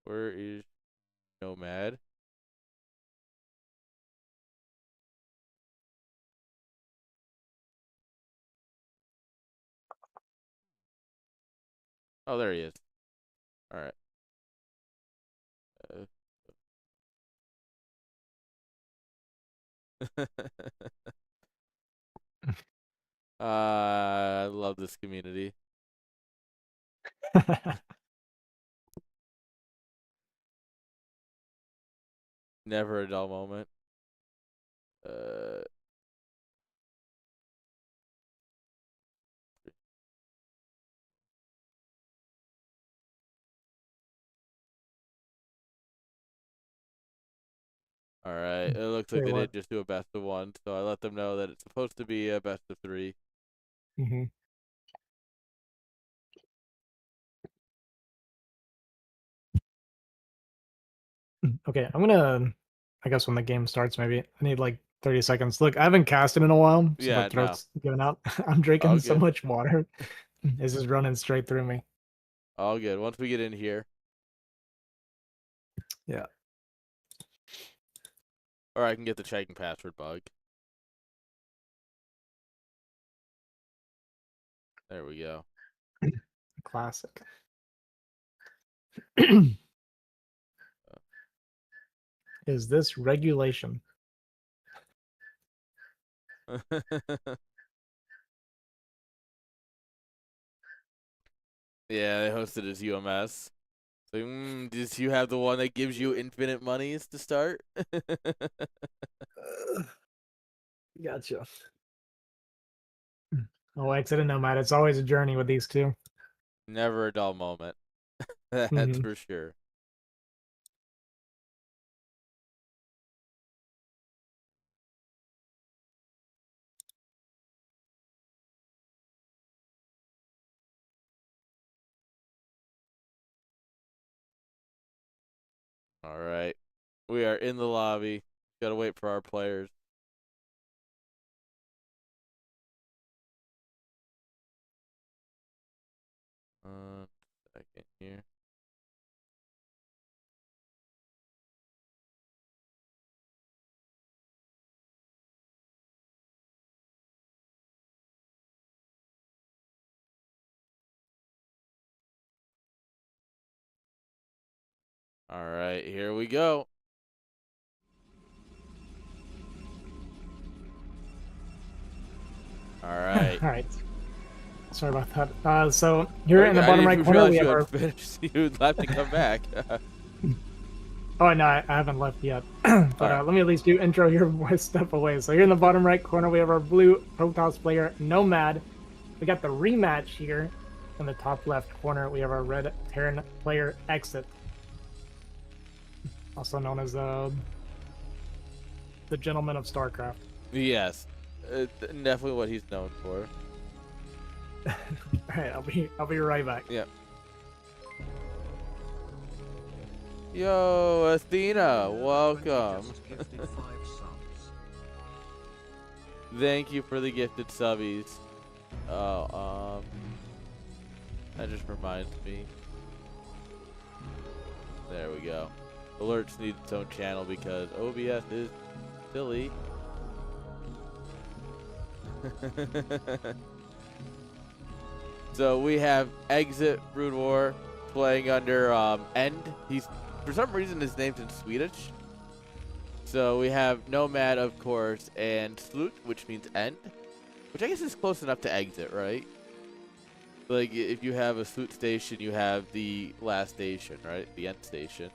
Speaker 1: Where is Nomad? Oh, there he is. All right. I love this community. Never a dull moment. Uh, all right. It looks like
Speaker 2: Say
Speaker 1: they
Speaker 2: what?
Speaker 1: did just do a best of 1, so I let them know that it's supposed to be a best of 3.
Speaker 2: Hmm. Okay, I'm gonna. I guess when the game starts, maybe I need like 30 seconds. Look, I haven't casted in a while, so my
Speaker 1: Yeah, no.
Speaker 2: throat's giving out. I'm
Speaker 1: All
Speaker 2: drinking so
Speaker 1: good.
Speaker 2: much water. This is running straight through me.
Speaker 1: All good. Once we get in here,
Speaker 2: Yeah.
Speaker 1: or I can get the checking password bug. There we go.
Speaker 2: Classic. Is this regulation?
Speaker 1: Yeah, they hosted as UMS. So, does you have the one that gives you infinite monies to start?
Speaker 2: Gotcha. Oh, exit and nomad. It's always a journey with these two.
Speaker 1: Never a dull moment. That's
Speaker 2: Hmm.
Speaker 1: for sure. All right. We are in the lobby. Gotta wait for our players. Second here. All right, here we go. All right.
Speaker 2: All right. Sorry about that. So here in the
Speaker 1: I
Speaker 2: bottom
Speaker 1: didn't
Speaker 2: right
Speaker 1: even
Speaker 2: corner,
Speaker 1: realize
Speaker 2: we
Speaker 1: you
Speaker 2: have
Speaker 1: had
Speaker 2: our.
Speaker 1: finished. You left and come back.
Speaker 2: Oh no, I haven't left yet.
Speaker 1: All
Speaker 2: But
Speaker 1: right.
Speaker 2: let me at least do intro here before I step away. So here in the bottom right corner, we have our blue Protoss player Nomad. We got the rematch here. In the top left corner, we have our red Terran player Exit, also known as the Gentleman of StarCraft.
Speaker 1: Yes, definitely what he's known for.
Speaker 2: All right, I'll be right back.
Speaker 1: Yeah. Yo, Athena, welcome. Thank you for the gifted subbies. Oh, that just reminds me. There we go. Alerts need its own channel because OBS is silly. So we have Exit Brood War playing under End. He's for some reason his name's in Swedish. So we have Nomad, of course, and Slut, which means end, which I guess is close enough to Exit, right? Like if you have a Slut station, you have the last station, right? The end station.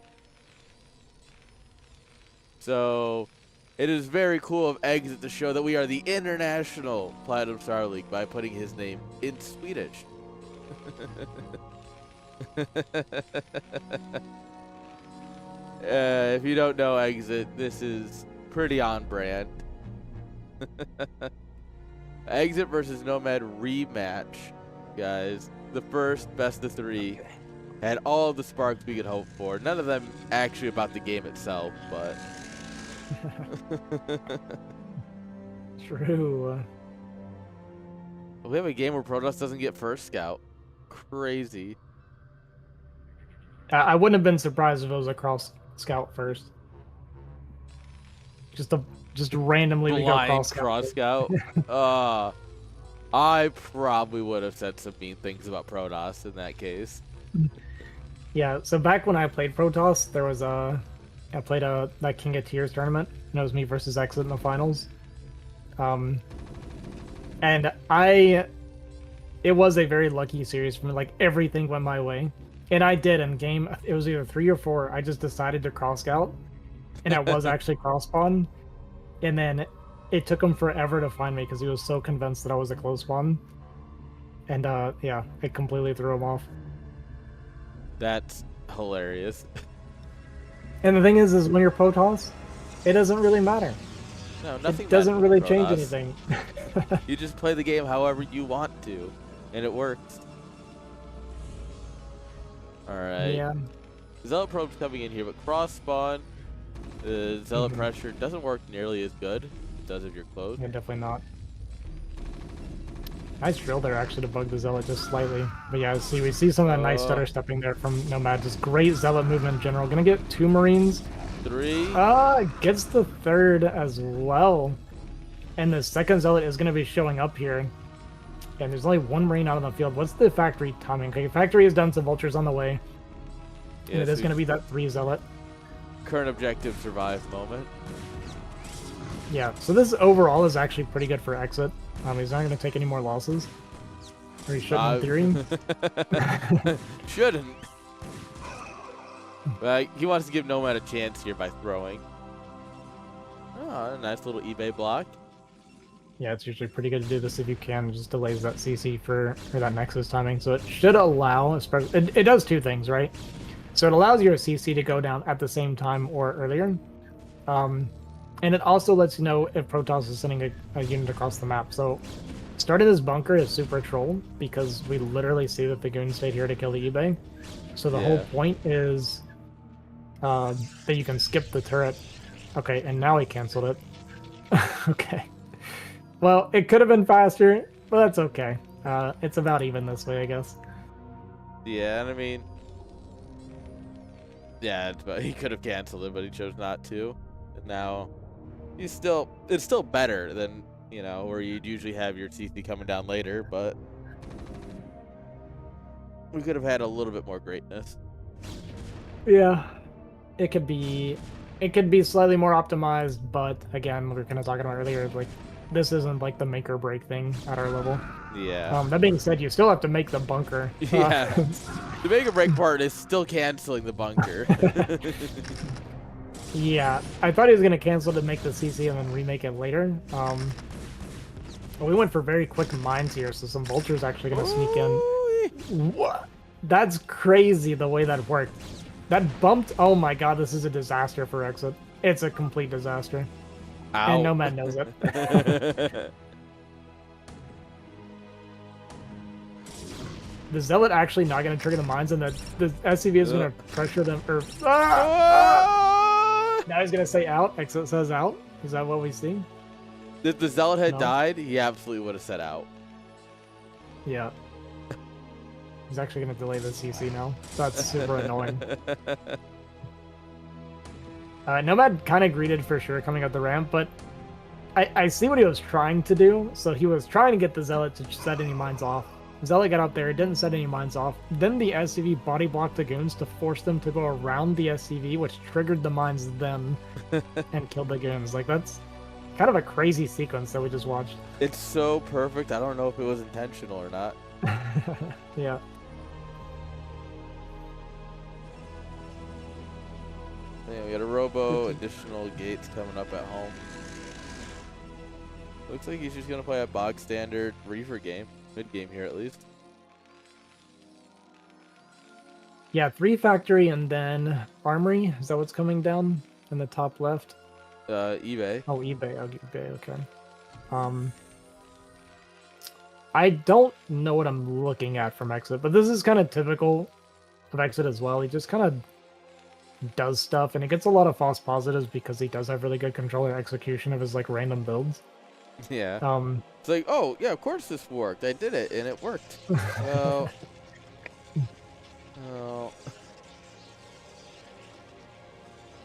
Speaker 1: So it is very cool of Exit to show that we are the international Platinum Star League by putting his name in Swedish. If you don't know Exit, this is pretty on brand. Exit versus Nomad rematch, guys. The first best of 3 had all the sparks we could hope for. None of them actually about the game itself, but
Speaker 2: True.
Speaker 1: we have a game where Protoss doesn't get first scout. Crazy.
Speaker 2: I wouldn't have been surprised if it was a cross scout first. Just randomly we go
Speaker 1: Blind
Speaker 2: cross
Speaker 1: scout. I probably would have said some mean things about Protoss in that case.
Speaker 2: Yeah, so back when I played Protoss, there was I played that King of Tears tournament, and it was me versus Exit in the finals. And it was a very lucky series for me. Like everything went my way, and I did in game. It was either 3 or 4. I just decided to cross scout, and I was actually cross spawn, and then it took him forever to find me because he was so convinced that I was a close spawn, and yeah, it completely threw him off.
Speaker 1: That's hilarious.
Speaker 2: And the thing is when you're Protoss, it doesn't really matter.
Speaker 1: No, nothing.
Speaker 2: It doesn't really
Speaker 1: Protoss.
Speaker 2: change anything.
Speaker 1: You just play the game however you want to, and it works. All right.
Speaker 2: Yeah.
Speaker 1: Zealot probe's coming in here, but cross spawn, Zealot pressure doesn't work nearly as good. It does if you're close.
Speaker 2: Yeah, definitely not. Nice drill there, actually, to bug the Zealot just slightly. But yeah, see, we see some of that nice stutter stepping there from Nomad. Just great Zealot movement in general. Gonna get 2 Marines.
Speaker 1: 3.
Speaker 2: Gets the 3rd as well. And the 2nd Zealot is gonna be showing up here. And there's only 1 Marine out on the field. What's the factory timing? Okay, factory is done, so Vulture's on the way. And it is gonna be that 3 Zealot.
Speaker 1: Current objective survive moment.
Speaker 2: Yeah, so this overall is actually pretty good for Exit. He's not going to take any more losses. Or he shouldn't, in theory.
Speaker 1: Shouldn't. But he wants to give Nomad a chance here by throwing. Oh, a nice little eBay block.
Speaker 2: Yeah, it's usually pretty good to do this if you can. It just delays that CC for that Nexus timing. So it should allow, especially, it does 2 things, right? So it allows your CC to go down at the same time or earlier. And it also lets you know if Protoss is sending a unit across the map. So starting this bunker is super troll because we literally see that the goon stayed here to kill the eBay. So the whole point is that you can skip the turret. Okay, and now he canceled it. Okay. Well, it could have been faster, but that's okay. It's about even this way, I guess.
Speaker 1: Yeah, and I mean, yeah, but he could have canceled it, but he chose not to. And now it's still better than, you know, where you'd usually have your CC coming down later, but we could have had a little bit more greatness.
Speaker 2: Yeah. it could be slightly more optimized, but again, we were kind of talking about earlier, like this isn't like the make or break thing at our level.
Speaker 1: Yeah.
Speaker 2: That being said, you still have to make the bunker.
Speaker 1: Yeah. The make or break part is still canceling the bunker.
Speaker 2: Yeah, I thought he was gonna cancel to make the CC and then remake it later. But we went for very quick mines here, so some vultures actually gonna sneak in. What? That's crazy the way that worked. That bumped. Oh my god, this is a disaster for exit. It's a complete disaster.
Speaker 1: Ow.
Speaker 2: And Nomad knows it. The Zealot actually not going to trigger the mines, and the SCV is going to pressure them. Or now he's going to say out. Exit says out. Is that what we see?
Speaker 1: If the Zealot had died, he absolutely would have said out.
Speaker 2: Yeah. He's actually going to delay the CC now. That's super annoying. Nomad kind of greeted for sure coming up the ramp, but I see what he was trying to do. So he was trying to get the Zealot to set any mines off. Zealot got up there, didn't set any mines off. Then the SCV body blocked the goons to force them to go around the SCV, which triggered the mines then and killed the goons. Like, that's kind of a crazy sequence that we just watched.
Speaker 1: It's so perfect. I don't know if it was intentional or not.
Speaker 2: Yeah.
Speaker 1: Yeah, we got a robo, additional gates coming up at home. Looks like he's just going to play a bog standard Reaver game. Mid game here at least.
Speaker 2: Yeah, 3 factory and then armory. Is that what's coming down in the top left?
Speaker 1: eBay.
Speaker 2: Oh, eBay. Oh, eBay. Okay. I don't know what I'm looking at from Exit, but this is kind of typical of Exit as well. He just kind of does stuff, and he gets a lot of false positives because he does have really good controller execution of his like random builds.
Speaker 1: Yeah. It's like, oh yeah, of course this worked. I did it and it worked. Oh. Oh.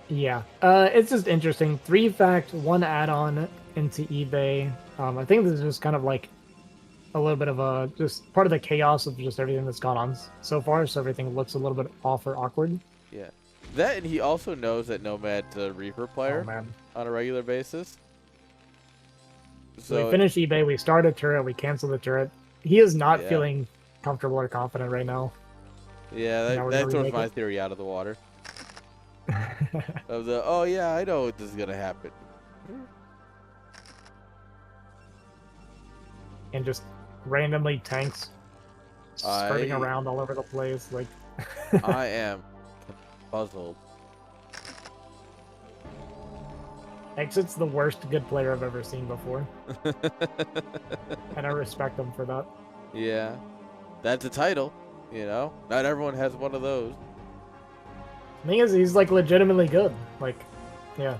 Speaker 2: Yeah. It's just interesting. 3 fact, 1 add-on into eBay. I think this is just kind of like a little bit of a just part of the chaos of just everything that's gone on so far. So everything looks a little bit off or awkward.
Speaker 1: Yeah. That, and he also knows that Nomad's a Reaper player on a regular basis.
Speaker 2: So we finished eBay, we started turret, we canceled the turret. He is not feeling comfortable or confident right now.
Speaker 1: Yeah, that throws my theory out of the water. Of the, oh yeah, I know this is going to happen.
Speaker 2: And just randomly tanks skirting around all over the place. Like
Speaker 1: I am puzzled.
Speaker 2: Exit's the worst good player I've ever seen before. And I respect him for that.
Speaker 1: Yeah. That's a title, you know? Not everyone has one of those.
Speaker 2: The thing is, he's like legitimately good. Like, yeah.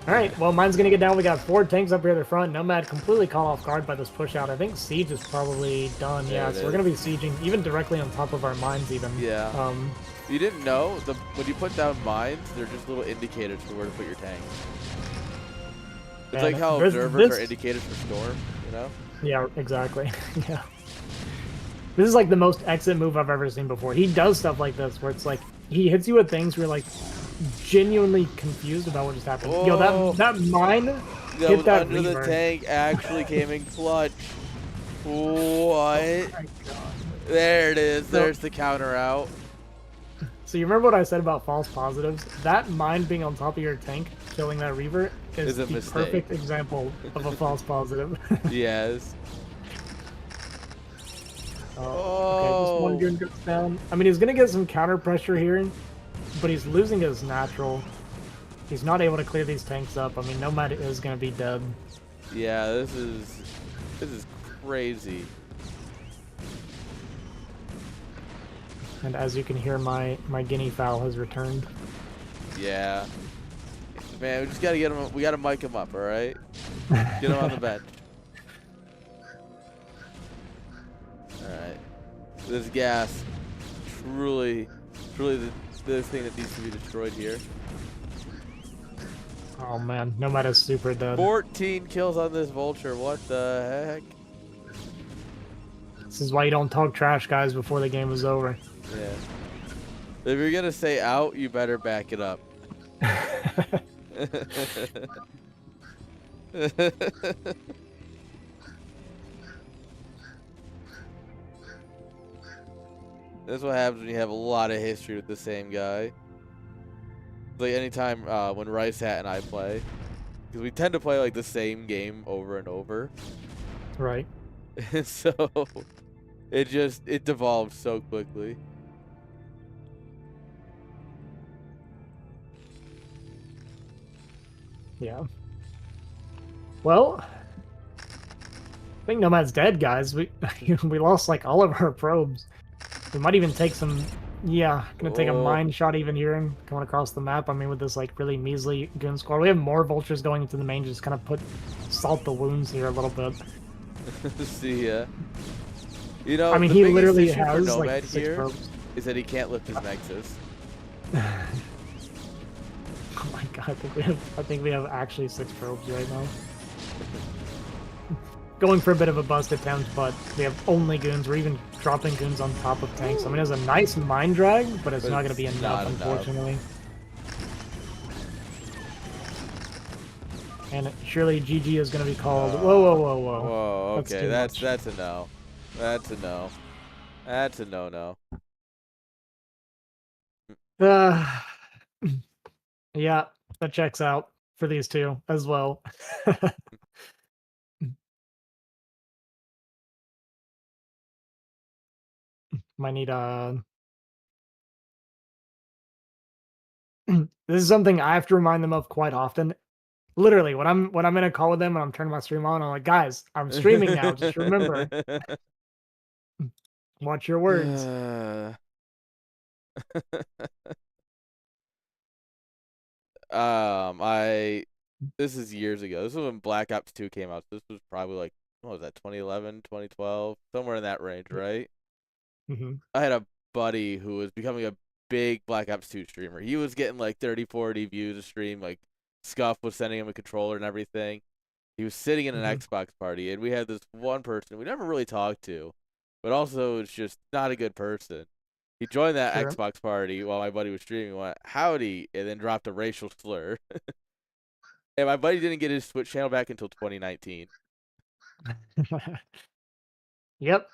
Speaker 2: Alright, well, mine's gonna get down. We got 4 tanks up here at the front. Nomad completely caught off guard by this push out. I think Siege is probably done. Yeah, so we're gonna be sieging even directly on top of our mines even.
Speaker 1: Yeah. You didn't know, when you put down mines, they're just little indicators for where to put your tanks. It's like how observers are indicators for storm, you know?
Speaker 2: Yeah, exactly. Yeah. This is like the most exit move I've ever seen before. He does stuff like this where it's like, he hits you with things where you're like genuinely confused about what just happened. Oh. Yo, that mine hit that
Speaker 1: under the tank actually came in clutch. What? Oh there it is. There's the counter out.
Speaker 2: So you remember what I said about false positives? That mine being on top of your tank, killing that Reaver, is the perfect example of a false positive.
Speaker 1: Yes.
Speaker 2: Okay, just 1 goon goes down. I mean, he's going to get some counter pressure here, but he's losing his natural. He's not able to clear these tanks up. I mean, Nomad is going to be dead.
Speaker 1: Yeah, this is crazy.
Speaker 2: And as you can hear, my guinea fowl has returned.
Speaker 1: Yeah. Man, we just gotta get him. We gotta mic him up, all right? Get him on the bench. All right. This gas, truly the thing that needs to be destroyed here.
Speaker 2: Oh man, Nomad is super dead.
Speaker 1: 14 kills on this vulture. What the heck?
Speaker 2: This is why you don't talk trash, guys, before the game is over.
Speaker 1: Yeah. If you're gonna say out, you better back it up. That's what happens when you have a lot of history with the same guy. Like anytime when Rice Hat and I play, because we tend to play like the same game over and over,
Speaker 2: Right.
Speaker 1: and so it devolves so quickly.
Speaker 2: Yeah. Well, I think Nomad's dead, guys. We we lost like all of our probes. We might even take some. Yeah, gonna take a
Speaker 1: Oh,
Speaker 2: mine shot even here and coming across the map. I mean, with this like really measly goon squad, we have more vultures going into the main. Just kind of salt the wounds here a little bit.
Speaker 1: see ya. You know,
Speaker 2: I mean,
Speaker 1: the
Speaker 2: he
Speaker 1: biggest
Speaker 2: literally
Speaker 1: issue for
Speaker 2: has
Speaker 1: Nomad
Speaker 2: like 6
Speaker 1: here
Speaker 2: probes.
Speaker 1: is that he can't lift his Nexus.
Speaker 2: Oh my god, I think we have actually 6 probes right now. Going for a bit of a bust attempt, but we have only goons. We're even dropping goons on top of tanks. I mean, it's a nice mine drag, but it's not going to be enough, unfortunately. And surely GG is going to be called. Whoa, whoa, whoa, whoa.
Speaker 1: Whoa, okay,
Speaker 2: That's
Speaker 1: that's a no. That's a no. That's a no-no.
Speaker 2: Yeah, that checks out for these two as well. Might need this is something I have to remind them of quite often. Literally, when I'm in a call with them and I'm turning my stream on, I'm like, guys, I'm streaming now. Just remember, watch your words.
Speaker 1: This is years ago. This was when Black Ops 2 came out. So this was probably like, what was that, 2011, 2012, somewhere in that range, right?
Speaker 2: Mm-hmm.
Speaker 1: I had a buddy who was becoming a big Black Ops 2 streamer. He was getting like 30, 40 views a stream. Like, Scuff was sending him a controller and everything. He was sitting in an
Speaker 2: Mm-hmm.
Speaker 1: Xbox party, and we had this one person we never really talked to, but also is just not a good person. He joined that
Speaker 2: Sure.
Speaker 1: Xbox party while my buddy was streaming, went, howdy, and then dropped a racial slur. And my buddy didn't get his Twitch channel back until 2019.
Speaker 2: Yep.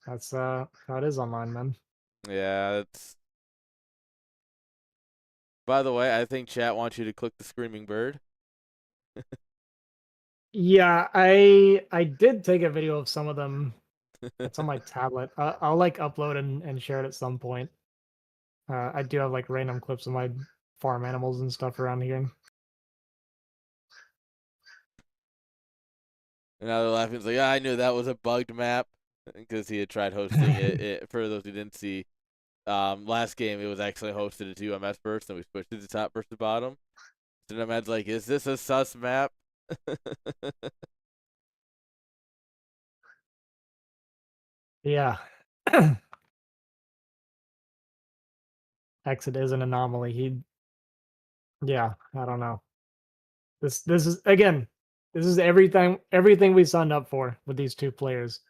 Speaker 2: That's how it is online, man.
Speaker 1: Yeah, it's. By the way, I think chat wants you to click the screaming bird.
Speaker 2: Yeah, I did take a video of some of them. It's on my tablet. I'll like upload and share it at some point. I do have like random clips of my farm animals and stuff around here.
Speaker 1: And now they're laughing. It's like, I knew that was a bugged map because he had tried hosting it. For those who didn't see, last game it was actually hosted as UMS first, and we switched it to top versus bottom. So Nomad's like, is this a sus map?
Speaker 2: Yeah. Exit is an anomaly. Yeah, I don't know. This is again, this is everything we signed up for with these two players.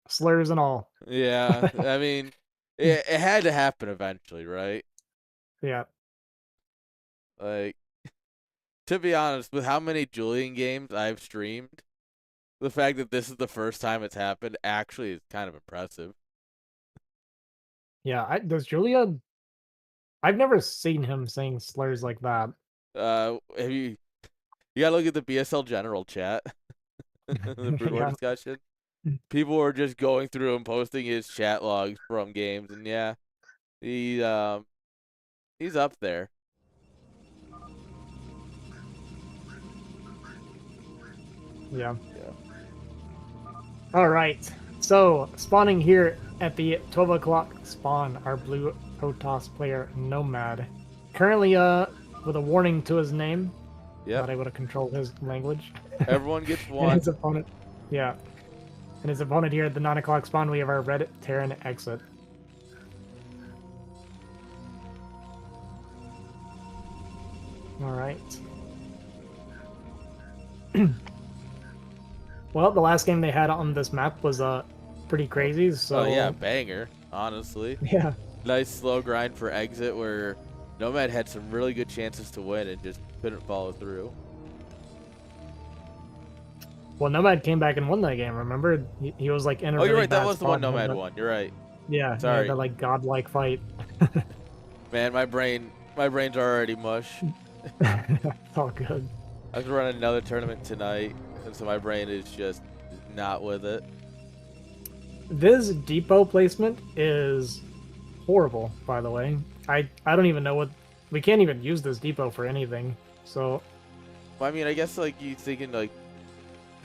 Speaker 2: Slurs and all.
Speaker 1: Yeah, I mean, it had to happen eventually, right?
Speaker 2: Yeah.
Speaker 1: Like, to be honest, with how many Julian games I've streamed, the fact that this is the first time it's happened actually is kind of impressive.
Speaker 2: Yeah, does Julia I've never seen him saying slurs like that.
Speaker 1: Have you gotta look at the BSL general chat, the Brood War
Speaker 2: Yeah.
Speaker 1: discussion. People were just going through and posting his chat logs from games, and yeah, he he's up there.
Speaker 2: Yeah.
Speaker 1: Yeah.
Speaker 2: All right. So spawning here at the 12 o'clock spawn, our blue Protoss player Nomad, currently with a warning to his name, not
Speaker 1: Yep.
Speaker 2: able to control his language.
Speaker 1: Everyone gets
Speaker 2: And
Speaker 1: one.
Speaker 2: his opponent, yeah. And his opponent here at the 9 o'clock spawn, we have our red Terran exit. All right. Well, the last game they had on this map was pretty crazy. So
Speaker 1: Oh yeah, banger. Honestly,
Speaker 2: yeah.
Speaker 1: nice slow grind for exit where Nomad had some really good chances to win and just couldn't follow through.
Speaker 2: Well, Nomad came back and won that game. Remember, he was like in a
Speaker 1: Oh, you're
Speaker 2: really
Speaker 1: right. That
Speaker 2: bad
Speaker 1: was the one
Speaker 2: spot.
Speaker 1: Nomad won. You're right.
Speaker 2: Yeah, he had
Speaker 1: Sorry,
Speaker 2: that like godlike fight.
Speaker 1: man. My brain's already mush.
Speaker 2: It's all good.
Speaker 1: I was running another tournament tonight, and so my brain is just not with it.
Speaker 2: This depot placement is horrible, by the way. I don't even know what we can't even use this depot for anything. So
Speaker 1: Well, I mean, I guess like you thinking like,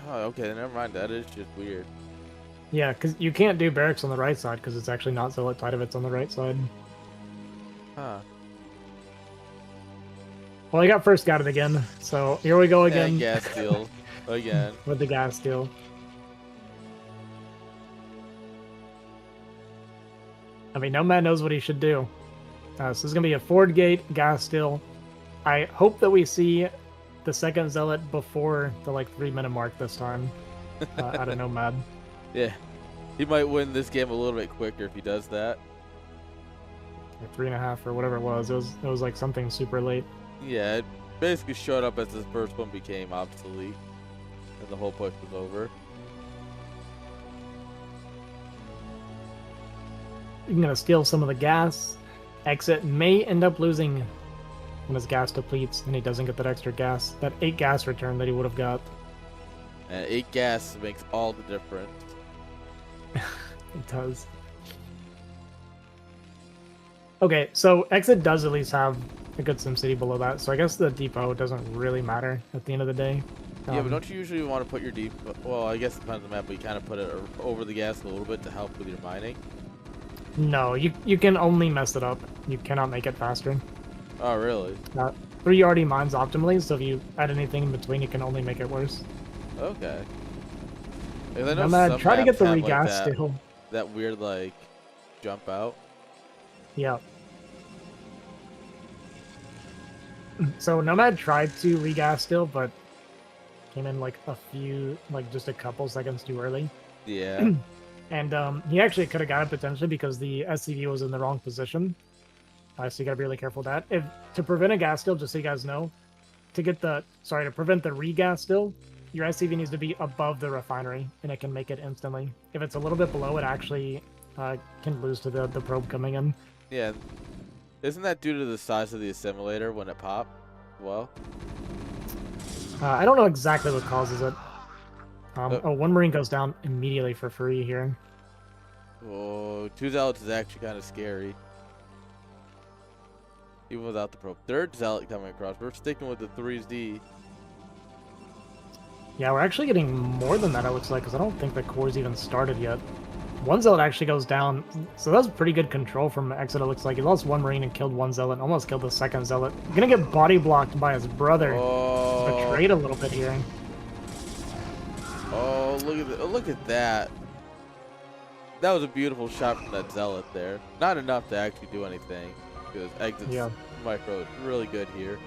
Speaker 1: oh, okay, never mind. That is just weird.
Speaker 2: yeah, because you can't do barracks on the right side because it's actually not zealot tied if it's on the right side.
Speaker 1: Huh.
Speaker 2: Well, I got first got it again. So here we go again.
Speaker 1: And gas steal again.
Speaker 2: With the gas steal. I mean, Nomad knows what he should do. So this is going to be a forward gate, gas steal. I hope that we see the second zealot before the like 3-minute mark this time out of Nomad.
Speaker 1: Yeah, he might win this game a little bit quicker if he does that.
Speaker 2: Or 3.5 or whatever it was. It was like something super late.
Speaker 1: Yeah, it basically showed up as the first one became obsolete, and the whole push was over.
Speaker 2: You're going to steal some of the gas. Exit may end up losing when his gas depletes and he doesn't get that extra gas. That 8 gas return that he would have got.
Speaker 1: And 8 gas makes all the difference.
Speaker 2: It does. Okay, so Exit does at least have a good SimCity below that, so I guess the depot doesn't really matter at the end of the day.
Speaker 1: Yeah, but don't you usually want to put your depot? Well, I guess it depends on the map, but you kind of put it over the gas a little bit to help with your mining.
Speaker 2: No, you can only mess it up. You cannot make it faster.
Speaker 1: Oh, really?
Speaker 2: 3 already mines optimally, so if you add anything in between, you can only make it worse.
Speaker 1: Okay. I know
Speaker 2: Nomad,
Speaker 1: some
Speaker 2: try to get
Speaker 1: maps
Speaker 2: the
Speaker 1: have,
Speaker 2: regas
Speaker 1: like,
Speaker 2: still.
Speaker 1: that weird, like, jump out.
Speaker 2: Yeah. So Nomad tried to regas still, but came in like just a couple seconds too early.
Speaker 1: Yeah.
Speaker 2: And he actually could have got it potentially because the SCV was in the wrong position. So you gotta be really careful with that. To prevent a gas steal, just so you guys know, to prevent the regas steal, your SCV needs to be above the refinery, and it can make it instantly. If it's a little bit below, it actually can lose to the probe coming in.
Speaker 1: Yeah. Isn't that due to the size of the assimilator when it popped? Well.
Speaker 2: I don't know exactly what causes it. One Marine goes down immediately for free here.
Speaker 1: Oh, 2 zealots is actually kind of scary. Even without the probe. 3rd zealot coming across. We're sticking with the 3Z.
Speaker 2: Yeah, we're actually getting more than that, it looks like, because I don't think the core's even started yet. 1 zealot actually goes down, so that was pretty good control from Exit, it looks like. He lost 1 Marine and killed 1 zealot, almost killed the 2nd zealot. Gonna get body blocked by his brother.
Speaker 1: Oh.
Speaker 2: Betrayed a little bit here.
Speaker 1: Oh, look at that. That was a beautiful shot from that zealot there. Not enough to actually do anything, because Exit's micro is really good here.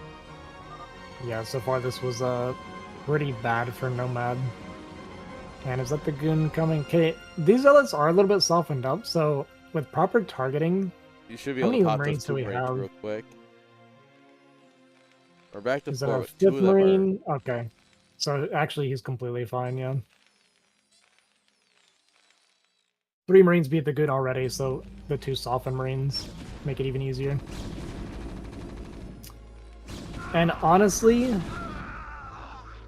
Speaker 2: Yeah, so far this was pretty bad for Nomad. And is that the goon coming? Okay, these zealots are a little bit softened up, so with proper targeting,
Speaker 1: you should be able to pop
Speaker 2: Marines
Speaker 1: those 2 Marines real quick. We're back to 4.
Speaker 2: Is that our
Speaker 1: 2
Speaker 2: 5th
Speaker 1: of them
Speaker 2: Marine? Okay. So actually he's completely fine, yeah. 3 Marines beat the good already, so the 2 softened Marines make it even easier. And honestly,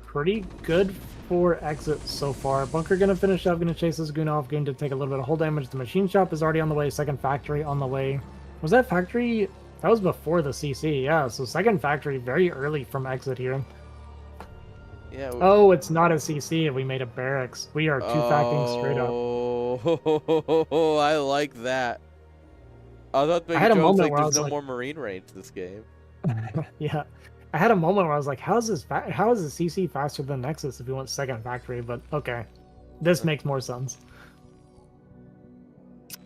Speaker 2: pretty good for Exit so far. Bunker gonna finish up, gonna chase this goon off, going to take a little bit of hull damage. The machine shop is already on the way, 2nd factory on the way. Was that factory? That was before the CC, yeah. So 2nd factory very early from Exit here.
Speaker 1: Yeah.
Speaker 2: Oh, it's not a CC. We made a barracks. We are 2-facting straight up.
Speaker 1: Oh, I like that. I was about to make
Speaker 2: I had a moment
Speaker 1: like
Speaker 2: where I
Speaker 1: there's
Speaker 2: was
Speaker 1: no
Speaker 2: like,
Speaker 1: more Marine range this game.
Speaker 2: yeah. I had a moment where I was like, how is the CC faster than Nexus if you want 2nd factory? But okay, this makes more sense.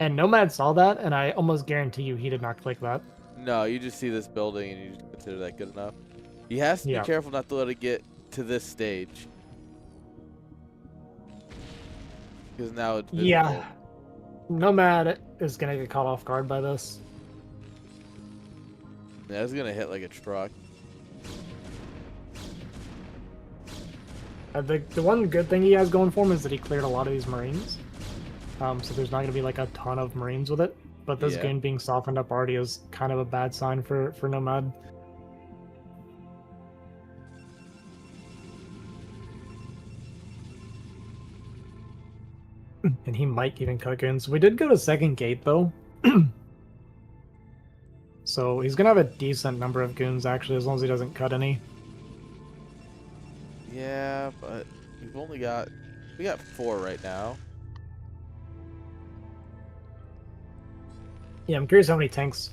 Speaker 2: And Nomad saw that, and I almost guarantee you he did not click that.
Speaker 1: No, you just see this building and you just consider that good enough. He has to be careful not to let it get to this stage. Because now it's visible.
Speaker 2: Yeah. Nomad is gonna get caught off guard by this.
Speaker 1: Yeah, it's gonna hit like a truck.
Speaker 2: The one good thing he has going for him is that he cleared a lot of these Marines. So there's not going to be like a ton of Marines with it. But this game being softened up already is kind of a bad sign for Nomad. And he might even cut goons. We did go to second gate though. So he's going to have a decent number of goons actually, as long as he doesn't cut any.
Speaker 1: Yeah, but we got 4 right now.
Speaker 2: Yeah, I'm curious how many tanks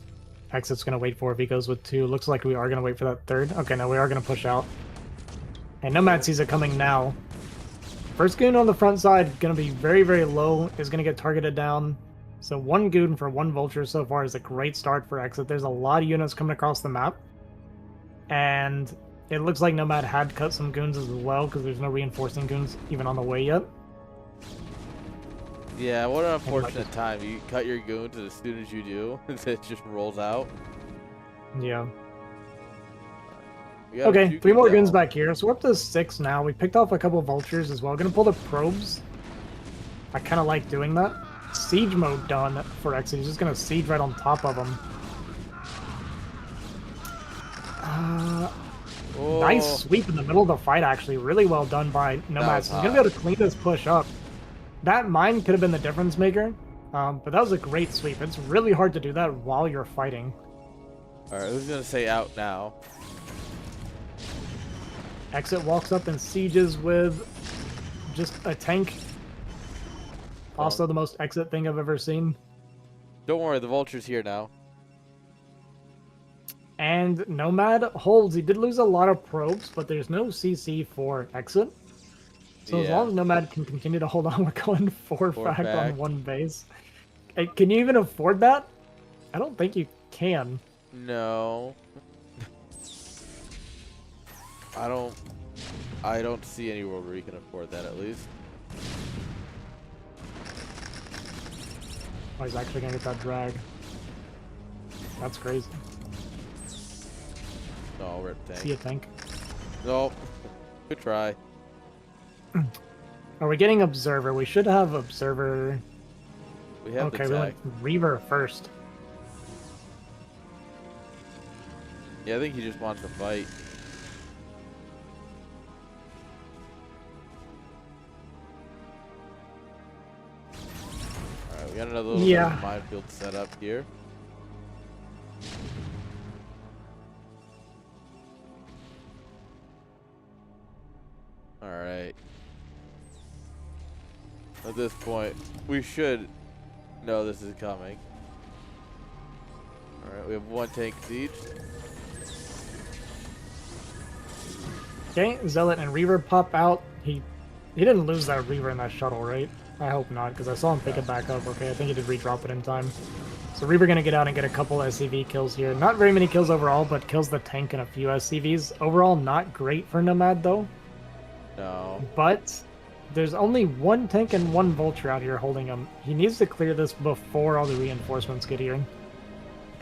Speaker 2: Exit's going to wait for if he goes with 2. Looks like we are going to wait for that 3rd. Okay, no, we are going to push out. And Nomad sees it coming now. First goon on the front side, going to be very, very low, is going to get targeted down. So 1 goon for 1 vulture so far is a great start for Exit. There's a lot of units coming across the map. And it looks like Nomad had cut some goons as well, because there's no reinforcing goons even on the way yet.
Speaker 1: Yeah, what an unfortunate time. You cut your goons, and as soon as you do, it just rolls out.
Speaker 2: Yeah. Okay, 3 more goons back here. So we're up to 6 now. We picked off a couple of vultures as well. Gonna pull the probes. I kind of like doing that. Siege mode done for Exit. He's just gonna siege right on top of him. Nice sweep in the middle of the fight, actually. Really well done by Nomad. So he's gonna be able to clean this push up. That mine could have been the difference maker, but that was a great sweep. It's really hard to do that while you're fighting.
Speaker 1: Alright, who's gonna say out now?
Speaker 2: Exit walks up and sieges with just a tank. Also the most Exit thing I've ever seen.
Speaker 1: Don't worry, the vulture's here now.
Speaker 2: And Nomad holds. He did lose a lot of probes, but there's no CC for Exit. So as long as Nomad can continue to hold on, we're going 4 fact on 1 base. Can you even afford that? I don't think you can.
Speaker 1: No. I don't see any world where you can afford that, at least.
Speaker 2: Oh, he's actually gonna get that drag. That's crazy.
Speaker 1: No, we're at tank.
Speaker 2: See a tank?
Speaker 1: Nope. Good try.
Speaker 2: Are we getting Observer? We should have Observer.
Speaker 1: We have
Speaker 2: okay, we went Reaver first.
Speaker 1: Yeah, I think he just wants to fight. Alright, we got another little minefield set up here. Alright. At this point, we should know this is coming. Alright, we have 1 tank siege.
Speaker 2: Okay, Zealot and Reaver pop out. He didn't lose that Reaver in that shuttle, right? I hope not, because I saw him pick it back up. Okay, I think he did redrop it in time. So Reaver gonna get out and get a couple SCV kills here. Not very many kills overall, but kills the tank and a few SCVs. Overall, not great for Nomad, though.
Speaker 1: No.
Speaker 2: But there's only 1 tank and 1 vulture out here holding him. He needs to clear this before all the reinforcements get here.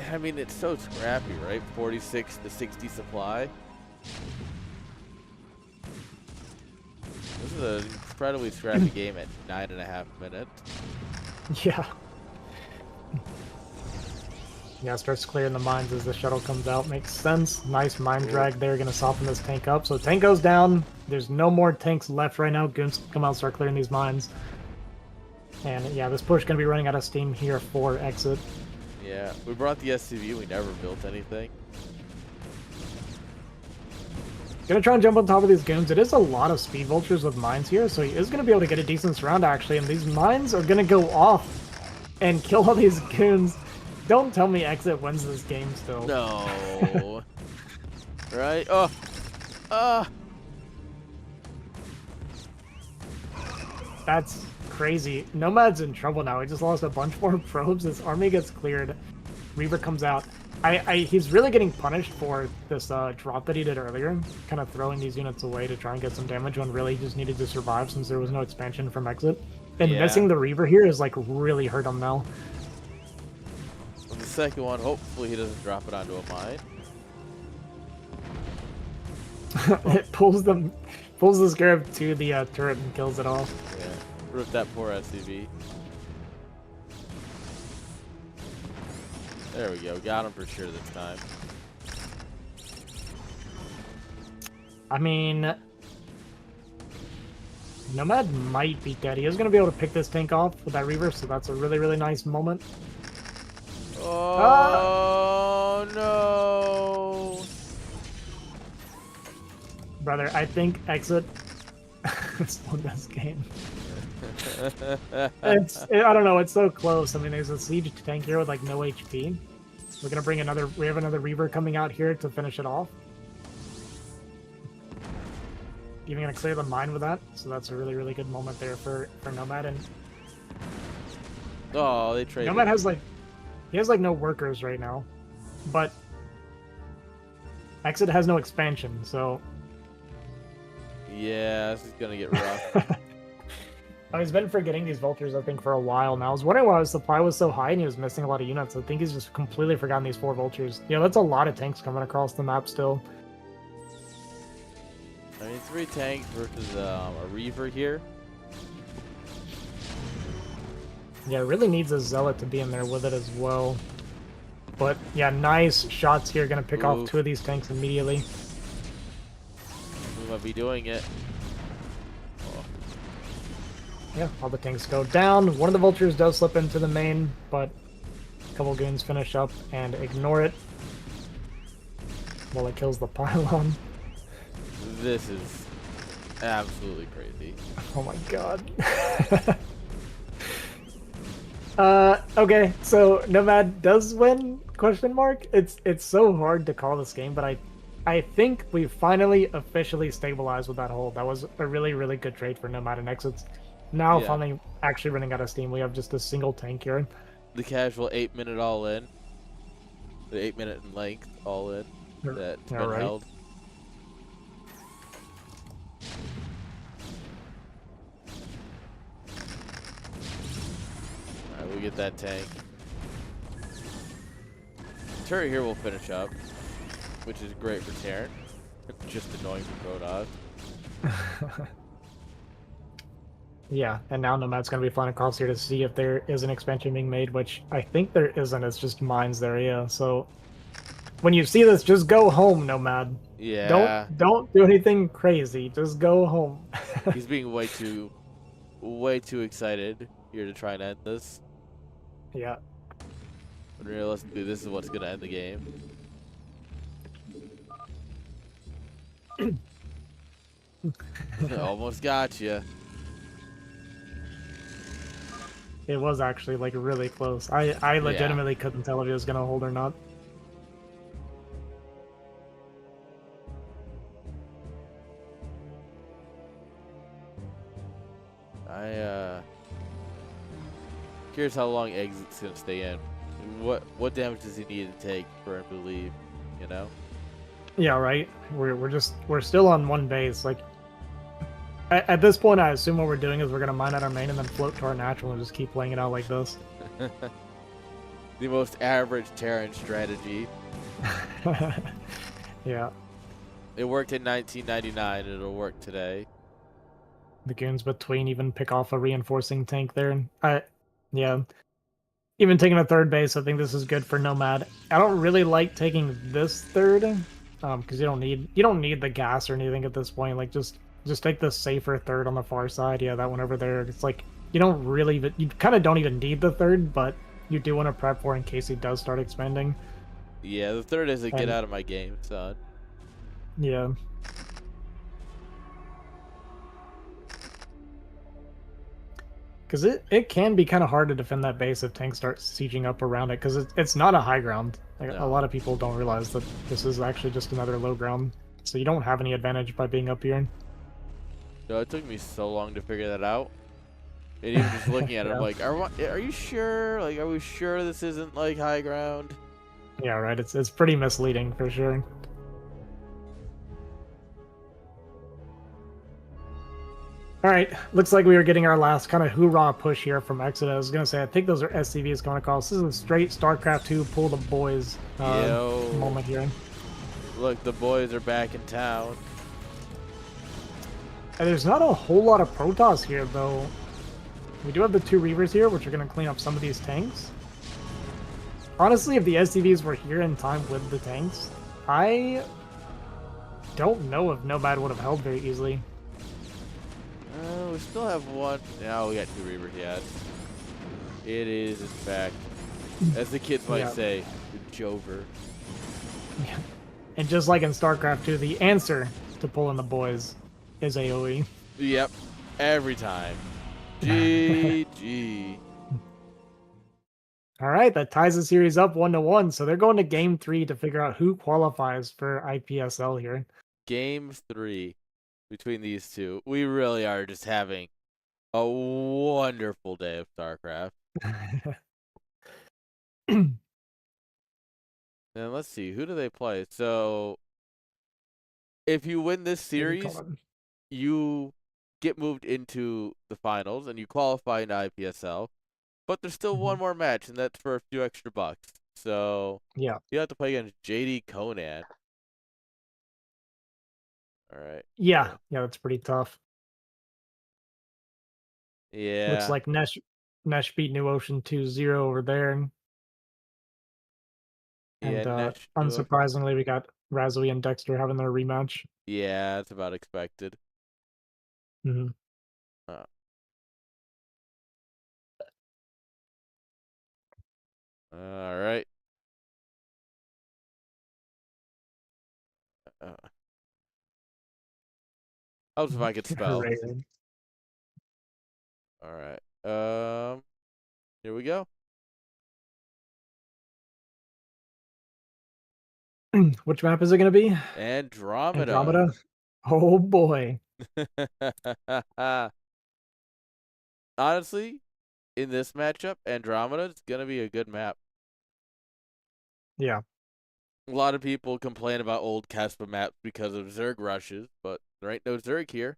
Speaker 1: I mean, it's so scrappy, right? 46 to 60 supply. This is an incredibly scrappy game at 9.5 minutes.
Speaker 2: Yeah. Yeah, starts clearing the mines as the shuttle comes out. Makes sense. Nice mine drag there. Going to soften this tank up. So tank goes down. There's no more tanks left right now. Goons come out and start clearing these mines. And yeah, this push going to be running out of steam here for Exit.
Speaker 1: Yeah, we brought the SCV. We never built anything.
Speaker 2: Gonna try and jump on top of these goons. It is a lot of speed vultures with mines here, so he is gonna be able to get a decent surround actually, and these mines are gonna go off and kill all these goons. Don't tell me Exit wins this game still.
Speaker 1: No. Right?
Speaker 2: That's crazy. Nomad's in trouble now. He just lost a bunch more probes. His army gets cleared. Reaver comes out. He's really getting punished for this drop that he did earlier, kind of throwing these units away to try and get some damage when really he just needed to survive since there was no expansion from Exit. And
Speaker 1: Yeah.
Speaker 2: missing the Reaver here is like really hurt him now.
Speaker 1: And the second one, hopefully he doesn't drop it onto a mine.
Speaker 2: It pulls the Scarab to the turret and kills it off.
Speaker 1: Yeah. Rip that poor SCV. There we go. Got him for sure this time.
Speaker 2: I mean, Nomad might be dead. He is going to be able to pick this tank off with that Reaver, so that's a really, really nice moment.
Speaker 1: Oh, no.
Speaker 2: Brother, I think Exit won this game. I don't know, it's so close. I mean, there's a siege tank here with like no HP. We're going to bring we have another Reaver coming out here to finish it off. Even going to clear the mine with that, so that's a really, really good moment there for Nomad. And
Speaker 1: oh, they traded.
Speaker 2: Nomad has like, he has like no workers right now, but Exit has no expansion, so
Speaker 1: yeah, this is gonna get rough.
Speaker 2: He's been forgetting these vultures, I think, for a while now. I was wondering why his supply was so high and he was missing a lot of units. I think he's just completely forgotten these 4 vultures. Yeah, that's a lot of tanks coming across the map still.
Speaker 1: I mean, 3 tanks versus a Reaver here.
Speaker 2: Yeah, it really needs a Zealot to be in there with it as well. But yeah, nice shots here. Gonna pick off 2 of these tanks immediately.
Speaker 1: We might be doing it.
Speaker 2: Yeah, all the tanks go down. One of the vultures does slip into the main, but a couple goons finish up and ignore it while it kills the pylon.
Speaker 1: This is absolutely crazy.
Speaker 2: Oh my god. Okay, so Nomad does win, question mark? It's so hard to call this game, but I think we finally officially stabilized with that hold. That was a really, really good trade for Nomad and Exits. Now finally actually running out of steam. We have just a single tank here.
Speaker 1: The casual 8-minute all in. The 8-minute in length all in. That's been held. Alright, we get that tank. Turret here will finish up, which is great for Terran. Just annoying for Protoss.
Speaker 2: Yeah, and now Nomad's going to be flying across here to see if there is an expansion being made, which I think there isn't. It's just mines there, yeah. So when you see this, just go home, Nomad.
Speaker 1: Yeah.
Speaker 2: Don't do anything crazy. Just go home.
Speaker 1: He's being way too excited here to try and end this.
Speaker 2: Yeah.
Speaker 1: But realistically, this is what's going to end the game. Almost got you.
Speaker 2: It was actually like really close. I legitimately couldn't tell if he was gonna hold or not.
Speaker 1: Curious how long Exit's gonna stay in. What damage does he need to take for him to leave? You know? Yeah,
Speaker 2: right. We're still on one base. Like at this point, I assume what we're doing is we're gonna mine out our main and then float to our natural and just keep playing it out like this.
Speaker 1: The most average Terran strategy.
Speaker 2: Yeah.
Speaker 1: It worked in 1999. It'll work today.
Speaker 2: The goons between even pick off a reinforcing tank there. Yeah. Even taking a third base, I think this is good for Nomad. I don't really like taking this third, because you don't need the gas or anything at this point. Like just take the safer third on the far side. Yeah, that one over there. It's like you kind of don't even need the third, but you do want to prep for in case he does start expanding.
Speaker 1: Yeah, the third is a get out of my game, son.
Speaker 2: Yeah. Because it can be kind of hard to defend that base if tanks start sieging up around it, because it's not a high ground. Like, a lot of people don't realize that this is actually just another low ground, so you don't have any advantage by being up here.
Speaker 1: No, it took me so long to figure that out. And even just looking at it, I'm like, are you sure? Like, are we sure this isn't like high ground?
Speaker 2: Yeah, right. It's pretty misleading for sure. All right, looks like we are getting our last kind of hoorah push here from Exit. I was gonna say, I think those are SCVs going across. This is a straight StarCraft 2 pull the boys
Speaker 1: Yo,
Speaker 2: moment here.
Speaker 1: look, the boys are back in town.
Speaker 2: And there's not a whole lot of Protoss here, though. We do have the 2 Reavers here, which are gonna clean up some of these tanks. Honestly, if the SCVs were here in time with the tanks, I don't know if Nomad would have held very easily.
Speaker 1: We still have one. Now we got 2 Reavers. Yeah, it is in fact, as the kids might say, the Jover.
Speaker 2: Yeah. And just like in StarCraft 2, the answer to pulling the boys is AoE.
Speaker 1: Yep, every time. GG.
Speaker 2: All right, that ties the series up 1-1. So they're going to game 3 to figure out who qualifies for IPSL here.
Speaker 1: Game 3 between these two. We really are just having a wonderful day of StarCraft. And let's see, who do they play? So if you win this series, you get moved into the finals and you qualify in IPSL. But there's still one more match, and that's for a few extra bucks. So
Speaker 2: yeah,
Speaker 1: you have to play against JD Conan. All right.
Speaker 2: yeah, that's pretty tough.
Speaker 1: Yeah.
Speaker 2: Looks like Nesh beat New Ocean 2-0 over there. And unsurprisingly, we got Razui and Dexter having their rematch.
Speaker 1: Yeah, that's about expected.
Speaker 2: Mm-hmm.
Speaker 1: All right. Helps if I could spell. All right. Here we go.
Speaker 2: Which map is it going to be?
Speaker 1: Andromeda.
Speaker 2: Oh boy.
Speaker 1: Honestly, in this matchup, Andromeda is going to be a good map.
Speaker 2: Yeah.
Speaker 1: A lot of people complain about old Kespa maps because of Zerg rushes, but there ain't no Zerg here.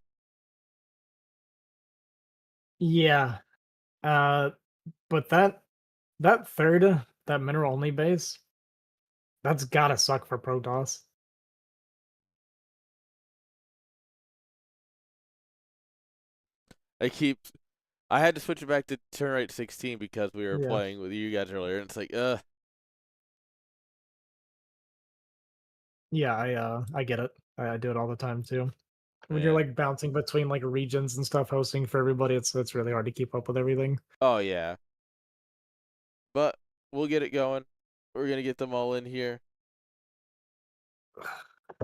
Speaker 2: Yeah. But that third, that mineral only base, that's gotta suck for Protoss.
Speaker 1: I had to switch it back to turn rate 16 because we were playing with you guys earlier, and it's like,
Speaker 2: Yeah, I get it. I do it all the time too. When you're like bouncing between like regions and stuff, hosting for everybody, it's really hard to keep up with everything.
Speaker 1: Oh yeah. But we'll get it going. We're gonna get them all in here.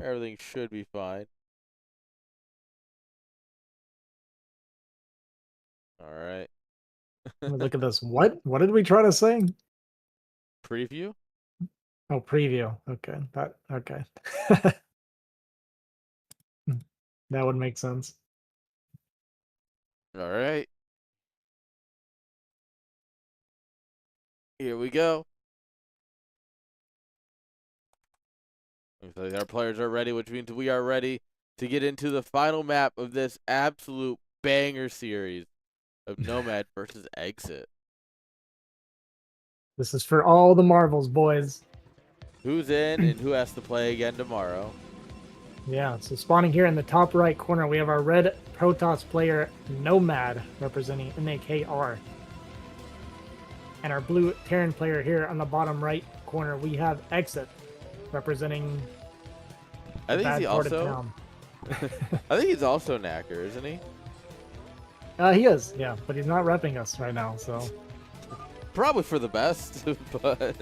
Speaker 1: Everything should be fine. All right.
Speaker 2: Look at this. What did we try to say?
Speaker 1: Preview?
Speaker 2: Oh, preview. Okay. Okay. That would make sense.
Speaker 1: All right. Here we go. Looks like our players are ready, which means we are ready to get into the final map of this absolute banger series of Nomad versus Exit.
Speaker 2: This is for all the marbles, boys.
Speaker 1: Who's in and who has to play again tomorrow?
Speaker 2: Yeah, so spawning here in the top right corner, we have our red Protoss player Nomad representing NAKR. And our blue Terran player here on the bottom right corner, we have Exit representing
Speaker 1: I think he's also I think he's also Knacker, isn't he?
Speaker 2: He is, yeah, but he's not repping us right now, so
Speaker 1: probably for the best, but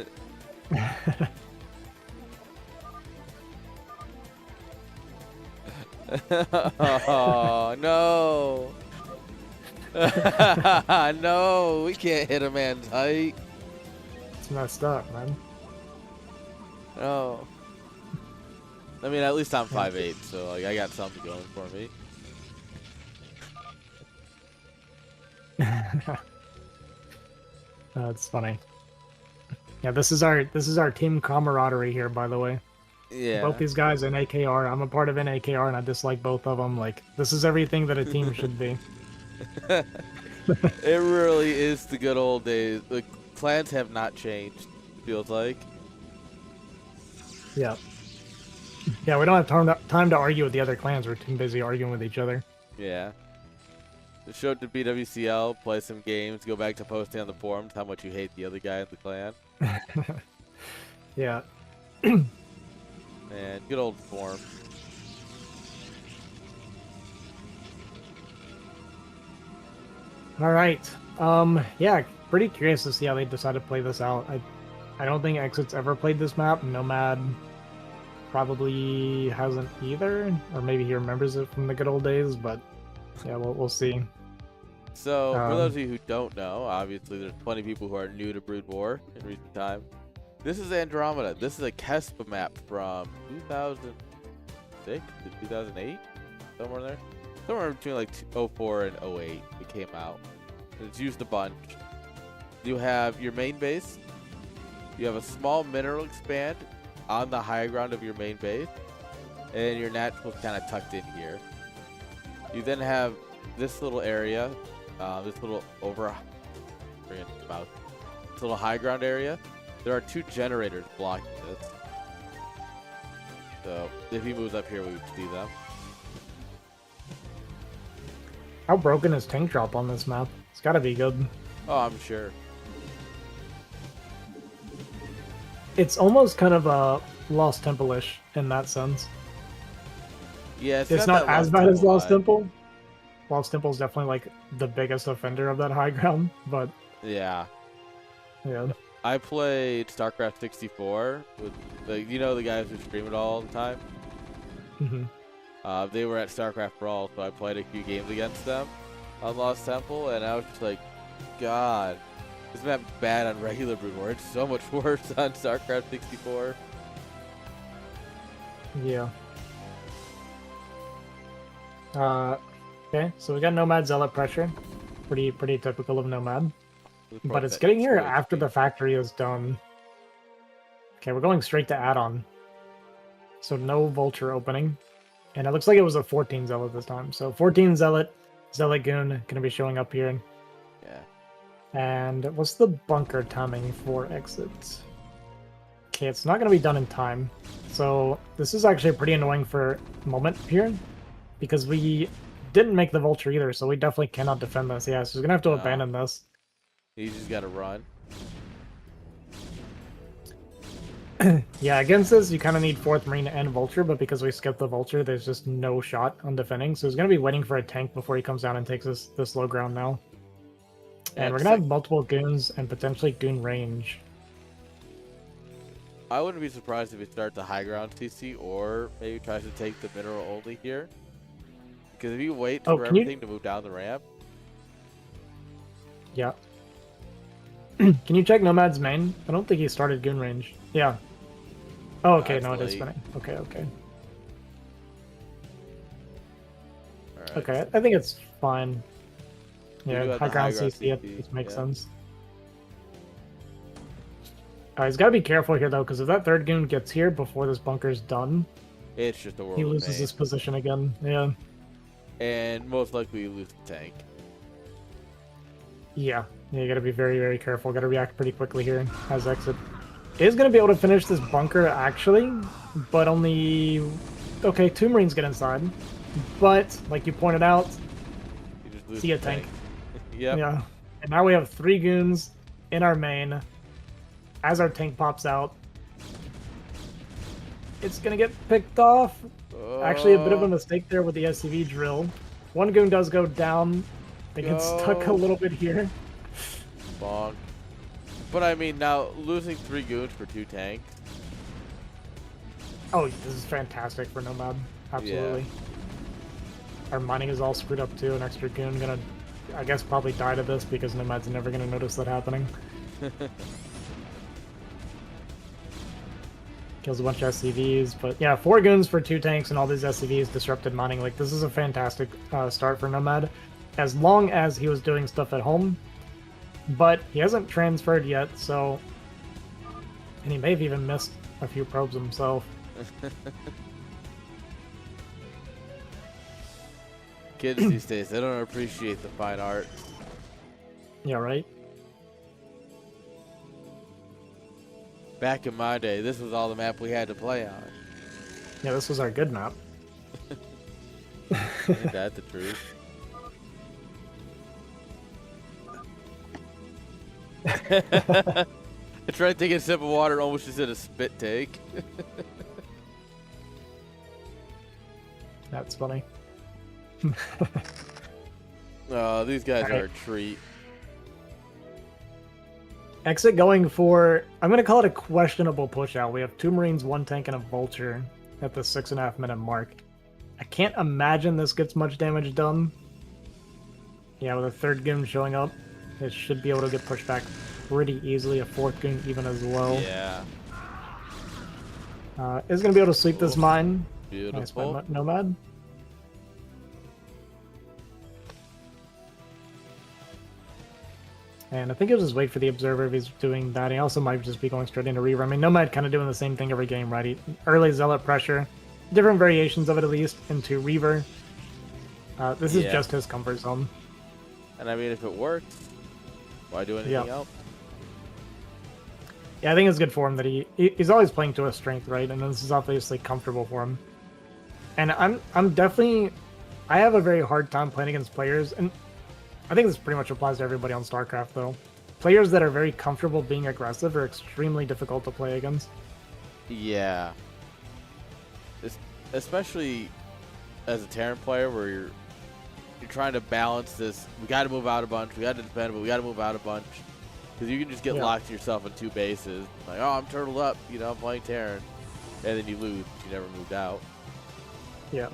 Speaker 1: oh no. No, we can't hit a man's height.
Speaker 2: It's messed up, man.
Speaker 1: Oh. I mean, at least I'm 5'8", so like I got something going for me.
Speaker 2: That's funny. Yeah, this is our team camaraderie here, by the way. Both
Speaker 1: Yeah.
Speaker 2: these guys in AKR. I'm a part of NAKR, and I dislike both of them. Like, this is everything that a team should be.
Speaker 1: It really is the good old days. The clans have not changed, it feels like.
Speaker 2: Yeah. Yeah, we don't have time to argue with the other clans. We're too busy arguing with each other.
Speaker 1: Yeah. Just show up to BWCL, play some games, go back to posting on the forums how much you hate the other guy in the clan.
Speaker 2: Yeah.
Speaker 1: And good old form.
Speaker 2: All right. Yeah, pretty curious to see how they decide to play this out. I don't think Exit's ever played this map. Nomad probably hasn't either, or maybe he remembers it from the good old days. But yeah, we'll see.
Speaker 1: So, for those of you who don't know, obviously there's plenty of people who are new to Brood War in recent time. This is Andromeda. This is a Kespa map from 2006 to 2008, somewhere there. Somewhere between like 04 and 08 it came out. It's used a bunch. You have your main base. You have a small mineral expand on the high ground of your main base. And your natural's kind of tucked in here. You then have this little area, this little this little high ground area. There are 2 generators blocking this. So if he moves up here, we would see them.
Speaker 2: How broken is tank drop on this map? It's got to be good.
Speaker 1: Oh, I'm sure.
Speaker 2: It's almost kind of a Lost Temple-ish in that sense.
Speaker 1: Yeah,
Speaker 2: It's not as bad as Lost Temple. Lost Temple is definitely like the biggest offender of that high ground, but
Speaker 1: yeah.
Speaker 2: Yeah.
Speaker 1: I played StarCraft 64 with the guys who stream it all the time.
Speaker 2: Mm-hmm.
Speaker 1: They were at StarCraft Brawl, so I played a few games against them on Lost Temple, and I was just like, God, this map's bad on regular Brood War. It's so much worse on StarCraft 64.
Speaker 2: Yeah. Okay, so we got Nomad Zealot pressure. Pretty typical of Nomad. But it's getting here after the factory is done. Okay, we're going straight to add-on. So no Vulture opening. And it looks like it was a 14 Zealot this time. So 14 Zealot, Zealot Goon gonna be showing up here.
Speaker 1: Yeah.
Speaker 2: And what's the bunker timing for exits? Okay, it's not gonna be done in time. So this is actually pretty annoying for a moment here. Because we didn't make the Vulture either, so we definitely cannot defend this. Yeah, so we're gonna have to abandon this.
Speaker 1: You just gotta run.
Speaker 2: Yeah, against this, you kind of need 4th Marine and Vulture, but because we skipped the Vulture, there's just no shot on defending. So he's going to be waiting for a tank before he comes down and takes this low ground now. And we're going to have multiple goons and potentially goon range.
Speaker 1: I wouldn't be surprised if he starts a high ground CC or maybe tries to take the mineral only here. Because if you wait for everything to move down the ramp.
Speaker 2: Yeah. Can you check Nomad's main? I don't think he started goon range. Yeah. Oh, okay. No, it is spinning. Okay, okay. Right. Okay, I think it's fine. Yeah, high ground CC, it makes sense. He's got to be careful here, though, because if that 3rd goon gets here before this bunker's done,
Speaker 1: it's just a world
Speaker 2: he loses his position again. Yeah.
Speaker 1: And most likely you lose the tank.
Speaker 2: Yeah, you got to be very, very careful. Got to react pretty quickly here as exit. Is going to be able to finish this bunker, actually, but only... Okay, 2 Marines get inside. But, like you pointed out, see a tank.
Speaker 1: Yep.
Speaker 2: Yeah. And now we have 3 goons in our main. As our tank pops out, it's going to get picked off. Actually, a bit of a mistake there with the SCV drill. 1 goon does go down. They get stuck a little bit here.
Speaker 1: Bonk. But I mean, now losing 3 goons for 2 tanks.
Speaker 2: Oh, this is fantastic for Nomad. Absolutely. Yeah. Our mining is all screwed up too. An extra goon gonna, I guess, probably die to this because Nomad's never gonna notice that happening. Kills a bunch of SCVs, but yeah, 4 goons for 2 tanks and all these SCVs disrupted mining. Like, this is a fantastic start for Nomad, as long as he was doing stuff at home. But he hasn't transferred yet, so... And he may have even missed a few probes himself.
Speaker 1: Kids these days, they don't appreciate the fine art.
Speaker 2: Yeah, right?
Speaker 1: Back in my day, this was all the map we had to play on.
Speaker 2: Yeah, this was our good map.
Speaker 1: Ain't that the truth? I tried taking a sip of water and almost just did a spit take.
Speaker 2: That's funny.
Speaker 1: Oh, these guys
Speaker 2: Alright.
Speaker 1: are a treat.
Speaker 2: Exit going for, I'm going to call it a questionable push out. We have 2 Marines, 1 tank, and a Vulture at the 6.5 minute mark. I can't imagine this gets much damage done. Yeah, with a 3rd goon showing up, it should be able to get pushed back pretty easily. A 4th goon even as well.
Speaker 1: Yeah.
Speaker 2: Is going to be able to sweep this mine. Nice
Speaker 1: Beautiful.
Speaker 2: by Nomad. And I think he'll just wait for the Observer if he's doing that. He also might just be going straight into Reaver. I mean, Nomad kind of doing the same thing every game, right? Early Zealot pressure, different variations of it at least, into Reaver. This is just his comfort zone.
Speaker 1: And I mean, if it works, why do anything else?
Speaker 2: Yeah, I think it's good for him that he's always playing to his strength, right? And this is obviously comfortable for him. And I'm definitely, I have a very hard time playing against players, and I think this pretty much applies to everybody on StarCraft, though. Players that are very comfortable being aggressive are extremely difficult to play against.
Speaker 1: Yeah. Especially as a Terran player where you're trying to balance this. We got to move out a bunch. We got to defend, but we got to move out a bunch. Because you can just get locked yourself in 2 bases. Like, oh, I'm turtled up. You know, I'm playing Terran. And then you lose. You never moved out.
Speaker 2: Yeah.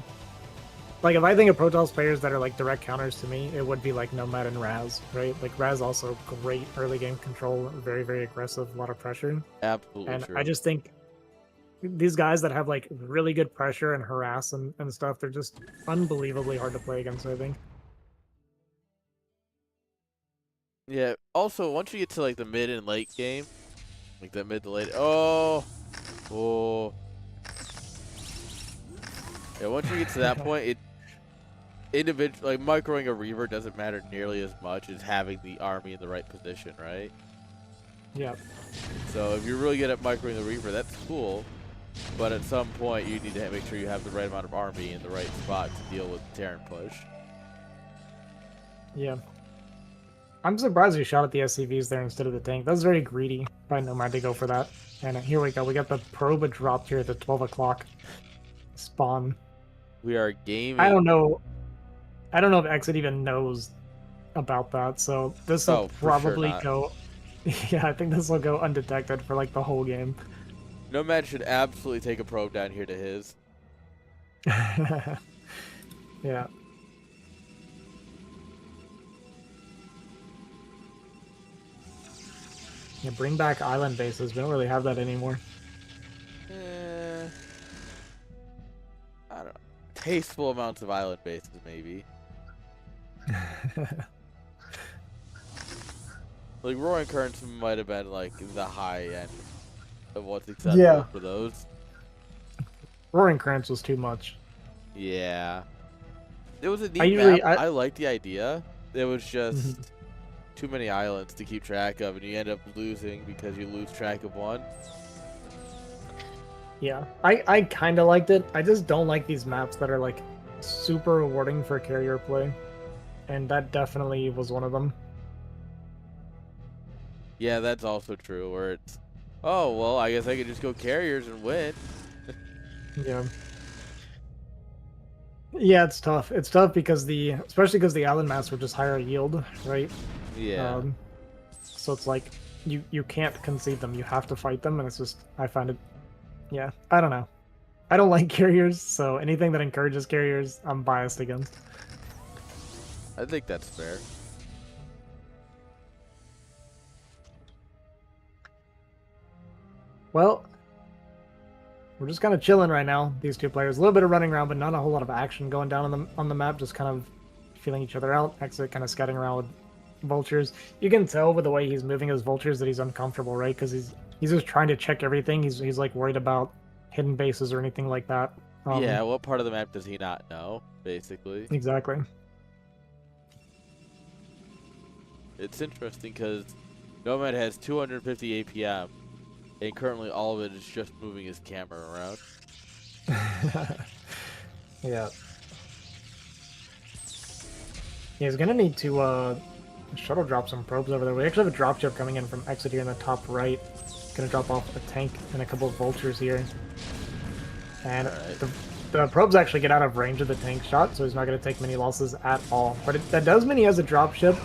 Speaker 2: Like, if I think of Protoss players that are, like, direct counters to me, it would be, like, Nomad and Raz, right? Like, Raz also great early game control, very, very aggressive, a lot of pressure.
Speaker 1: Absolutely
Speaker 2: And
Speaker 1: true.
Speaker 2: I just think these guys that have, like, really good pressure and harass and stuff, they're just unbelievably hard to play against, I think.
Speaker 1: Yeah, also, once you get to, like, the mid and late game, like, the mid to late... Oh! Yeah, once you get to that point, like, microing a Reaver doesn't matter nearly as much as having the army in the right position, right?
Speaker 2: Yeah.
Speaker 1: So if you're really good at microing the Reaver, that's cool. But at some point, you need to make sure you have the right amount of army in the right spot to deal with the Terran push.
Speaker 2: Yeah. I'm surprised he shot at the SCVs there instead of the tank. That was very greedy by Nomad to go for that. And here we go. We got the probe dropped here at the 12 o'clock spawn.
Speaker 1: We are gaming.
Speaker 2: I don't know if Exit even knows about that, so this will probably go... Yeah, I think this will go undetected for, like, the whole game.
Speaker 1: Nomad should absolutely take a probe down here to his.
Speaker 2: Yeah. Yeah, bring back island bases. We don't really have that anymore.
Speaker 1: I don't know. Tasteful amounts of island bases, maybe. Like, Roaring Currents might have been, like, the high end of what's acceptable for those.
Speaker 2: Roaring Currents was too much.
Speaker 1: Yeah. It was a neat map. I liked the idea. It was just too many islands to keep track of, and you end up losing because you lose track of one.
Speaker 2: Yeah, I kind of liked it. I just don't like these maps that are, like, super rewarding for carrier play. And that definitely was one of them.
Speaker 1: Yeah, that's also true, where it's, oh, well, I guess I could just go carriers and win.
Speaker 2: Yeah. Yeah, it's tough. It's tough because especially because the island maps were just higher yield, right?
Speaker 1: Yeah.
Speaker 2: So it's like, you can't concede them. You have to fight them, and it's just, I find it, yeah, I don't know. I don't like carriers, so anything that encourages carriers, I'm biased against.
Speaker 1: I think that's fair.
Speaker 2: Well, we're just kind of chilling right now, these 2 players. A little bit of running around, but not a whole lot of action going down on the map, just kind of feeling each other out. Exit kind of scouting around with vultures. You can tell with the way he's moving his vultures that he's uncomfortable, right? Because he's just trying to check everything. He's like worried about hidden bases or anything like that.
Speaker 1: Yeah, what part of the map does he not know, basically?
Speaker 2: Exactly.
Speaker 1: It's interesting because Nomad has 250 APM, and currently all of it is just moving his camera around.
Speaker 2: Yeah. He's gonna need to shuttle drop some probes over there. We actually have a drop ship coming in from exit here in the top right. Gonna drop off a tank and a couple of vultures here. And the probes actually get out of range of the tank shot, so he's not gonna take many losses at all. But that does mean he has a drop ship,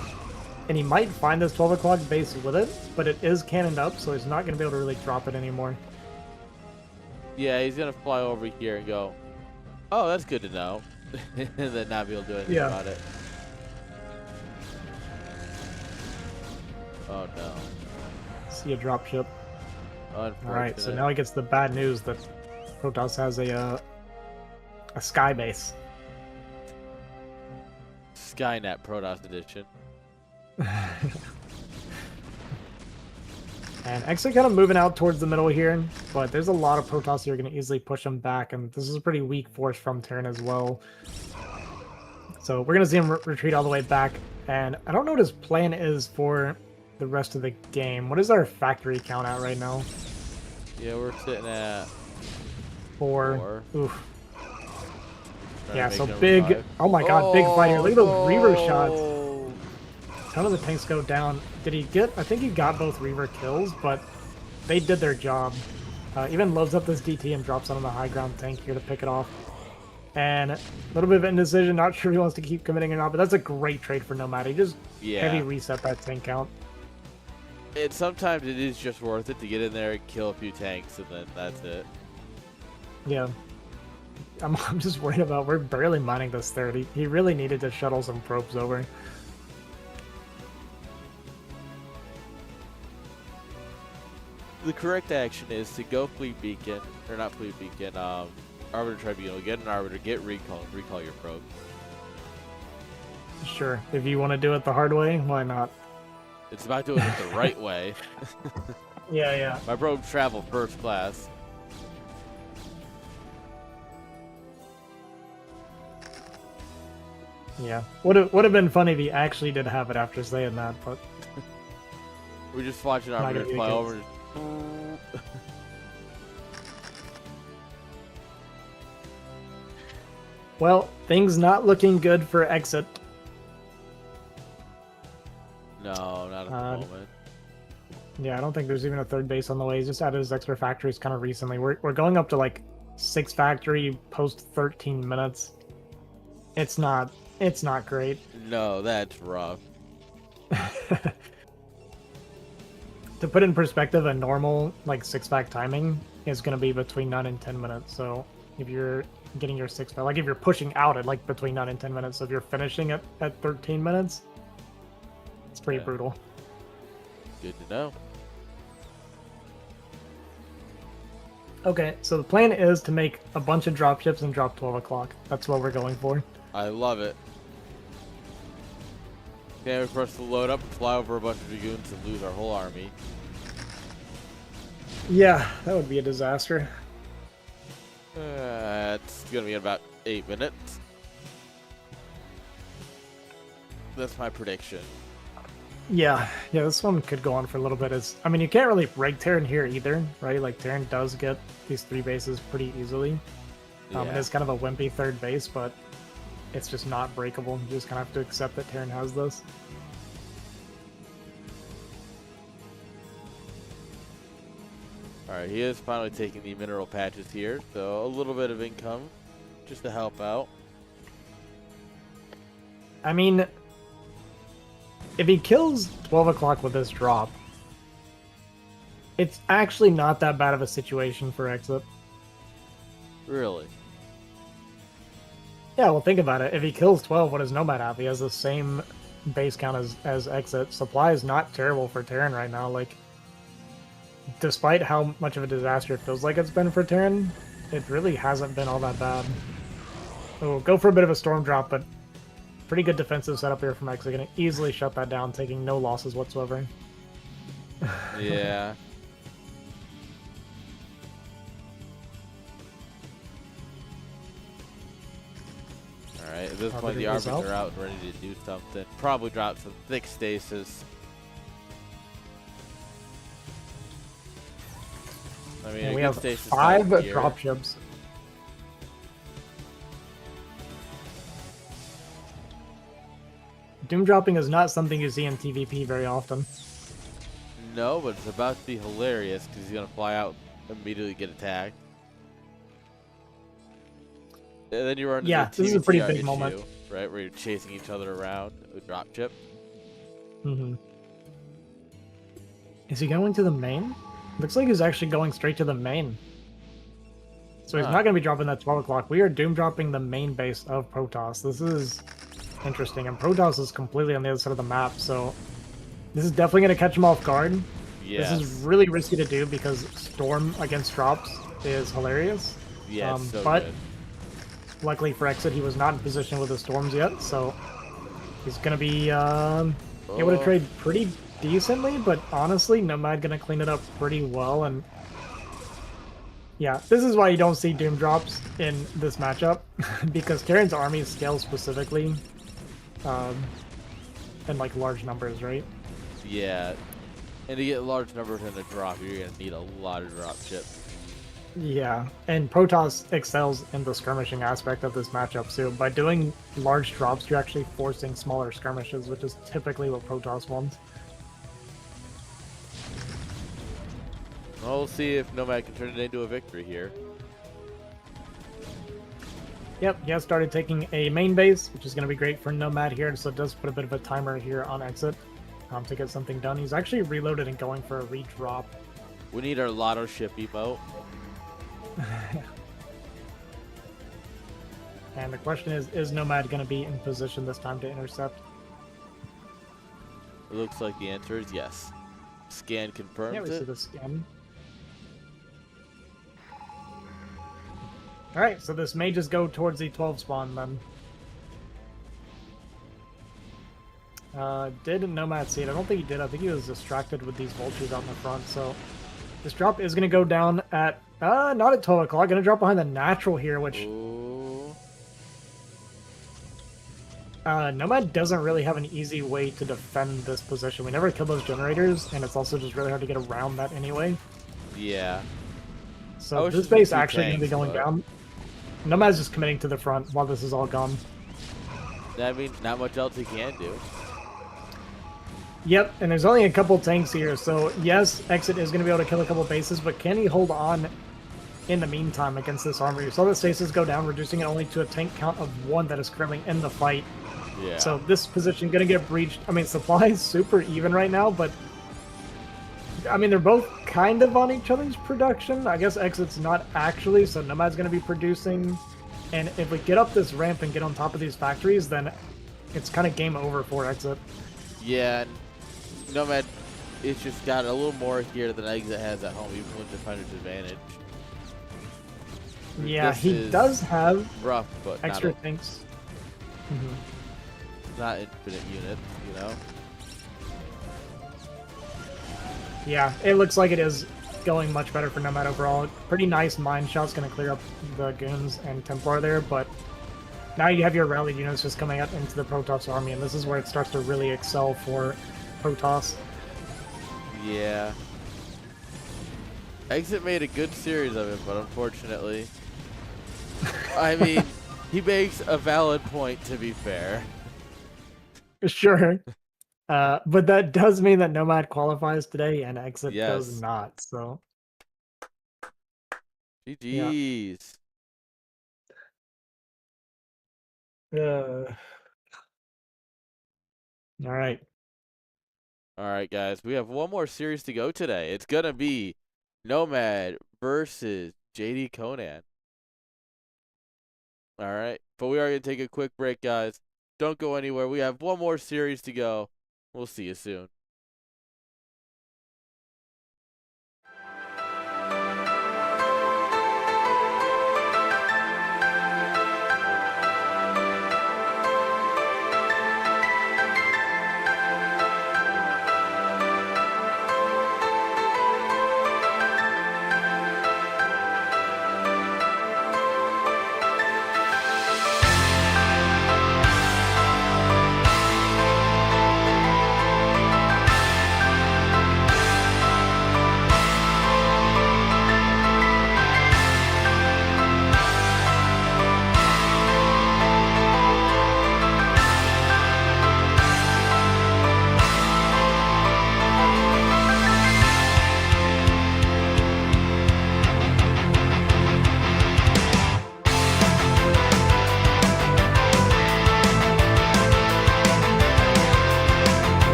Speaker 2: and he might find this 12 o'clock base with it, but it is cannoned up, so he's not gonna be able to really drop it anymore.
Speaker 1: Yeah, he's gonna fly over here and go, oh, that's good to know. And then not be able to do anything about it. Oh no.
Speaker 2: See a drop ship. Alright, so now he gets the bad news that Protoss has a sky base.
Speaker 1: Skynet Protoss edition.
Speaker 2: And Exit kind of moving out towards the middle here, but there's a lot of Protoss here going to easily push him back, and this is a pretty weak force from Terran as well. So we're going to see him retreat all the way back, and I don't know what his plan is for the rest of the game. What is our factory count at right now?
Speaker 1: Yeah, we're sitting at
Speaker 2: 4. Oof. Yeah, so
Speaker 1: big.
Speaker 2: Revive. Oh my god, big fight here. Look at those Reaver shots. Ton of the tanks go down. Did he get... I think he got both Reaver kills, but they did their job. Even loads up this DT and drops on the high ground tank here to pick it off. And a little bit of indecision. Not sure if he wants to keep committing or not, but that's a great trade for Nomad. He just heavy reset that tank count.
Speaker 1: Sometimes it is just worth it to get in there and kill a few tanks, and then that's it.
Speaker 2: Yeah. I'm just worried about... We're barely mining this 30. He really needed to shuttle some probes over.
Speaker 1: The correct action is to go Fleet Beacon, or not Fleet Beacon, Arbiter Tribunal, get an Arbiter, get recall your probe.
Speaker 2: Sure. If you want to do it the hard way, why not?
Speaker 1: It's about doing it the right way.
Speaker 2: Yeah.
Speaker 1: My probes travel first class.
Speaker 2: Yeah. Would have been funny if he actually did have it after saying that, but...
Speaker 1: We're just watching Arbiters fly over.
Speaker 2: Well, things not looking good for Exit.
Speaker 1: No, not at the moment.
Speaker 2: Yeah, I don't think there's even a third base on the way. He's just added his extra factories kind of recently. We're going up to like 6 factory post 13 minutes. It's not great.
Speaker 1: No, that's rough.
Speaker 2: To put in perspective, a normal like 6-fact timing is going to be between 9 and 10 minutes. So if you're getting your 6-fact, like if you're pushing out at like between 9 and 10 minutes, so if you're finishing at 13 minutes, it's pretty brutal.
Speaker 1: Good to know.
Speaker 2: Okay, so the plan is to make a bunch of dropships and drop 12 o'clock. That's what we're going for.
Speaker 1: I love it. Okay, for us to load up and fly over a bunch of dragoons and lose our whole army.
Speaker 2: Yeah, that would be a disaster.
Speaker 1: It's going to be in about 8 minutes. That's my prediction.
Speaker 2: Yeah, this one could go on for a little bit. I mean, you can't really break Terran here either, right? Like, Terran does get these 3 bases pretty easily. It is kind of a wimpy third base, but it's just not breakable. You just kind of have to accept that Terran has this.
Speaker 1: Alright, he is finally taking the mineral patches here, so a little bit of income just to help out.
Speaker 2: I mean, if he kills 12 o'clock with this drop, it's actually not that bad of a situation for Exit.
Speaker 1: Really?
Speaker 2: Yeah, well, think about it. If he kills 12, what does Nomad have? He has the same base count as Exit. Supply is not terrible for Terran right now. Like, despite how much of a disaster it feels like it's been for Terran, it really hasn't been all that bad. So we'll go for a bit of a storm drop, but pretty good defensive setup here from Exit. Gonna easily shut that down, taking no losses whatsoever.
Speaker 1: Yeah. Alright, at this point the
Speaker 2: Arbiter goes
Speaker 1: Arbiters
Speaker 2: out.
Speaker 1: are out and ready to do something. Probably drop some thick stasis. I mean,
Speaker 2: And
Speaker 1: a
Speaker 2: we
Speaker 1: good
Speaker 2: have
Speaker 1: stasis
Speaker 2: 5
Speaker 1: time here.
Speaker 2: dropships. Doom dropping is not something you see in TVP very often.
Speaker 1: No, but it's about to be hilarious because he's going to fly out and immediately get attacked. And then you run into
Speaker 2: Yeah, this is a pretty
Speaker 1: TVTR
Speaker 2: big
Speaker 1: issue,
Speaker 2: moment.
Speaker 1: right? Where you're chasing each other around with dropship.
Speaker 2: Mm-hmm. Is he going to the main? Looks like he's actually going straight to the main. So he's not going to be dropping that 12 o'clock. We are Doom dropping the main base of Protoss. This is interesting. And Protoss is completely on the other side of the map, so this is definitely going to catch him off guard.
Speaker 1: Yes.
Speaker 2: This is really risky to do because Storm against drops is hilarious.
Speaker 1: Yeah, so
Speaker 2: but
Speaker 1: good.
Speaker 2: luckily for Exit, he was not in position with the Storms yet, so he's going to be able to trade pretty decently, but honestly, Nomad going to clean it up pretty well. And yeah, this is why you don't see Doom drops in this matchup, because Karen's army scales specifically in like large numbers, right?
Speaker 1: Yeah. And to get large numbers in a drop, you're going to need a lot of drop ship.
Speaker 2: Yeah, and Protoss excels in the skirmishing aspect of this matchup, so by doing large drops, you're actually forcing smaller skirmishes, which is typically what Protoss wants.
Speaker 1: Well, we'll see if Nomad can turn it into a victory here.
Speaker 2: Yep, he has started taking a main base, which is going to be great for Nomad here, so it does put a bit of a timer here on Exit to get something done. He's actually reloaded and going for a redrop.
Speaker 1: We need our lotto ship emote.
Speaker 2: And the question is Nomad going to be in position this time to intercept?
Speaker 1: It looks like the answer is yes. Scan confirms
Speaker 2: Yeah, we see
Speaker 1: it.
Speaker 2: the scan. Alright, so this may just go towards the 12 spawn then. Did Nomad see it? I don't think he did. I think he was distracted with these vultures out in the front, so this drop is going to go down at, not at 12 o'clock, going to drop behind the natural here, which
Speaker 1: Ooh.
Speaker 2: Nomad doesn't really have an easy way to defend this position. We never kill those generators, and it's also just really hard to get around that anyway.
Speaker 1: Yeah.
Speaker 2: So this base actually going to be going down. Nomad's just committing to the front while this is all gone.
Speaker 1: That means not much else he can do.
Speaker 2: Yep, and there's only a couple tanks here, so yes, Exit is going to be able to kill a couple bases, but can he hold on in the meantime against this armor? You saw the stasis go down, reducing it only to a tank count of 1 that is currently in the fight.
Speaker 1: Yeah.
Speaker 2: So this position going to get breached. I mean, supply is super even right now, but I mean, they're both kind of on each other's production. I guess Exit's not actually, so Nomad's going to be producing. And if we get up this ramp and get on top of these factories, then it's kind of game over for Exit.
Speaker 1: Yeah, Nomad, it's just got a little more here than Exit has at home, even with Defender's advantage.
Speaker 2: Yeah,
Speaker 1: This
Speaker 2: he
Speaker 1: is
Speaker 2: does have
Speaker 1: rough, but
Speaker 2: extra tanks.
Speaker 1: not infinite units, you know?
Speaker 2: Yeah, it looks like it is going much better for Nomad overall. Pretty nice mine shot's going to clear up the goons and Templar there, but now you have your rally units just coming up into the Protoss army, and this is where it starts to really excel for Protoss.
Speaker 1: Yeah. Exit made a good series of it, but unfortunately... I mean, he makes a valid point, to be fair.
Speaker 2: Sure. But that does mean that Nomad qualifies today and Exit does
Speaker 1: Yes.
Speaker 2: not, so...
Speaker 1: GG's.
Speaker 2: All right.
Speaker 1: All right, guys. We have one more series to go today. It's going to be Nomad versus JD Conan. All right. But we are going to take a quick break, guys. Don't go anywhere. We have one more series to go. We'll see you soon.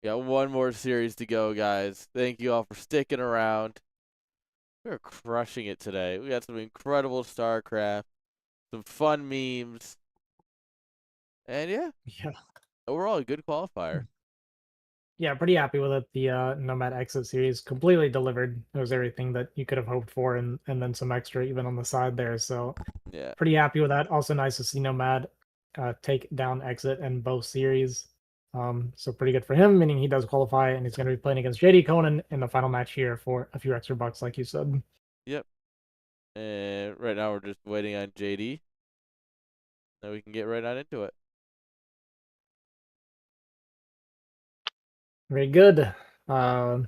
Speaker 1: Got one more series to go, guys. Thank you all for sticking around. We're crushing it today. We got some incredible StarCraft, some fun memes, and yeah,
Speaker 2: Yeah.
Speaker 1: overall a good qualifier.
Speaker 2: Yeah, pretty happy with it. The Nomad Exit series completely delivered. It was everything that you could have hoped for, and then some extra even on the side there. So
Speaker 1: Yeah.
Speaker 2: pretty happy with that. Also nice to see Nomad take down Exit in both series. So pretty good for him, meaning he does qualify, and he's going to be playing against JD Conan in the final match here for a few extra bucks, like you said.
Speaker 1: Yep. And right now we're just waiting on JD. Then we can get right on into it.
Speaker 2: Very good. Uh,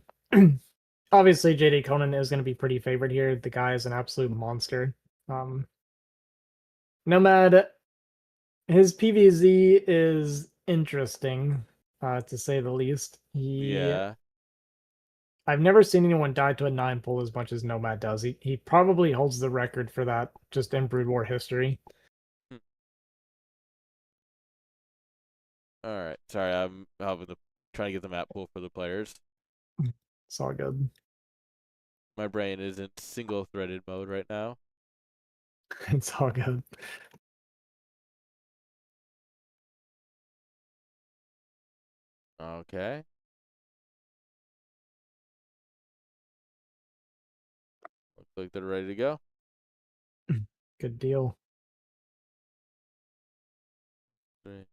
Speaker 2: obviously, JD Conan is going to be pretty favored here. The guy is an absolute monster. Um, Nomad, his PVZ is interesting, to say the least.
Speaker 1: Yeah.
Speaker 2: I've never seen anyone die to a 9 pull as much as Nomad does. He probably holds the record for that just in Brood War history.
Speaker 1: Hmm. All right. Sorry, I'm trying to get the map pool for the players.
Speaker 2: It's all good.
Speaker 1: My brain is in single-threaded mode right now.
Speaker 2: It's all good.
Speaker 1: Okay. Looks like they're ready to go.
Speaker 2: Good deal.
Speaker 1: Three.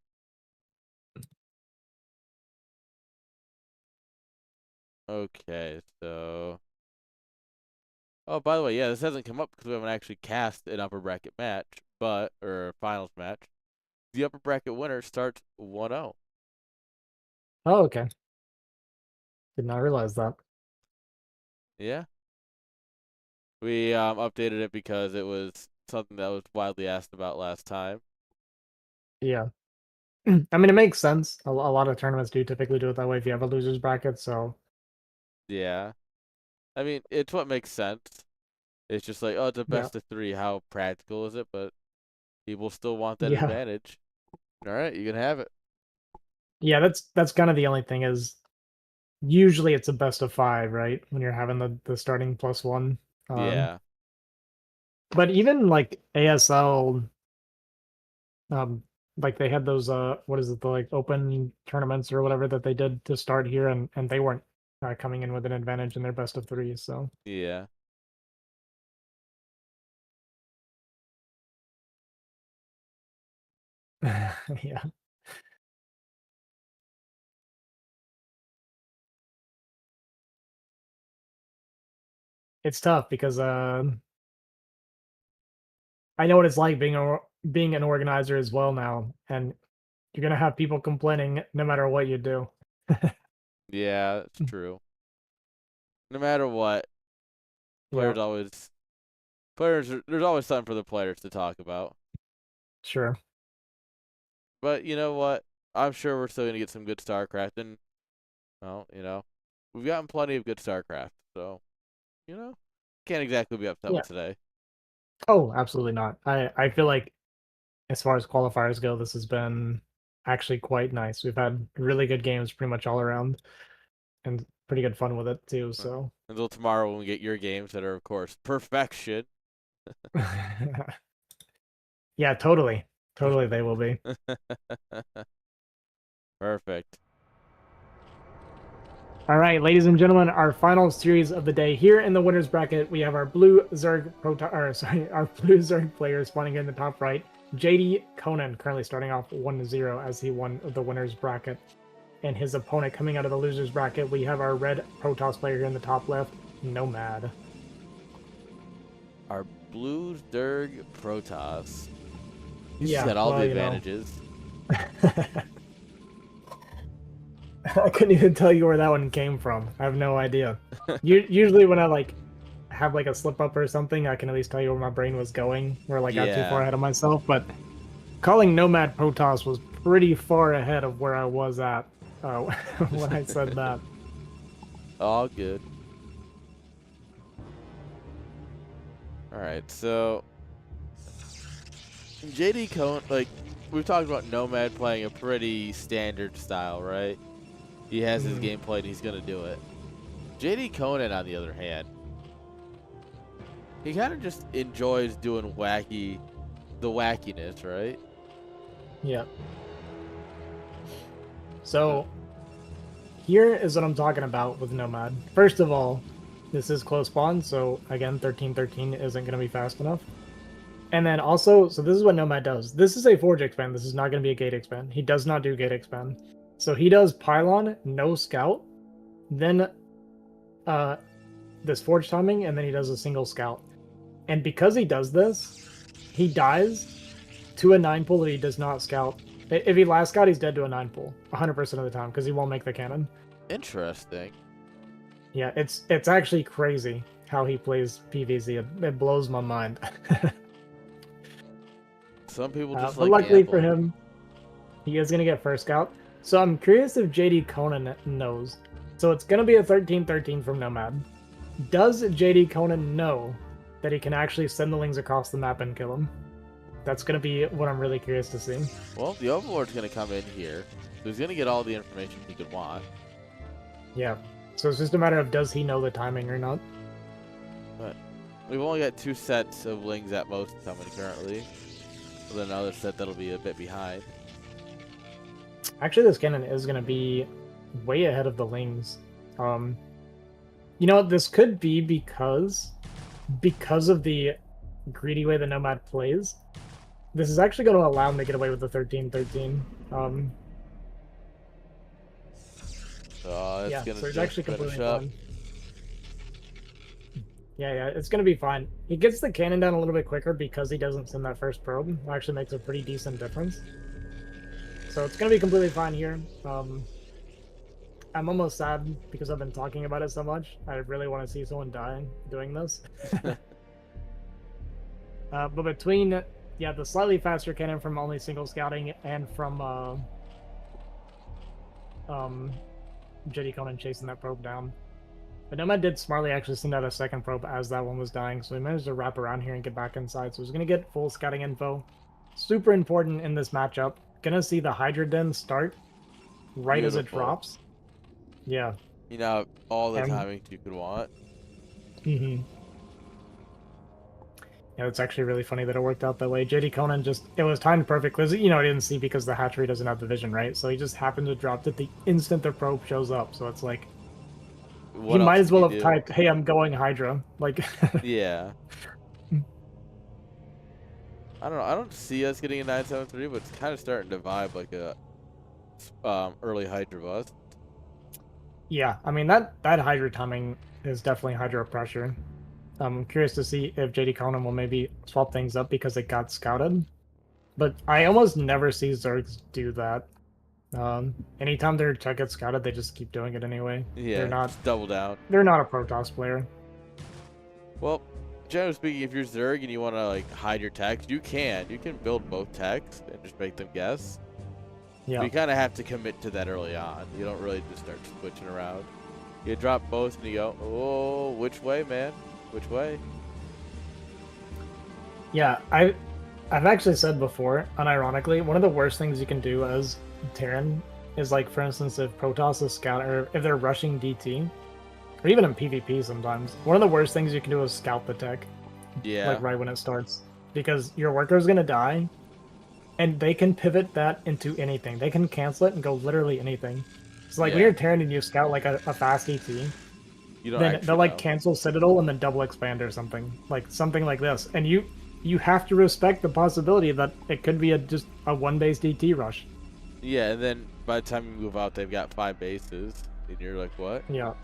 Speaker 1: Okay, so. Oh, by the way, yeah, this hasn't come up because we haven't actually cast an upper bracket match, or a finals match. The upper bracket winner starts 1-0.
Speaker 2: Oh, okay. Did not realize that.
Speaker 1: Yeah. We updated it because it was something that was widely asked about last time.
Speaker 2: Yeah. I mean, it makes sense. A lot of tournaments do typically do it that way if you have a loser's bracket. So,
Speaker 1: Yeah. I mean, it's what makes sense. It's just like, oh, it's a
Speaker 2: yeah.
Speaker 1: best of 3. How practical is it? But people still want that
Speaker 2: Yeah.
Speaker 1: advantage. All right, you can have it.
Speaker 2: Yeah, that's kind of the only thing is usually it's a best of 5, right? When you're having the starting +1. Um,
Speaker 1: Yeah.
Speaker 2: but even like ASL, um, like they had those what is it, the like open tournaments or whatever that they did to start here, and they weren't coming in with an advantage in their best of 3. So
Speaker 1: Yeah.
Speaker 2: yeah, it's tough because I know what it's like being an organizer as well now, and you're gonna have people complaining no matter what you do.
Speaker 1: Yeah, it's true. No matter what,
Speaker 2: Yeah,
Speaker 1: players always there's always something for the players to talk about.
Speaker 2: sure.
Speaker 1: But you know what? I'm sure we're still gonna get some good StarCraft, and well, we've gotten plenty of good StarCraft, so can't exactly be upset
Speaker 2: Yeah.
Speaker 1: with today.
Speaker 2: Oh, absolutely not. I feel like as far as qualifiers go, this has been actually quite nice. We've had really good games pretty much all around, and pretty good fun with it too. So
Speaker 1: Until tomorrow when we get your games that are, of course, perfection.
Speaker 2: yeah, totally they will be.
Speaker 1: Perfect.
Speaker 2: All right, ladies and gentlemen, our final series of the day here in the winners bracket. We have our blue Zerg our blue Zerg player spawning in the top right. JD Conan currently starting off 1-0 as he won the winners bracket. And his opponent coming out of the losers bracket, we have our red Protoss player here in the top left, Nomad.
Speaker 1: Our blue Zerg Protoss. He's just
Speaker 2: Yeah,
Speaker 1: got all
Speaker 2: well,
Speaker 1: the
Speaker 2: you know.
Speaker 1: advantages.
Speaker 2: I couldn't even tell you where that one came from. I have no idea. Usually when I like have like a slip up or something, I can at least tell you where my brain was going, where like I got too far
Speaker 1: Yeah.
Speaker 2: ahead of myself. But calling Nomad Protoss was pretty far ahead of where I was at when I said that.
Speaker 1: All good. All right, so JD Cone, like we've talked about Nomad playing a pretty standard style, right? He has his gameplay and he's gonna do it. JD Conan, on the other hand, he kind of just enjoys doing the wackiness, right?
Speaker 2: Yeah. So here is what I'm talking about with Nomad. First of all, this is close spawn, so again, 13-13 isn't going to be fast enough. And then also, so this is what Nomad does. This is a Forge expand. This is not going to be a Gate expand. He does not do Gate expand. So he does Pylon, no Scout, then this Forge timing, and then he does a single Scout. And because he does this, he dies to a 9 pull that he does not Scout. If he last Scout, he's dead to a 9 pull 100% of the time because he won't make the cannon.
Speaker 1: Interesting.
Speaker 2: Yeah, it's actually crazy how he plays PvZ. It blows my mind.
Speaker 1: Some people just
Speaker 2: but luckily for him, he is going to get first Scout. So I'm curious if JD Conan knows. So it's going to be a 13-13 from Nomad. Does JD Conan know that he can actually send the Lings across the map and kill him? That's going to be what I'm really curious to see.
Speaker 1: Well, the Overlord's going to come in here. So he's going to get all the information he could want.
Speaker 2: Yeah. So it's just a matter of does he know the timing or not?
Speaker 1: But we've only got 2 sets of Lings at most coming currently. With another set that'll be a bit behind.
Speaker 2: Actually, this cannon is going to be way ahead of the Lings. You know, this could be because of the greedy way the Nomad plays. This is actually going to allow him to get away with the 13-13.
Speaker 1: Yeah,
Speaker 2: so he's actually completely fine. Yeah, it's going to be fine. He gets the cannon down a little bit quicker because he doesn't send that first probe. It actually makes a pretty decent difference. So it's going to be completely fine here. I'm almost sad because I've been talking about it so much. I really want to see someone die doing this. But between, the slightly faster cannon from only single scouting and from JD Conan chasing that probe down. But Nomad did smartly actually send out a second probe as that one was dying, so he managed to wrap around here and get back inside. So he's going to get full scouting info. Super important in this matchup. Gonna see the Hydra Den start right as it drops. Yeah.
Speaker 1: You know, all the timing you could want.
Speaker 2: Yeah, it's actually really funny that it worked out that way. JD Conan it was timed perfect because, you know, I didn't see because the hatchery doesn't have the vision, right? So he just happened to drop it the instant the probe shows up. So it's like, he might as well have typed, "Hey, I'm going Hydra." Like,
Speaker 1: yeah. I don't know. I don't see us getting a 973, but it's kind of starting to vibe like a early Hydra bust.
Speaker 2: Yeah, I mean that Hydra timing is definitely Hydra pressure. I'm curious to see if JD Conan will maybe swap things up because it got scouted. But I almost never see Zergs do that. Anytime their tech gets scouted, they just keep doing it anyway.
Speaker 1: Yeah,
Speaker 2: they're not
Speaker 1: double down.
Speaker 2: They're not a Protoss player.
Speaker 1: Well, generally speaking, if you're Zerg and you want to like hide your techs, you can. You can build both techs and just make them guess. Yeah. But you kind of have to commit to that early on. You don't really just start switching around. You drop both and you go, oh, which way, man? Which way?
Speaker 2: Yeah, I've actually said before, unironically, one of the worst things you can do as Terran is, like, for instance, if Protoss is scout, or if they're rushing DT, or even in PvP sometimes, one of the worst things you can do is scout the tech.
Speaker 1: Yeah.
Speaker 2: Like, right when it starts. Because your worker's gonna die, and they can pivot that into anything. They can cancel it and go literally anything. So, like, when you're Terran and you scout, like, a fast ET, then they'll, like, cancel Citadel and then double expand or something. Like, something like this. And you have to respect the possibility that it could be just a one-base DT rush.
Speaker 1: Yeah, and then by the time you move out, they've got 5 bases, and you're like, what?
Speaker 2: Yeah.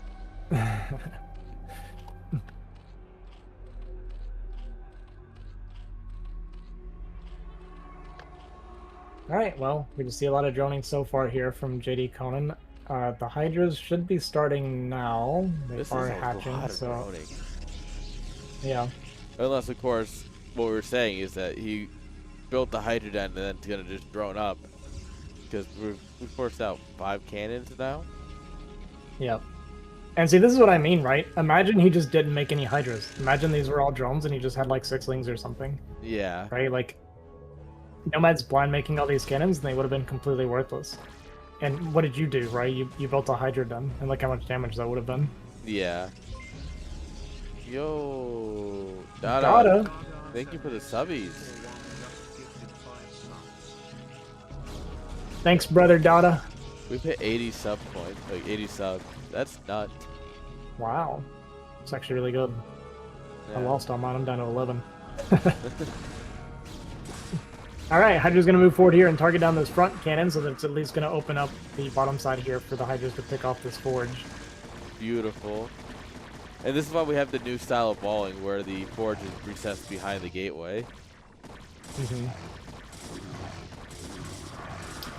Speaker 2: Alright, well, we can see a lot of droning so far here from JD Conan. The Hydras should be starting now. They are hatching, so... Yeah.
Speaker 1: Unless, of course, what we were saying is that he built the Hydra Den and then it's going to just drone up. Because we've forced out 5 cannons now.
Speaker 2: Yeah. And see, this is what I mean, right? Imagine he just didn't make any Hydras. Imagine these were all drones and he just had like 6 Lings or something.
Speaker 1: Yeah.
Speaker 2: Right? Like, Nomad's blind making all these cannons and they would have been completely worthless. And what did you do, right? You built a Hydra Den, and look how much damage that would have been.
Speaker 1: Yeah. Yo, Dada.
Speaker 2: Dada.
Speaker 1: Thank you for the subbies.
Speaker 2: Thanks, brother Dada.
Speaker 1: We've hit 80 sub points, like 80 subs. That's nuts.
Speaker 2: Wow. It's actually really good.
Speaker 1: Yeah.
Speaker 2: I lost on mine. I'm down to 11. Alright, Hydra's going to move forward here and target down this front cannon, so that it's at least going to open up the bottom side here for the Hydras to pick off this forge.
Speaker 1: Beautiful. And this is why we have the new style of balling, where the forge is recessed behind the gateway.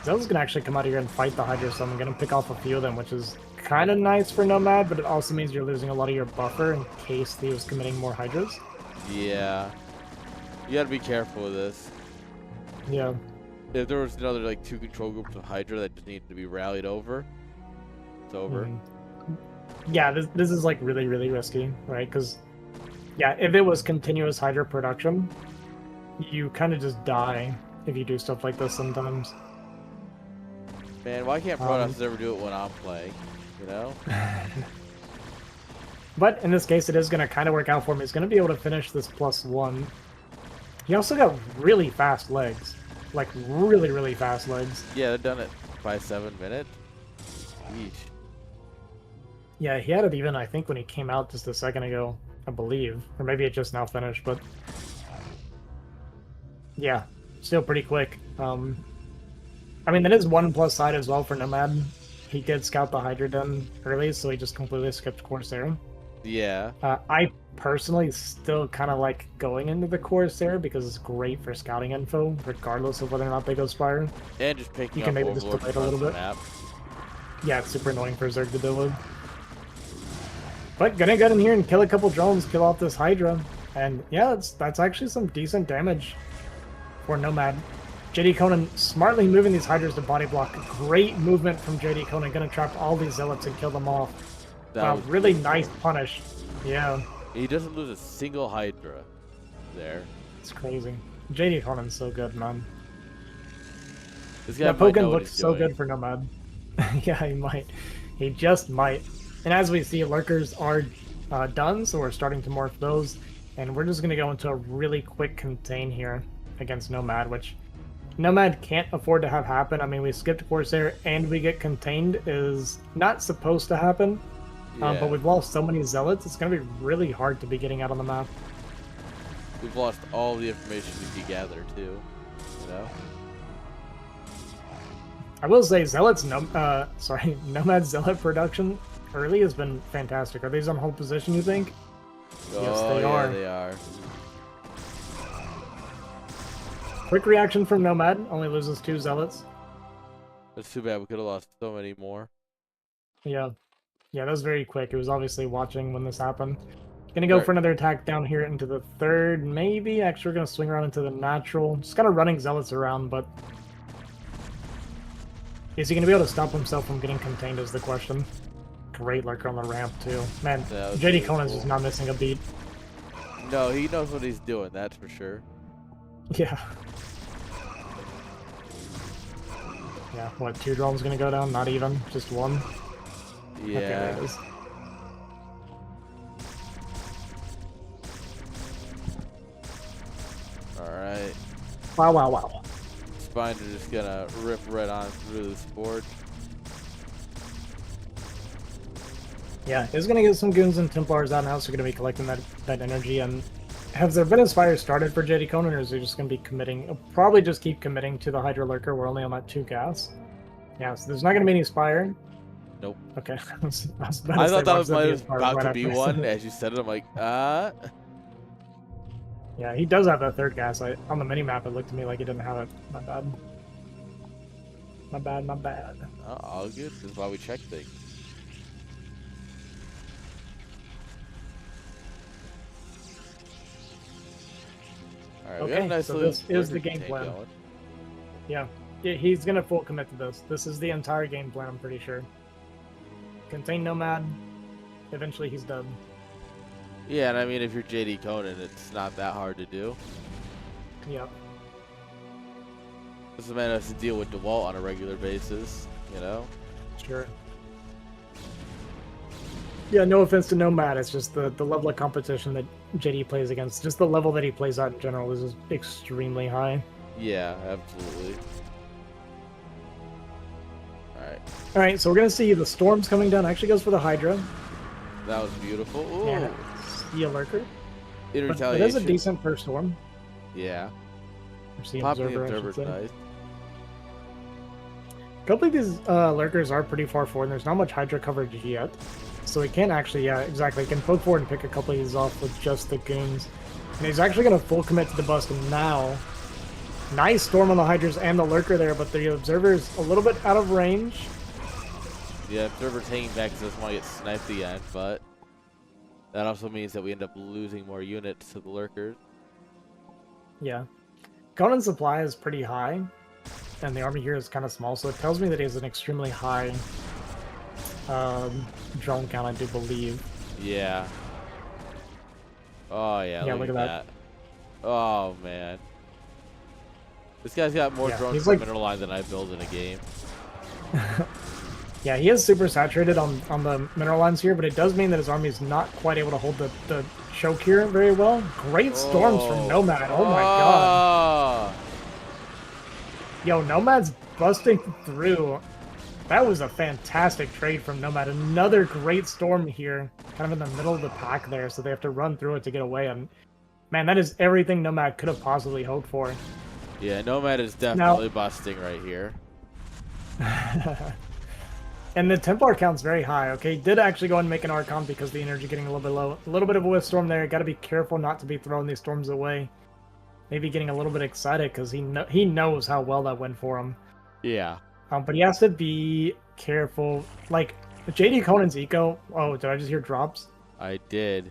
Speaker 2: Zelda's going to actually come out here and fight the Hydra, so I'm going to pick off a few of them, which is kind of nice for Nomad, but it also means you're losing a lot of your buffer in case he was committing more Hydras.
Speaker 1: Yeah. You gotta be careful with this.
Speaker 2: Yeah.
Speaker 1: If there was another, like, 2 control groups of Hydra that just needed to be rallied over, it's over.
Speaker 2: Yeah, this is, like, really, really risky, right? Because, yeah, if it was continuous Hydra production, you kind of just die if you do stuff like this sometimes.
Speaker 1: Man, why can't Protoss ever do it when I'm playing? You know?
Speaker 2: But in this case, it is going to kind of work out for me. He's going to be able to finish this +1. He also got really fast legs. Like, really, really fast legs.
Speaker 1: Yeah, they're done it by 7 minutes. Yeesh.
Speaker 2: Yeah, he had it even, I think, when he came out just a second ago, I believe. Or maybe it just now finished, but... yeah, still pretty quick. I mean, that is one plus side as well for Nomad. He did scout the Hydra Den early, so he just completely skipped Corsair.
Speaker 1: Yeah.
Speaker 2: I personally still kind of like going into the Corsair because it's great for scouting info, regardless of whether or not they go Spire.
Speaker 1: And just picking
Speaker 2: You can
Speaker 1: up
Speaker 2: maybe just
Speaker 1: Overlord
Speaker 2: delay it a little bit.
Speaker 1: map.
Speaker 2: Yeah, it's super annoying for Zerg to deal with. But gonna get in here and kill a couple drones, kill off this Hydra. And yeah, that's actually some decent damage for Nomad. JD Conan smartly moving these Hydras to body block. Great movement from JD Conan. Gonna trap all these Zealots and kill them off. Really nice punish. Yeah.
Speaker 1: He doesn't lose a single Hydra there.
Speaker 2: It's crazy. JD Conan's so good, man.
Speaker 1: This guy
Speaker 2: Yeah,
Speaker 1: might know
Speaker 2: Pokken
Speaker 1: what
Speaker 2: looks
Speaker 1: he's
Speaker 2: so
Speaker 1: doing.
Speaker 2: good for Nomad. Yeah, he might. He just might. And as we see, Lurkers are done, so we're starting to morph those. And we're just going to go into a really quick contain here against Nomad, which Nomad can't afford to have happen. I mean, we skipped Corsair and we get contained is not supposed to happen.
Speaker 1: Yeah.
Speaker 2: But we've lost so many Zealots, it's going to be really hard to be getting out on the map.
Speaker 1: We've lost all the information we could gather, too. You know?
Speaker 2: I will say, Nomad Zealot production early has been fantastic. Are these on hold position, you think? Yes, they are.
Speaker 1: They are.
Speaker 2: Quick reaction from Nomad, only loses 2 Zealots.
Speaker 1: That's too bad. We could have lost so many more.
Speaker 2: Yeah. Yeah, that was very quick. It was obviously watching when this happened. Gonna go for another attack down here into the 3rd, maybe. Actually, we're gonna swing around into the natural. Just kind of running Zealots around, but... is he gonna be able to stop himself from getting contained is the question. Great lurker on the ramp, too. Man, JD Conan's just not missing a beat.
Speaker 1: No, he knows what he's doing, that's for sure.
Speaker 2: Yeah. Yeah, what, 2 drones gonna go down? Not even? Just 1?
Speaker 1: Yeah.
Speaker 2: Okay, there it is.
Speaker 1: Alright.
Speaker 2: Wow, wow, wow.
Speaker 1: Spines are just gonna rip right on through this board.
Speaker 2: Yeah, he's gonna get some goons and Templars out now, so we're gonna be collecting that energy. And has there been a Spire started for JD Conan, or is he just gonna be committing? Probably just keep committing to the Hydra Lurker. We're only on that 2 gas. Yeah, so there's not gonna be any Spire.
Speaker 1: Nope.
Speaker 2: Okay.
Speaker 1: I thought that was about to be one. As you said it, I'm like,
Speaker 2: Yeah, he does have that 3rd gas. On the mini-map, it looked to me like he didn't have it. My bad. My bad, my bad.
Speaker 1: Oh, all good. This is why we check things. Alright, we got a nice
Speaker 2: so
Speaker 1: little
Speaker 2: this is the
Speaker 1: lurker
Speaker 2: game
Speaker 1: tank
Speaker 2: plan.
Speaker 1: going.
Speaker 2: Yeah, he's gonna full commit to this. This is the entire game plan, I'm pretty sure. Contain Nomad. Eventually he's done.
Speaker 1: Yeah, and I mean, if you're JD Conan, it's not that hard to do.
Speaker 2: Yep.
Speaker 1: This man has to deal with DeWalt on a regular basis. you know?
Speaker 2: Sure. Yeah, no offense to Nomad, it's just the level of competition that JD plays against, just the level that he plays at in general is just extremely high.
Speaker 1: Yeah, absolutely. Alright.
Speaker 2: Alright, so we're going to see the Storms coming down. Actually goes for the Hydra.
Speaker 1: That was beautiful. Ooh.
Speaker 2: And see a Lurker.
Speaker 1: In
Speaker 2: But
Speaker 1: retaliation.
Speaker 2: it is a decent first Storm.
Speaker 1: Yeah.
Speaker 2: Or see
Speaker 1: Popping
Speaker 2: Observer,
Speaker 1: Observer's nice.
Speaker 2: A couple of these Lurkers are pretty far forward, and there's not much Hydra coverage yet. So he can actually, yeah, exactly. He can poke forward and pick a couple of these off with just the goons. And he's actually going to full commit to the bust now. Nice Storm on the Hydras and the Lurker there, but the Observer's a little bit out of range.
Speaker 1: Yeah, Observer's hanging back because doesn't want to get sniped at the end, but that also means that we end up losing more units to the Lurkers.
Speaker 2: Yeah. Conan's supply is pretty high, and the army here is kind of small, so it tells me that he has an extremely high drone count, I do believe.
Speaker 1: Yeah. Oh, yeah, look at that. Oh, man. This guy's got more drones per mineral line than I build in a game.
Speaker 2: Yeah, he is super saturated on the mineral lines here, but it does mean that his army is not quite able to hold the choke here very well. Great storms from Nomad. Oh my god. Yo, Nomad's busting through. That was a fantastic trade from Nomad. Another great storm here, kind of in the middle of the pack there, so they have to run through it to get away. And man, that is everything Nomad could have possibly hoped for.
Speaker 1: Yeah, Nomad is definitely busting right here.
Speaker 2: And the Templar count's very high, okay? He did actually go and make an Archon because the energy getting a little bit low. A little bit of a whiff storm there. Got to be careful not to be throwing these storms away. Maybe getting a little bit excited because he knows how well that went for him.
Speaker 1: Yeah.
Speaker 2: But he has to be careful. Like, JD Conan's eco... Oh, did I just hear drops?
Speaker 1: I did.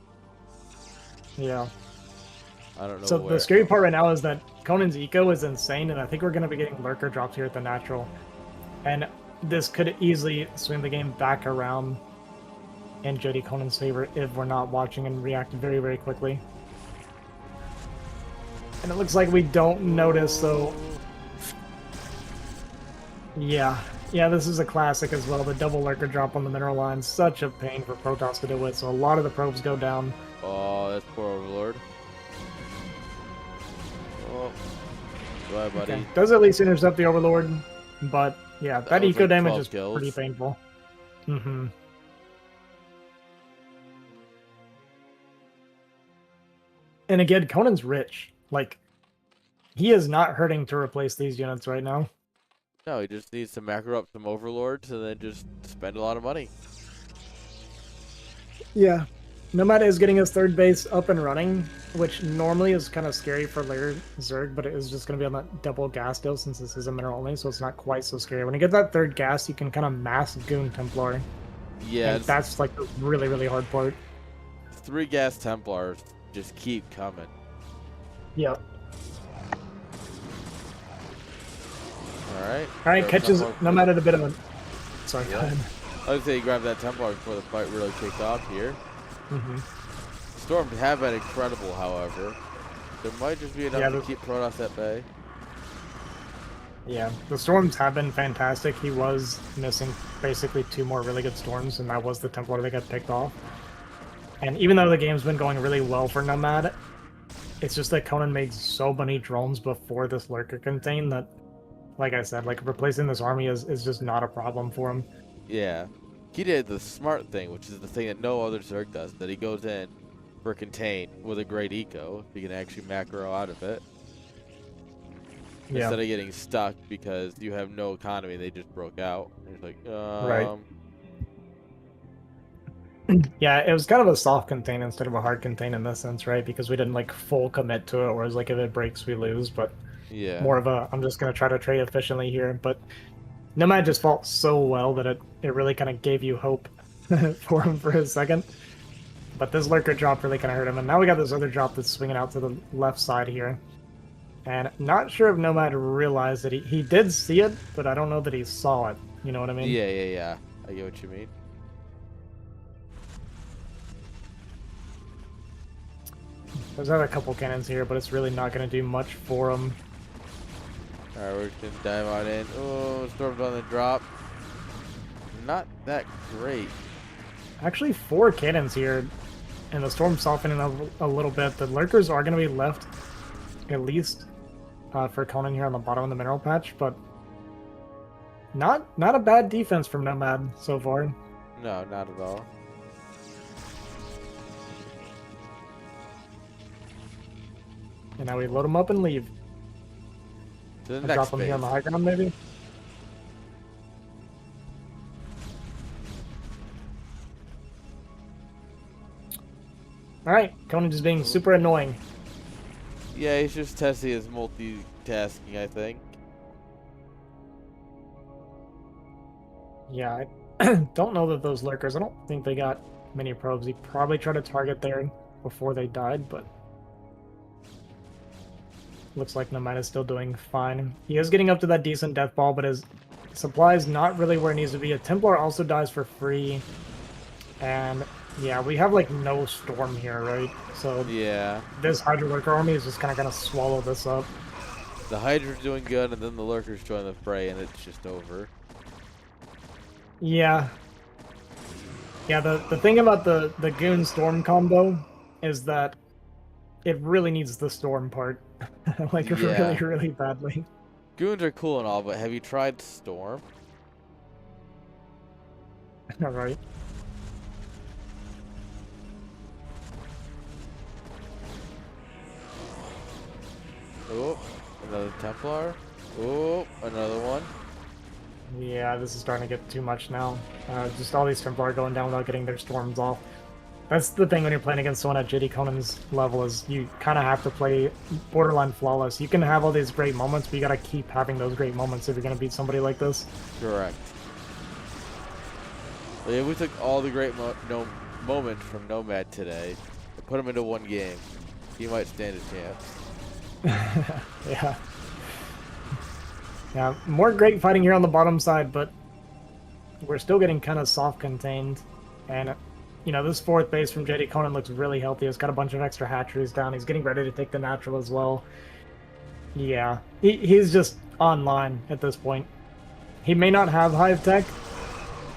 Speaker 2: Yeah.
Speaker 1: I don't know
Speaker 2: So the scary part right now is that Conan's eco is insane, and I think we're going to be getting Lurker drops here at the natural. And this could easily swing the game back around in JD Conan's favor if we're not watching and react very, very quickly. And it looks like we don't notice, so... Yeah, this is a classic as well. The double Lurker drop on the mineral line. Such a pain for Protoss to deal with, so a lot of the probes go down.
Speaker 1: Oh, that's poor Overlord. Oh, bye, buddy.
Speaker 2: Okay. Does at least intercept the Overlord, but yeah, that eco damage is pretty painful. Mm-hmm. And again, Conan's rich. Like, he is not hurting to replace these units right now.
Speaker 1: No, he just needs to macro up some Overlords and then just spend a lot of money.
Speaker 2: Yeah. Nomad is getting his third base up and running, which normally is kind of scary for later Zerg, but it is just going to be on that double gas deal since this is a mineral only, so it's not quite so scary. When you get that third gas, you can kind of mass Goon Templar.
Speaker 1: Yeah.
Speaker 2: And that's like the really, really hard part.
Speaker 1: 3 gas Templars just keep coming.
Speaker 2: Yep.
Speaker 1: Alright,
Speaker 2: catches Nomad at a bit of a... Sorry, go ahead.
Speaker 1: I would say he grabbed that Templar before the fight really kicked off here.
Speaker 2: Mm-hmm.
Speaker 1: Storms have been incredible, however. There might just be enough to keep Protoss at bay.
Speaker 2: Yeah, the Storms have been fantastic. He was missing basically 2 more really good Storms, and that was the Templar that got picked off. And even though the game's been going really well for Nomad, it's just that Conan made so many drones before this Lurker contain that, like I said, like replacing this army is just not a problem for him.
Speaker 1: Yeah. He did the smart thing, which is the thing that no other Zerg does, that he goes in for contain with a great eco. He can actually macro out of it. Instead of getting stuck because you have no economy, they just broke out. It's like,
Speaker 2: Right. Yeah, it was kind of a soft contain instead of a hard contain in this sense, right? Because we didn't like full commit to it, whereas like if it breaks, we lose. But
Speaker 1: yeah,
Speaker 2: more of a, I'm just going to try to trade efficiently here. But Nomad just fought so well that it really kind of gave you hope for him for a second. But this Lurker drop really kind of hurt him. And now we got this other drop that's swinging out to the left side here. And not sure if Nomad realized that he did see it, but I don't know that he saw it. You know what I mean?
Speaker 1: Yeah. I get what you mean.
Speaker 2: There's a couple cannons here, but it's really not going to do much for him.
Speaker 1: Alright, we're just going to dive on in. Oh, Storm's on the drop. that great.
Speaker 2: Actually, 4 cannons here, and the storm softening a little bit. The lurkers are going to be left, at least for Conan here on the bottom of the mineral patch, but not a bad defense from Nomad so far.
Speaker 1: No, not at all.
Speaker 2: And now we load them up and leave.
Speaker 1: To the
Speaker 2: And
Speaker 1: next
Speaker 2: drop them here on the
Speaker 1: phase.
Speaker 2: high ground, maybe. Alright, Conan just being super annoying.
Speaker 1: Yeah, he's just testing his multitasking, I think.
Speaker 2: Yeah, I don't know that those lurkers, I don't think they got many probes. He probably tried to target there before they died, but looks like Nomad is still doing fine. He is getting up to that decent death ball, but his supply is not really where it needs to be. A Templar also dies for free, and yeah, we have like no storm here, right? So
Speaker 1: Yeah.
Speaker 2: this Hydra Lurker army is just kind of gonna swallow this up.
Speaker 1: The Hydra's doing good, and then the Lurkers join the fray, and it's just over.
Speaker 2: Yeah. Yeah, the thing about the Goon Storm combo is that it really needs the Storm part. Like,
Speaker 1: Yeah.
Speaker 2: really badly.
Speaker 1: Goons are cool and all, but have you tried Storm?
Speaker 2: Alright.
Speaker 1: Oh, another Templar. Oh, another one.
Speaker 2: Yeah, this is starting to get too much now. Just all these Templar going down without getting their storms off. That's the thing when you're playing against someone at JD Conan's level, is you kind of have to play borderline flawless. You can have all these great moments, but you gotta keep having those great moments if you're gonna beat somebody like this.
Speaker 1: Correct. Yeah, we took all the great moments from Nomad today and put them into one game. He might stand a chance.
Speaker 2: Yeah. Yeah, more great fighting here on the bottom side, but we're still getting kind of soft contained. And, you know, this 4th base from JD Conan looks really healthy. It's got a bunch of extra hatcheries down. He's getting ready to take the natural as well. Yeah, he's just online at this point. He may not have hive tech,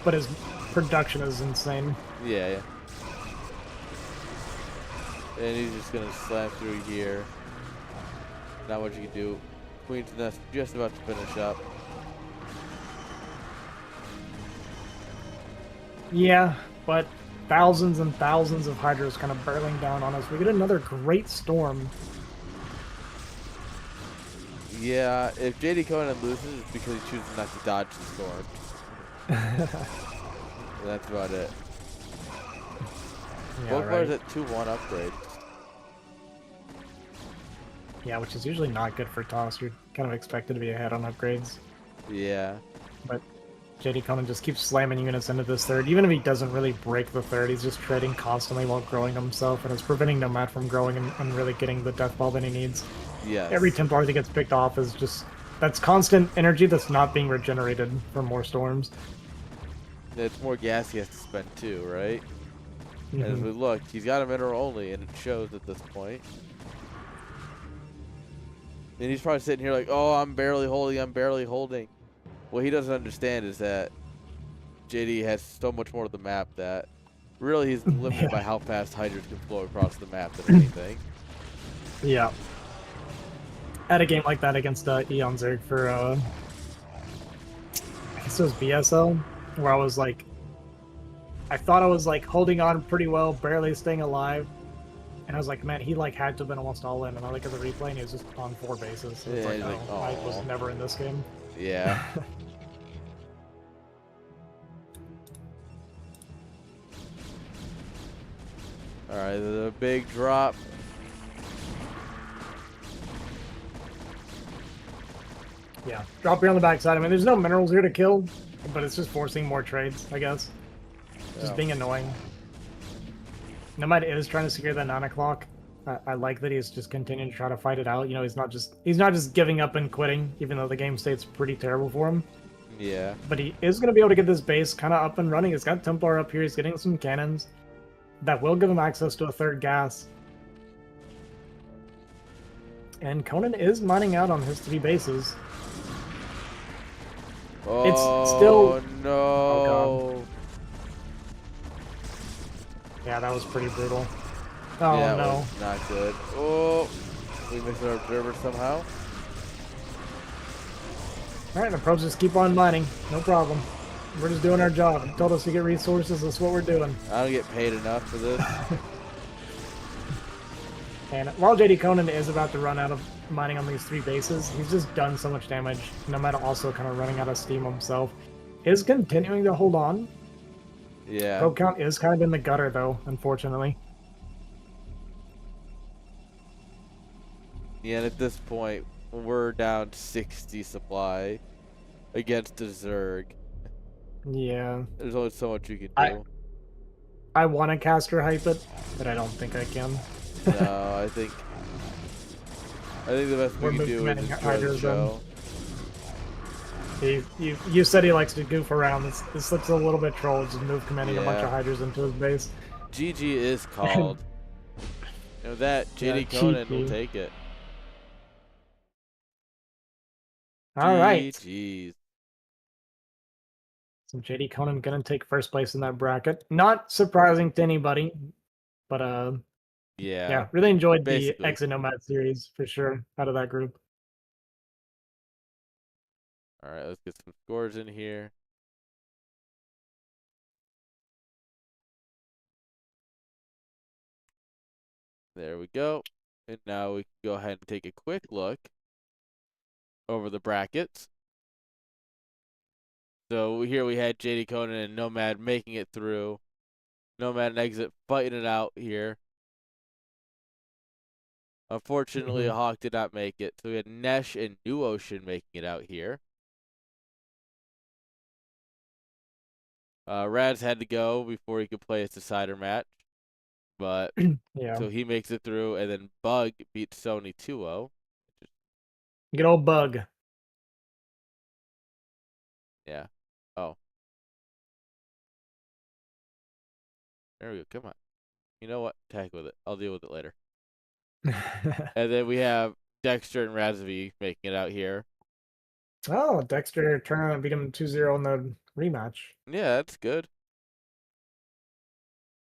Speaker 2: but his production is insane.
Speaker 1: Yeah, yeah. And he's just gonna slam through here. Not much you can do. Queen's Nest just about to finish up.
Speaker 2: Yeah, but thousands and thousands of Hydras kind of barreling down on us. We get another great storm.
Speaker 1: Yeah, if JD Conan loses, it's because he chooses not to dodge the storm. That's about it.
Speaker 2: Yeah,
Speaker 1: Both
Speaker 2: right.
Speaker 1: players at 2-1 upgrade.
Speaker 2: Yeah, which is usually not good for toss. You're kind of expected to be ahead on upgrades.
Speaker 1: Yeah.
Speaker 2: But JD Conan just keeps slamming units into this 3rd. Even if he doesn't really break the 3rd, he's just trading constantly while growing himself, and it's preventing Nomad from growing and really getting the death ball that he needs.
Speaker 1: Yes.
Speaker 2: Every Templar that gets picked off is just... that's constant energy that's not being regenerated for more storms.
Speaker 1: It's more gas he has to spend too, right?
Speaker 2: Mm-hmm.
Speaker 1: And as we look, he's got a mineral only, and it shows at this point. And he's probably sitting here like, oh, I'm barely holding. What he doesn't understand is that JD has so much more of the map that really he's limited by how fast Hydras can flow across the map than anything.
Speaker 2: Yeah. At a game like that against Eon Zerg for, I guess it was BSL, where I was like, I thought I was like holding on pretty well, barely staying alive. And I was like, man, he like had to have been almost all in. And I look at the replay and he was just on 4 bases. So it's
Speaker 1: Yeah,
Speaker 2: like,
Speaker 1: he's
Speaker 2: oh,
Speaker 1: like,
Speaker 2: I was
Speaker 1: "Aw."
Speaker 2: never in this game.
Speaker 1: Yeah. Alright, the big drop.
Speaker 2: Yeah, drop here on the backside. I mean, there's no minerals here to kill, but it's just forcing more trades, I guess. Just
Speaker 1: Yeah.
Speaker 2: being annoying. Nomad is trying to secure that 9 o'clock. I like that he's just continuing to try to fight it out. You know, he's not just giving up and quitting, even though the game state's pretty terrible for him.
Speaker 1: Yeah.
Speaker 2: But he is going to be able to get this base kind of up and running. He's got Templar up here. He's getting some cannons that will give him access to a 3rd gas. And Conan is mining out on his 3 bases.
Speaker 1: Oh,
Speaker 2: It's still...
Speaker 1: no.
Speaker 2: Oh, Yeah, that was pretty brutal. Oh
Speaker 1: Yeah, it was
Speaker 2: no.
Speaker 1: not good. Oh, we missed our observer somehow.
Speaker 2: Alright, the pros just keep on mining. No problem. We're just doing our job. You told us to get resources, that's what we're doing.
Speaker 1: I don't get paid enough for this.
Speaker 2: And while JD Conan is about to run out of mining on these 3 bases, he's just done so much damage. Nomad also kind of running out of steam himself. Is continuing to hold on.
Speaker 1: Yeah.
Speaker 2: Probe count is kind of in the gutter though, unfortunately.
Speaker 1: Yeah, and at this point, we're down 60 supply against the Zerg.
Speaker 2: Yeah.
Speaker 1: There's only so much you can
Speaker 2: I
Speaker 1: do.
Speaker 2: I want to caster hype it, but I don't think I can.
Speaker 1: No, I think the best
Speaker 2: We're
Speaker 1: we can
Speaker 2: move
Speaker 1: do is
Speaker 2: commanding
Speaker 1: enjoy the
Speaker 2: Hydras then.
Speaker 1: show.
Speaker 2: You said he likes to goof around. This looks a little bit troll, just move commanding a bunch of
Speaker 1: Yeah.
Speaker 2: Hydras into his base.
Speaker 1: GG is called. You know that
Speaker 2: Yeah,
Speaker 1: JD Conan will
Speaker 2: GG.
Speaker 1: take it.
Speaker 2: All right.
Speaker 1: GG's.
Speaker 2: So JD Conan gonna take first place in that bracket. Not surprising to anybody, but
Speaker 1: Yeah,
Speaker 2: yeah, really enjoyed the
Speaker 1: basically.
Speaker 2: Exit Nomad series for sure out of that group.
Speaker 1: All right, let's get some scores in here. There we go. And now we can go ahead and take a quick look over the brackets. So here we had JD Conan and Nomad making it through. Nomad and Exit fighting it out here. Unfortunately, Hawk did not make it. So we had Nesh and New Ocean making it out here. Raz had to go before he could play his decider match. But
Speaker 2: Yeah,
Speaker 1: so he makes it through, and then Bug beats Sony 2-0.
Speaker 2: good old Bug.
Speaker 1: Yeah. Oh. There we go. Come on. You know what? Tag with it. I'll deal with it later. And then we have Dexter and Razvi making it out here.
Speaker 2: Oh, Dexter turned around and beat him 2-0 in the rematch.
Speaker 1: Yeah, that's good.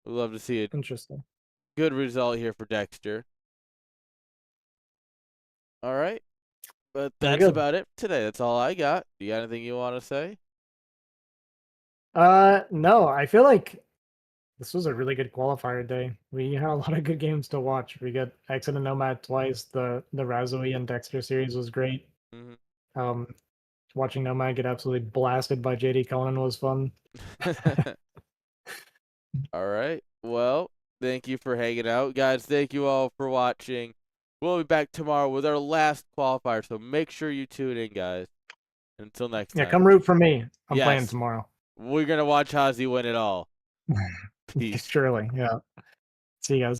Speaker 1: We'd love to see a
Speaker 2: Interesting.
Speaker 1: good result here for Dexter. All right. But
Speaker 2: Very
Speaker 1: that's
Speaker 2: good.
Speaker 1: about it for today. That's all I got. Do you got anything you want to say?
Speaker 2: No, I feel like this was a really good qualifier day. We had a lot of good games to watch. We got Exit and Nomad twice. The Razoi and Dexter series was great.
Speaker 1: Mm-hmm.
Speaker 2: Watching Nomad get absolutely blasted by JD Conan was fun.
Speaker 1: All right. Well, thank you for hanging out. Guys, thank you all for watching. We'll be back tomorrow with our last qualifier, so make sure you tune in, guys. Until next
Speaker 2: Yeah,
Speaker 1: time.
Speaker 2: come root for me. I'm playing
Speaker 1: Yes,
Speaker 2: tomorrow.
Speaker 1: we're going to watch Hazi win it all. Peace.
Speaker 2: Surely, yeah. See you guys.